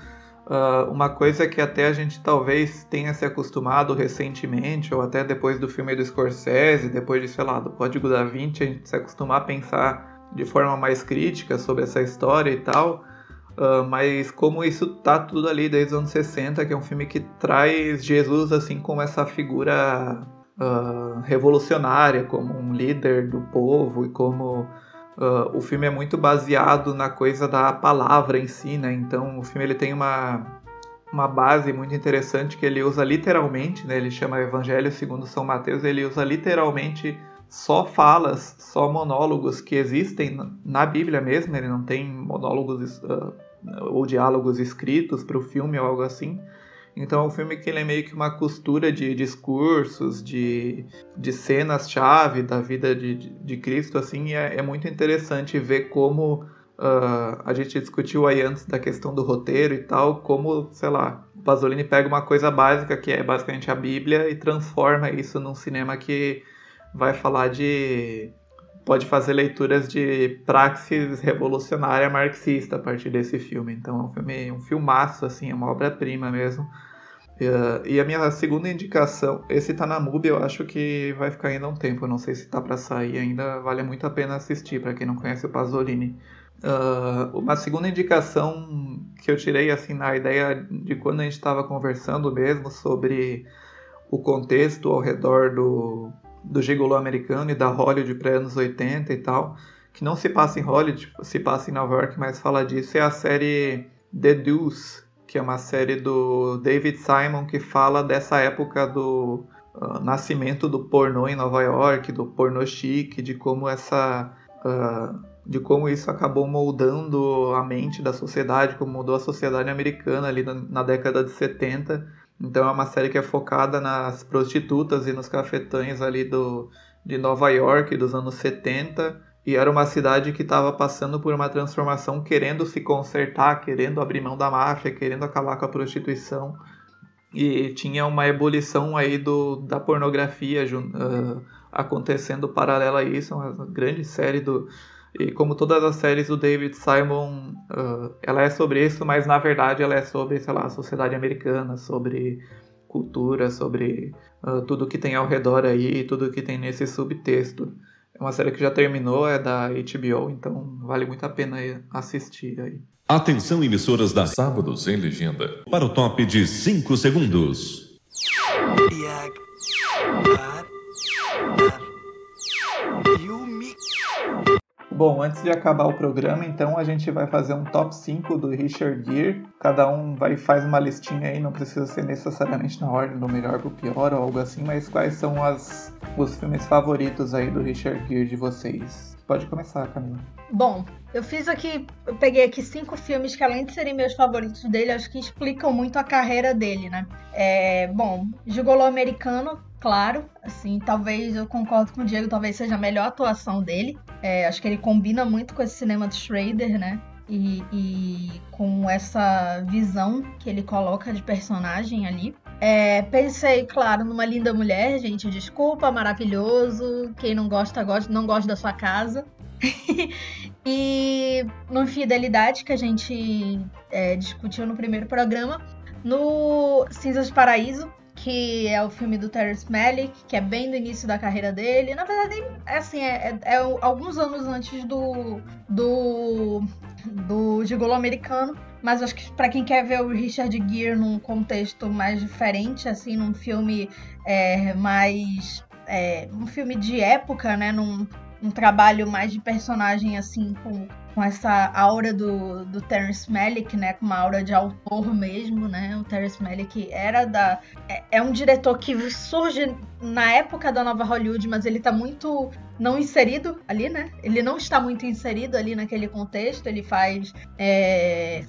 uma coisa que até a gente talvez tenha se acostumado recentemente, ou até depois do filme do Scorsese, depois de, sei lá, do Código da Vinci, a gente se acostumar a pensar de forma mais crítica sobre essa história e tal, mas como isso tá tudo ali desde os anos 60, que é um filme que traz Jesus assim como essa figura revolucionária, como um líder do povo, e como o filme é muito baseado na coisa da palavra em si, né? Então o filme ele tem uma base muito interessante que ele usa literalmente, né? Ele chama Evangelho segundo São Mateus, ele usa literalmente só falas, só monólogos que existem na Bíblia mesmo, ele não tem monólogos ou diálogos escritos para o filme ou algo assim. Então é um filme que ele é meio que uma costura de discursos, de cenas-chave da vida de Cristo, assim, e é muito interessante ver como a gente discutiu aí antes da questão do roteiro e tal, como, sei lá, o Pasolini pega uma coisa básica, que é basicamente a Bíblia, e transforma isso num cinema que vai falar pode fazer leituras de praxis revolucionária marxista a partir desse filme. Então é um filmaço, assim, é uma obra-prima mesmo. E a minha segunda indicação, esse tá na MUBI, eu acho que vai ficar ainda um tempo, eu não sei se tá pra sair ainda, vale muito a pena assistir, pra quem não conhece o Pasolini. Uma segunda indicação que eu tirei, assim, na ideia de quando a gente estava conversando mesmo sobre o contexto ao redor do gigolô americano e da Hollywood pré-anos 80 e tal, que não se passa em Hollywood, se passa em Nova York, mas fala disso, é a série The Deuce, que é uma série do David Simon, que fala dessa época do nascimento do pornô em Nova York, do pornô chique, de como isso acabou moldando a mente da sociedade, como mudou a sociedade americana ali na década de 70. Então é uma série que é focada nas prostitutas e nos cafetães ali de Nova York dos anos 70, e era uma cidade que estava passando por uma transformação, querendo se consertar, querendo abrir mão da máfia, querendo acabar com a prostituição, e tinha uma ebulição aí da pornografia acontecendo paralela a isso, uma grande série e como todas as séries do David Simon, ela é sobre isso, mas na verdade ela é sobre, sei lá, a sociedade americana, sobre cultura, sobre tudo que tem ao redor aí, tudo que tem nesse subtexto. É uma série que já terminou, é da HBO, então vale muito a pena assistir aí. Atenção, emissoras da Sábados em Legenda, para o top de 5 segundos. Bom, antes de acabar o programa, então, a gente vai fazer um top 5 do Richard Gere. Cada um faz uma listinha aí, não precisa ser necessariamente na ordem do melhor pro pior ou algo assim, mas quais são os filmes favoritos aí do Richard Gere de vocês? Pode começar, Camila. Bom, eu peguei aqui 5 filmes que, além de serem meus favoritos dele, acho que explicam muito a carreira dele, né? Bom, Gigolô Americano, claro, assim, talvez, eu concordo com o Diego, talvez seja a melhor atuação dele. Acho que ele combina muito com esse cinema do Schrader, né? E com essa visão que ele coloca de personagem ali. Pensei, claro, numa Linda Mulher, gente, desculpa, maravilhoso. Quem não gosta da sua casa. E no Infidelidade, que a gente discutiu no primeiro programa. No Cinzas de Paraíso, que é o filme do Terrence Malick, que é bem do início da carreira dele. Na verdade, assim, alguns anos antes do Gigolô Americano, mas acho que pra quem quer ver o Richard Gere num contexto mais diferente, assim, num filme mais... um filme de época, né, um trabalho mais de personagem, assim, com essa aura do Terrence Malick, né? Com uma aura de autor mesmo, né? O Terrence Malick é um diretor que surge na época da Nova Hollywood, mas ele tá muito não inserido ali, né? Ele não está muito inserido ali naquele contexto. Ele faz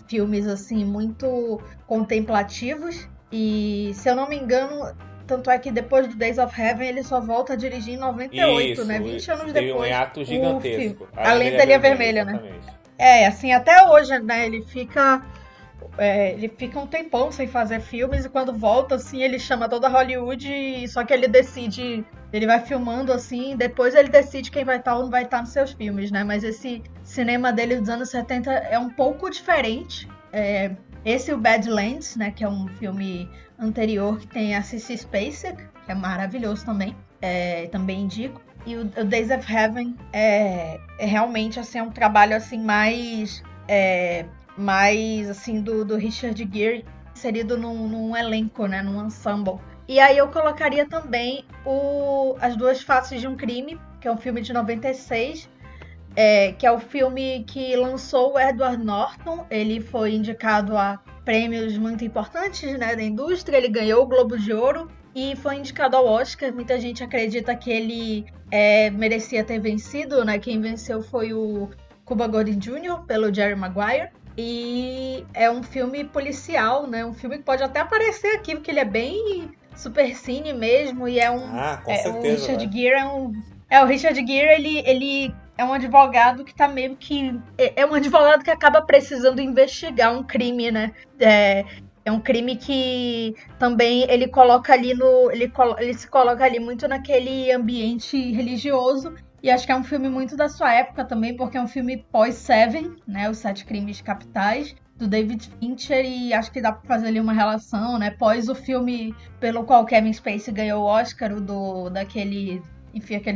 filmes, assim, muito contemplativos. E, se eu não me engano, tanto é que depois do Days of Heaven ele só volta a dirigir em 98, isso, né? 20 anos teve depois. Um hiato gigantesco. Além da Linha Vermelha, né? Assim, até hoje, né? Ele fica um tempão sem fazer filmes e quando volta, assim, ele chama toda Hollywood, só que ele decide, ele vai filmando, assim, depois ele decide quem vai estar ou não vai estar nos seus filmes, né? Mas esse cinema dele dos anos 70 é um pouco diferente. Esse, o Badlands, né, que é um filme anterior que tem a Sissy Spacek, que é maravilhoso também, também indico. E o Days of Heaven é realmente, assim, um trabalho, assim, mais assim, do Richard Gere, inserido num elenco, né, num ensemble. E aí eu colocaria também As Duas Faces de um Crime, que é um filme de 96, que é o filme que lançou o Edward Norton. Ele foi indicado a prêmios muito importantes, né, da indústria. Ele ganhou o Globo de Ouro e foi indicado ao Oscar. Muita gente acredita que ele merecia ter vencido, né? Quem venceu foi o Cuba Gooding Jr. pelo Jerry Maguire. E é um filme policial, né? Um filme que pode até aparecer aqui, porque ele é bem super cine mesmo. E com certeza, o Richard Gere o Richard Gere, ele é um advogado que tá meio que... É um advogado que acaba precisando investigar um crime, né? É um crime que também ele coloca ali ele se coloca ali muito naquele ambiente religioso. E acho que é um filme muito da sua época também, porque é um filme pós-Seven, né? Os 7 Crimes Capitais, do David Fincher, e acho que dá pra fazer ali uma relação, né? Pós o filme pelo qual Kevin Spacey ganhou o Oscar, aquele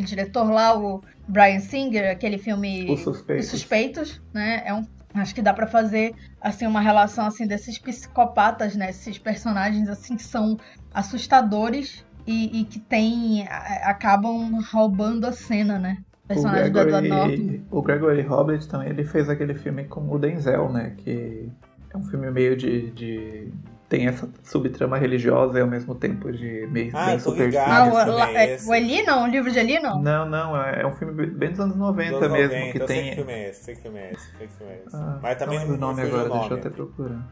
diretor lá, o Bryan Singer, aquele filme Os Suspeitos, né? Acho que dá pra fazer, assim, uma relação, assim, desses psicopatas, né? Esses personagens, assim, que são assustadores e que acabam roubando a cena, né? O personagem do Edward Norton. O Gregory Hoblit também, ele fez aquele filme com o Denzel, né? Que é um filme meio tem essa subtrama religiosa e ao mesmo tempo de meio bem superstício. O Eli não? O livro de Eli não? Não, é um filme bem dos anos 90 mesmo. Que tem... Sei que filme é esse. Mas também não lembro o nome agora, deixa eu até procurar.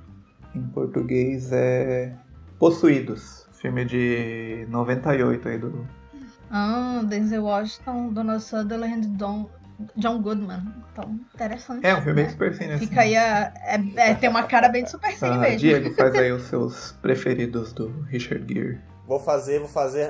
Em português é Possuídos. Filme de 98 aí do... Denzel Washington, Donald Sutherland, John Goodman. Então, interessante. É um filme bem super cine. Fica aí tem uma cara bem de super cine mesmo. Diego, faz aí os seus preferidos do Richard Gere. Vou fazer.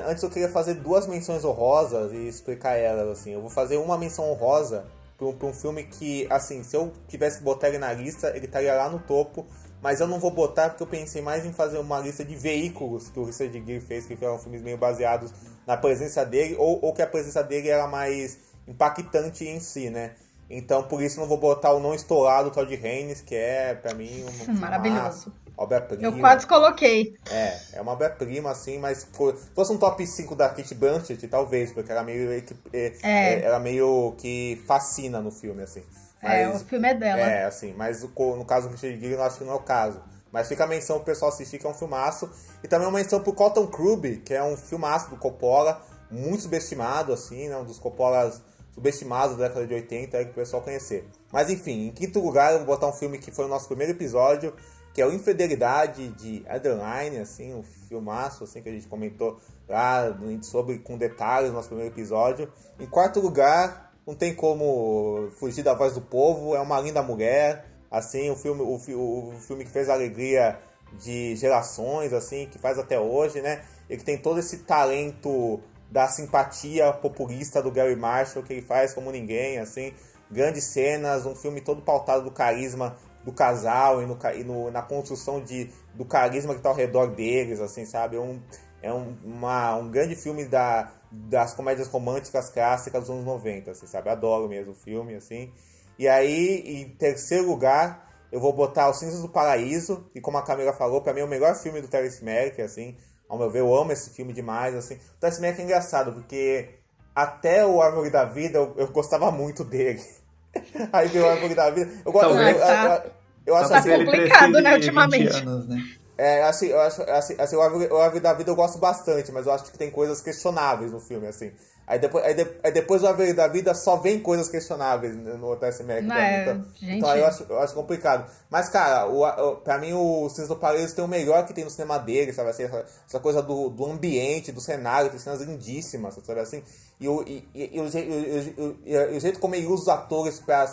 Antes eu queria fazer 2 menções honrosas e explicar elas, assim. Eu vou fazer uma menção honrosa pra um filme que, assim, se eu tivesse que botar ele na lista, ele estaria lá no topo. Mas eu não vou botar porque eu pensei mais em fazer uma lista de veículos que o Richard Gere fez, que foram filmes meio baseados na presença dele, ou que a presença dele era mais impactante em si, né? Então, por isso, não vou botar o Não Estourado do Todd Haynes, que é, pra mim, maravilhoso. Obra-prima. Eu quase coloquei. É uma obra-prima, assim, mas se fosse um top 5 da Kate Blanchett, talvez, porque ela meio que fascina no filme, assim. Mas, o filme é dela. Assim, mas no caso do Richard Gere, eu acho que não é o caso. Mas fica a menção pro pessoal assistir, que é um filmaço. E também uma menção pro Cotton Club, que é um filmaço do Coppola, muito subestimado, assim, né? Um dos Coppolas subestimados da década de 80, que o pessoal conhecer. Mas enfim, em quinto lugar, eu vou botar um filme que foi o nosso primeiro episódio, que é o Infidelidade de Adeline, assim, um filmaço, assim, que a gente comentou lá sobre com detalhes no nosso primeiro episódio. Em quarto lugar... Não tem como fugir da voz do povo, é Uma Linda Mulher, assim, o filme que fez a alegria de gerações, assim, que faz até hoje, né? Ele tem todo esse talento da simpatia populista do Gary Marshall, que ele faz como ninguém, assim, grandes cenas, um filme todo pautado do carisma do casal e na construção do carisma que está ao redor deles, assim, sabe? É um grande filme das comédias românticas clássicas dos anos 90, assim, sabe? Adoro mesmo o filme, assim. E aí, em terceiro lugar, eu vou botar Os Cinzas do Paraíso, e como a Camila falou, pra mim é o melhor filme do Terrence Malick, assim. Ao meu ver, eu amo esse filme demais, assim. O Terrence Malick é engraçado, porque até o Árvore da Vida eu gostava muito dele. Aí veio o Árvore da Vida. Eu gosto. Eu acho tá complicado, né, ultimamente. Anos, né? Eu acho o Árvore da Vida eu gosto bastante, mas eu acho que tem coisas questionáveis no filme, assim. Aí depois do Árvore da Vida só vem coisas questionáveis no Hotel América. Então aí eu acho complicado. Mas, cara, pra mim o Cisne do Paraíso tem o melhor que tem no cinema dele, sabe assim? Essa coisa do ambiente, do cenário, tem cenas lindíssimas, sabe assim? E o jeito como ele usa os atores pra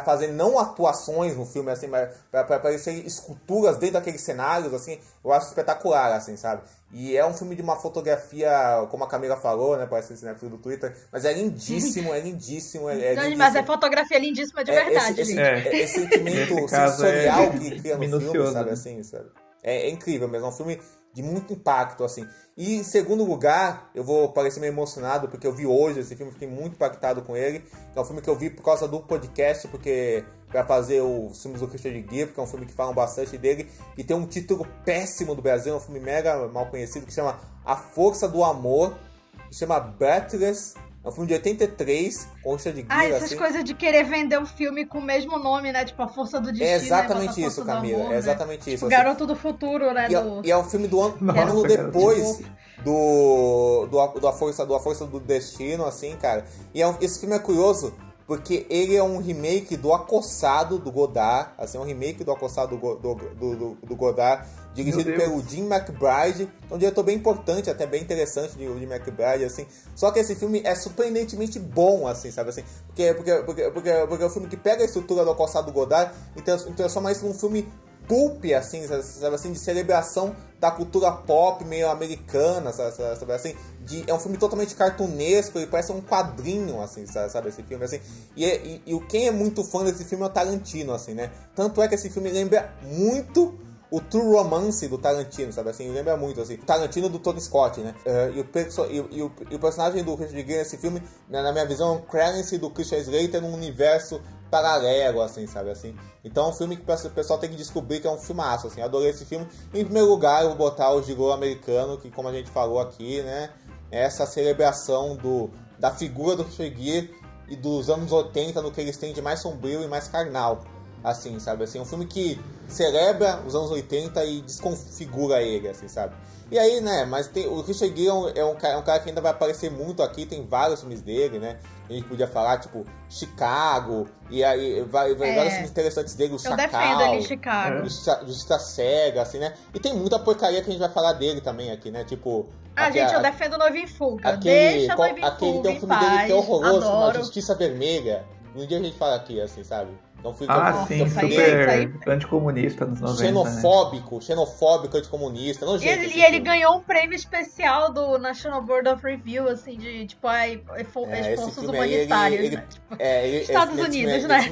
fazer não atuações no filme, assim, mas pra parecer esculturas dentro daqueles cenários, assim, eu acho espetacular, assim, sabe? E é um filme de uma fotografia, como a Camila falou, né, parece esse perfil do Twitter, mas é lindíssimo, é lindíssimo. Não, mas é fotografia lindíssima de verdade, gente. Esse sentimento sensorial que cria no filme, sabe, assim, sabe? É incrível mesmo, é um filme de muito impacto, assim. E em segundo lugar, eu vou parecer meio emocionado, porque eu vi hoje esse filme, fiquei muito impactado com ele. É um filme que eu vi por causa do podcast, porque pra fazer os filmes do Richard Gere, porque é um filme que falam bastante dele, e tem um título péssimo do Brasil, é um filme mega mal conhecido, que chama A Força do Amor, que chama Breathless. É um filme de 83, com o Richard Gere. Essas coisas de querer vender um filme com o mesmo nome, né? Tipo, A Força do Destino. É exatamente isso, Camila. Amor, é exatamente né? isso. Tipo, Garoto do Futuro, né? E é um filme do ano depois do A Força do Destino, assim, cara. E esse filme é curioso, porque ele é um remake do Acossado, do Godard. Assim, é um remake do Acossado do Godard, dirigido pelo Jim McBride. É um diretor bem importante, até bem interessante, de Jim McBride, assim. Só que esse filme é surpreendentemente bom, assim, sabe? Assim, porque é um filme que pega a estrutura do Acossado do Godard e transforma isso num filme pulp, assim, sabe assim, de celebração da cultura pop meio americana, sabe assim? É um filme totalmente cartunesco, ele parece um quadrinho, assim, sabe, esse filme, assim. E quem é muito fã desse filme é o Tarantino, assim, né? Tanto é que esse filme lembra muito o True Romance do Tarantino, sabe assim? Lembra muito, assim. O Tarantino do Tony Scott, né? E o personagem do Richard Gere nesse filme, na minha visão, é um Clarence do Christian Slater num universo paralelo, assim, sabe assim? Então é um filme que o pessoal tem que descobrir que é um filmaço, assim. Eu adorei esse filme. Em primeiro lugar, eu vou botar o Gigolo Americano, que, como a gente falou aqui, né? É essa celebração da figura do Richard Gere e dos anos 80 no que eles têm de mais sombrio e mais carnal. Assim, sabe? Assim, um filme que celebra os anos 80 e desconfigura ele, assim, sabe? E aí, né, mas o Richard Gere é um cara que ainda vai aparecer muito aqui, tem vários filmes dele, né? A gente podia falar, tipo, Chicago, e aí vários filmes interessantes dele, o Chacal, defendo ele, Chicago. Justiça Cega, assim, né? E tem muita porcaria que a gente vai falar dele também aqui, né? Tipo... gente, eu defendo o Noivo em Fuga. Deixa o Noivo em Fuga tem um filme dele que é horroroso, uma Justiça Vermelha. Um dia a gente fala aqui, assim, sabe? Então, super anticomunista nos 90, xenofóbico, anticomunista. E ele ganhou um prêmio especial do National Board of Review, assim, de tipo, esforços humanitários, né? Estados Unidos, né?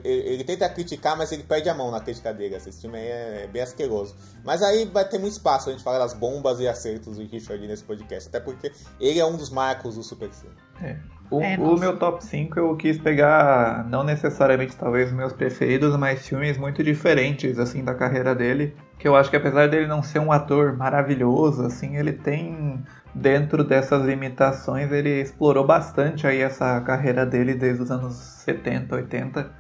Ele tenta criticar, mas ele perde a mão na crítica dele. Esse filme aí é bem asqueroso. Mas aí vai ter muito espaço a gente falar das bombas e acertos do Richard nesse podcast. Até porque ele é um dos marcos do Super Cine. O meu top 5 eu quis pegar, não necessariamente talvez os meus preferidos, mas filmes muito diferentes, assim, da carreira dele. Que eu acho que apesar dele não ser um ator maravilhoso, assim, ele tem, dentro dessas limitações, ele explorou bastante aí essa carreira dele desde os anos 70, 80.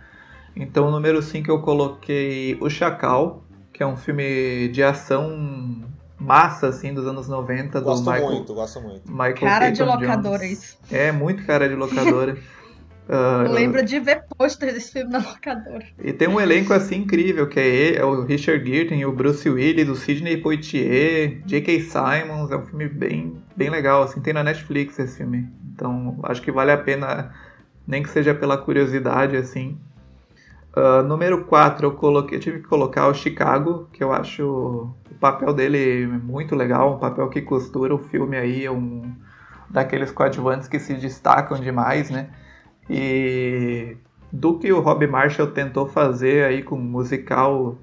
Então, o número 5 eu coloquei O Chacal, que é um filme de ação massa, assim, dos anos 90. Gosto muito. Michael cara Keaton de locadora, Jones. isso. É, muito cara de locadora. Eu lembro de ver pôster desse filme na locadora. E tem um elenco, assim, incrível, que é o Richard Gere, tem o Bruce Willis, o Sidney Poitier, J.K. Simmons. É um filme bem, bem legal, assim, tem na Netflix esse filme. Então, acho que vale a pena, nem que seja pela curiosidade, assim. Número 4, eu tive que colocar o Chicago, que eu acho o papel dele muito legal, um papel que costura o filme aí, um daqueles coadjuvantes que se destacam demais, né? E do que o Rob Marshall tentou fazer aí com o musical,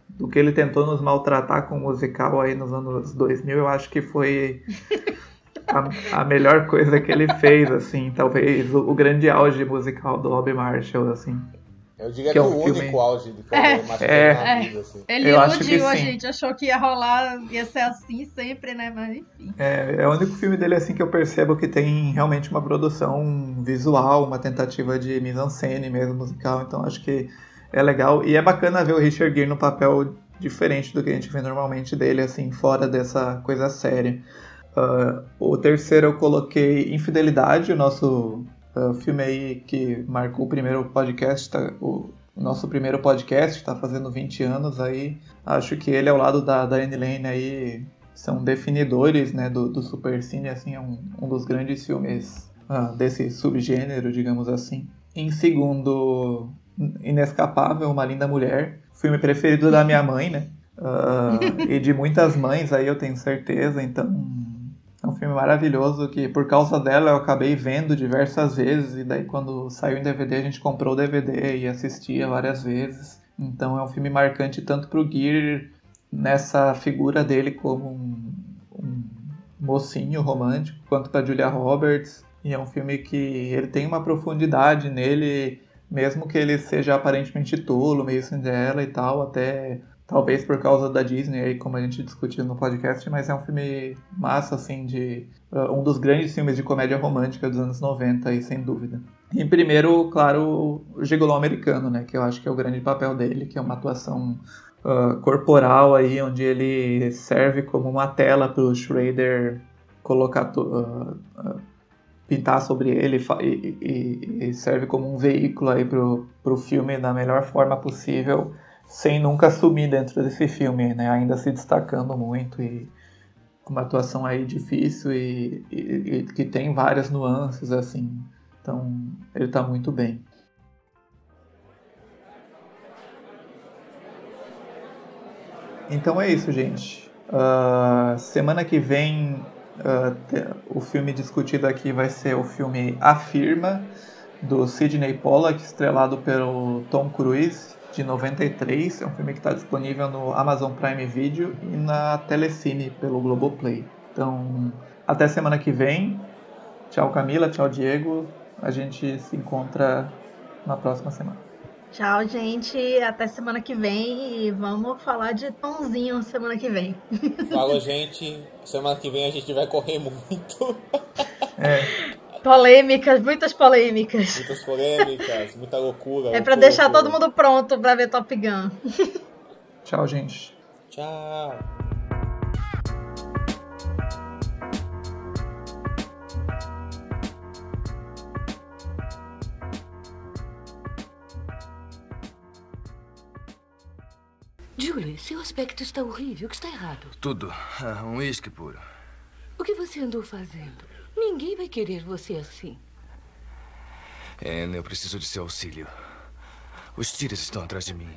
do que ele tentou nos maltratar com o musical aí nos anos 2000, eu acho que foi a melhor coisa que ele fez, assim, talvez o grande auge musical do Rob Marshall, assim. Eu diria que é que um o filme... único auge de comédia masculina na vida, assim. Ele Eu acho que iludiu a sim. gente, achou que ia rolar, ia ser assim sempre, né? Mas enfim. É o único filme dele assim que eu percebo que tem realmente uma produção visual, uma tentativa de mise-en-scène mesmo, musical, então acho que é legal. E é bacana ver o Richard Gere no papel diferente do que a gente vê normalmente dele, assim, fora dessa coisa séria. O terceiro eu coloquei Infidelidade, o nosso filme aí que marcou o primeiro podcast, o nosso primeiro podcast, está fazendo 20 anos aí. Acho que ele ao lado da Annie Lane aí são definidores, né, do Supercine, assim, é um dos grandes filmes desse subgênero, digamos assim. Em segundo, Inescapável, Uma Linda Mulher, filme preferido da minha mãe, né, e de muitas mães aí eu tenho certeza, então é um filme maravilhoso que por causa dela eu acabei vendo diversas vezes, e daí quando saiu em DVD a gente comprou o DVD e assistia várias vezes. Então é um filme marcante tanto pro Gere nessa figura dele como um mocinho romântico, quanto pra Julia Roberts. E é um filme que ele tem uma profundidade nele, mesmo que ele seja aparentemente tolo, meio Cinderela e tal, até talvez por causa da Disney, aí, como a gente discutiu no podcast, mas é um filme massa, assim, um dos grandes filmes de comédia romântica dos anos 90, aí, sem dúvida. E em primeiro, claro, o Gigolô Americano, né, que eu acho que é o grande papel dele, que é uma atuação corporal, aí, onde ele serve como uma tela para o Schrader colocar... pintar sobre ele e serve como um veículo aí pro filme da melhor forma possível, sem nunca sumir dentro desse filme, né? Ainda se destacando muito e com uma atuação aí difícil e que tem várias nuances, assim. Então, ele tá muito bem. Então é isso, gente. Semana que vem, o filme discutido aqui vai ser o filme A Firma, do Sidney Pollack, estrelado pelo Tom Cruise, de 93. É um filme que está disponível no Amazon Prime Video e na Telecine, pelo Globoplay. Então, até semana que vem. Tchau, Camila. Tchau, Diego. A gente se encontra na próxima semana. Tchau, gente. Até semana que vem. E vamos falar de Tomzinho semana que vem. Falou, gente. Semana que vem a gente vai correr muito. Polêmicas, muitas polêmicas. Muitas polêmicas, muita loucura. É pra deixar todo mundo pronto pra ver Top Gun. Tchau, gente. Tchau. Julie, seu aspecto está horrível. O que está errado? Tudo. Um uísque puro. O que você andou fazendo? Ninguém vai querer você assim. Anne, eu preciso de seu auxílio. Os tiras estão atrás de mim.